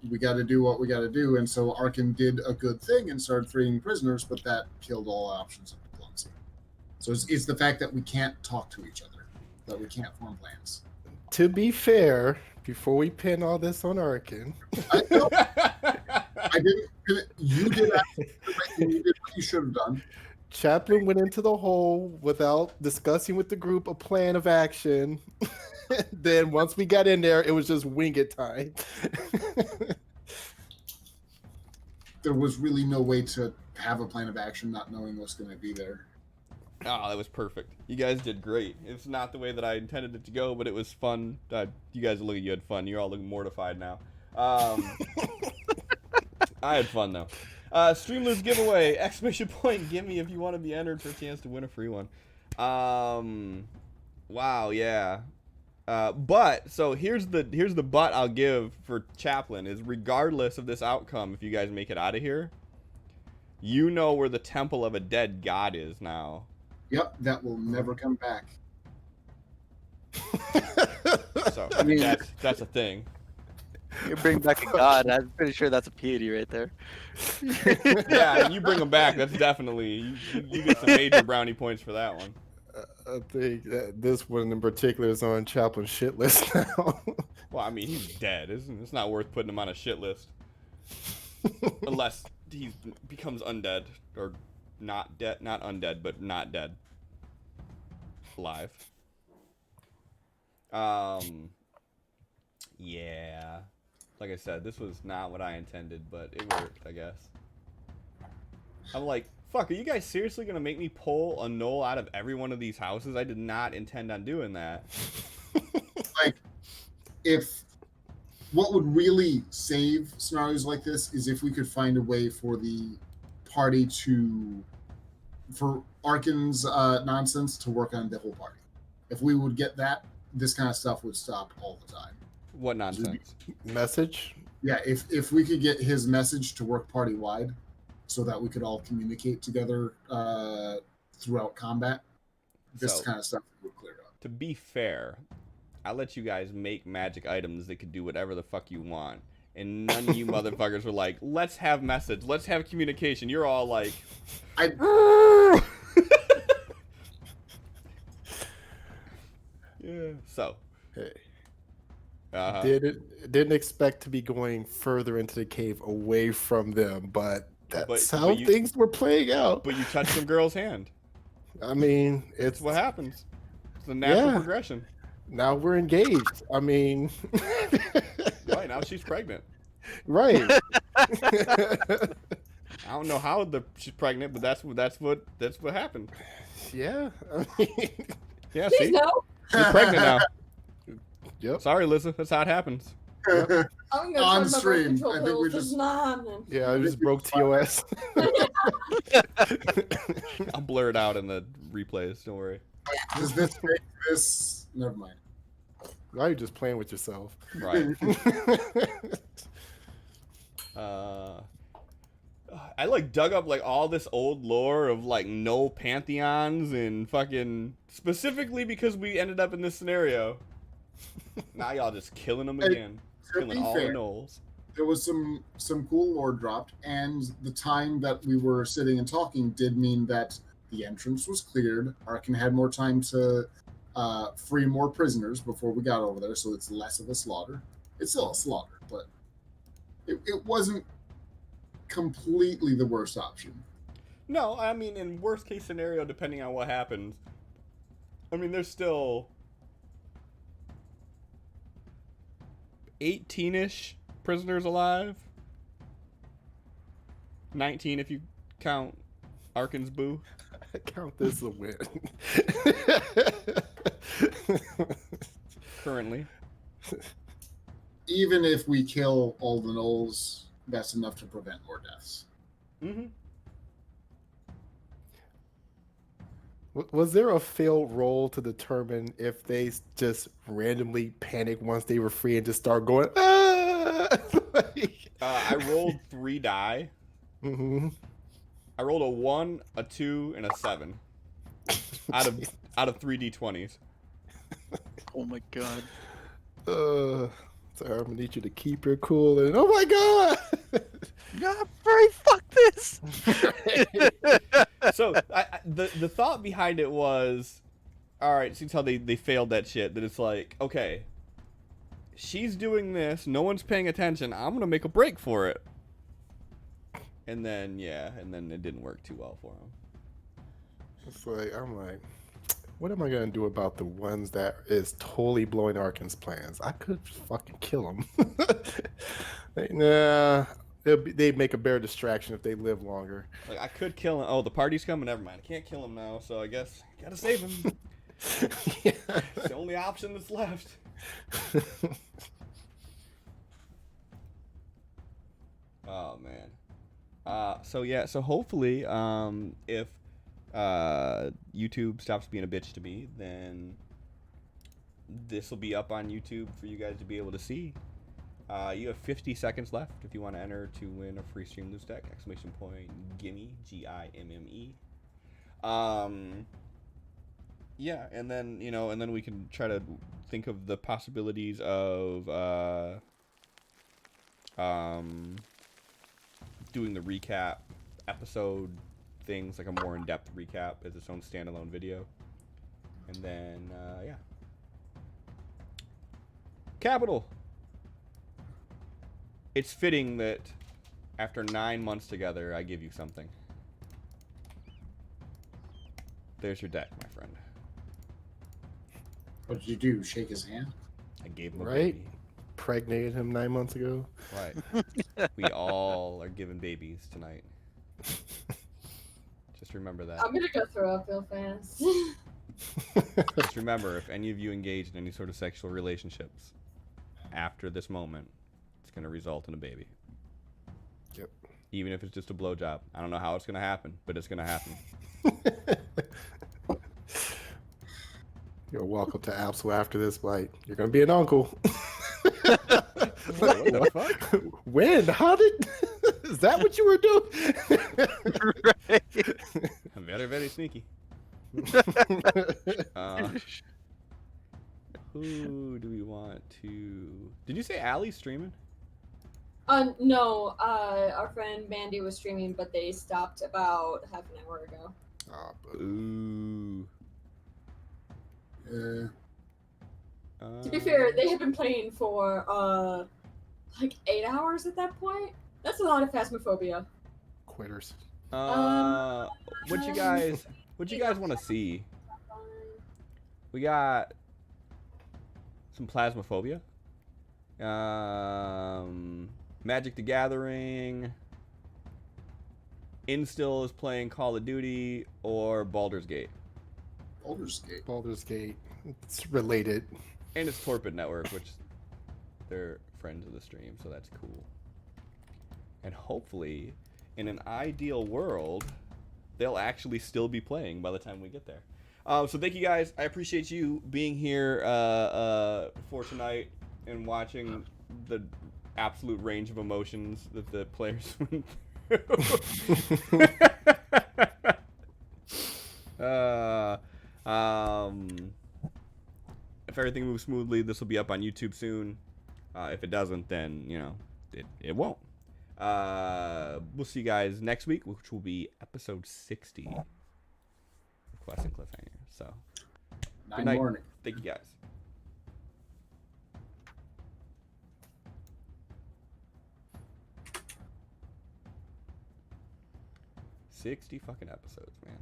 we got to do what we got to do. And so Arkin did a good thing and started freeing prisoners, but that killed all options of diplomacy. So it's the fact that we can't talk to each other, that we can't form plans. To be fair, before we pin all this on Arkin, I didn't. You did actually, you did what you should have done. Chaplin went into the hole without discussing with the group a plan of action. Then once we got in there, it was just wing it time. There was really no way to have a plan of action not knowing what's going to be there. Oh, that was perfect. You guys did great. It's not the way that I intended it to go, but it was fun. You guys look like you had fun. You're all looking mortified now. I had fun though. Streamless giveaway! ! Give me if you want to be entered for a chance to win a free one. Wow, yeah. But so here's the but I'll give for Chaplin is regardless of this outcome, if you guys make it out of here, you know where the temple of a dead god is now. Yep, that will never come back. So I mean that's a thing. You bring back a god. I'm pretty sure that's a piety right there. Yeah, I mean, you bring them back. That's definitely you get some major brownie points for that one. I think that this one in particular is on Chaplin's shit list now. Well, I mean, he's dead. It's not worth putting him on a shit list. Unless he becomes undead. Or not dead. Not undead, but not dead. Alive. Yeah. Like I said, this was not what I intended, but it worked, I guess. I'm like, fuck, are you guys seriously going to make me pull a knoll out of every one of these houses? I did not intend on doing that. Like, if what would really save scenarios like this is if we could find a way for the party for Arkin's nonsense to work on the whole party. If we would get that, this kind of stuff would stop all the time. What nonsense? Message? Yeah, if we could get his message to work party-wide so that we could all communicate together throughout combat, this kind of stuff would clear up. To be fair, I let you guys make magic items that could do whatever the fuck you want. And none of you motherfuckers were like, let's have message, let's have communication. You're all like... Yeah, so... Hey. Didn't expect to be going further into the cave away from them, but that's how things were playing out. But you touched some girl's hand. I mean, it's what happens. It's a natural progression. Now we're engaged. I mean, right now she's pregnant. Right. I don't know how she's pregnant, but that's what happened. Yeah. I mean, yeah. See, she's pregnant now. Yep. Sorry, Lisa. That's how it happens. Yep. On stream. I think we just. Yeah, I just broke TOS. I'll blur it out in the replays. Don't worry. Does this make this? Never mind. Now you're just playing with yourself. Right. I like dug up like all this old lore of like no pantheons and fucking specifically because we ended up in this scenario. Now y'all just killing them again. Killing all the gnolls. There was some cool lore dropped, and the time that we were sitting and talking did mean that the entrance was cleared. Arkin had more time to free more prisoners before we got over there, so it's less of a slaughter. It's still a slaughter, but it wasn't completely the worst option. No, I mean, in worst case scenario, depending on what happens, I mean, there's still 18-ish prisoners alive. 19 if you count Arkin's boo. I count this a win. Currently. Even if we kill all the gnolls, that's enough to prevent more deaths. Mm-hmm. Was there a failed roll to determine if they just randomly panic once they were free and just start going, ah! I rolled 3 die. Mm-hmm. I rolled a 1, a 2, and a 7 out of 3 d20s. Oh my god. Sorry, I'm gonna need you to keep your cool and oh my god! God, Bray, fuck this! So the thought behind it was, all right, see how they failed that shit. That it's like, okay, she's doing this, no one's paying attention. I'm gonna make a break for it. And then it didn't work too well for him. It's like I'm like, what am I gonna do about the ones that is totally blowing Arkin's plans? I could fucking kill them. Like, nah, they'd make a better distraction if they live longer. Like, I could kill him. Oh, the party's coming. Never mind. I can't kill him now, so I guess I gotta save him. Yeah. It's the only option that's left. Oh man. So hopefully, if YouTube stops being a bitch to me, then this will be up on YouTube for you guys to be able to see. You have 50 seconds left if you want to enter to win a free stream loose deck! !Gimme, Gimme. Yeah, and then we can try to think of the possibilities of doing the recap episode things, like a more in-depth recap as its own standalone video. And then yeah. Capital. It's fitting that after 9 months together, I give you something. There's your deck, my friend. What did you do? Shake his hand? I gave him a Right? baby. Pregnated him 9 months ago. Right. We all are giving babies tonight. Just remember that. I'm gonna go throw up real fast. Just remember, if any of you engage in any sort of sexual relationships after this moment, it's going to result in a baby. Yep. Even if it's just a blowjob. I don't know how it's going to happen, but it's going to happen. You're welcome to Apsel after this, like, you're gonna be an uncle. What the fuck? When? How did? Is that what you were doing? Right. I'm very, very sneaky. Who do we want to... Did you say Allie's streaming? No, our friend Mandy was streaming, but they stopped about half an hour ago. Oh, Ooh. To be fair, they have been playing for, like 8 hours at that point. That's a lot of Phasmophobia. quitters. What you guys want to see? We got some Plasmophobia. Magic the Gathering. Instill is playing Call of Duty, or Baldur's Gate. Baldur's Gate. Baldur's Gate. It's related. And it's Torpid Network, which they're friends of the stream, so that's cool. And hopefully, in an ideal world, they'll actually still be playing by the time we get there. So thank you guys. I appreciate you being here for tonight and watching the absolute range of emotions that the players went through. If everything moves smoothly, this will be up on YouTube soon. If it doesn't, then, you know, it won't. We'll see you guys next week, which will be episode 60 of Quest and Cliffhanger. So, good night. Morning. Thank you guys. 60 fucking episodes, man.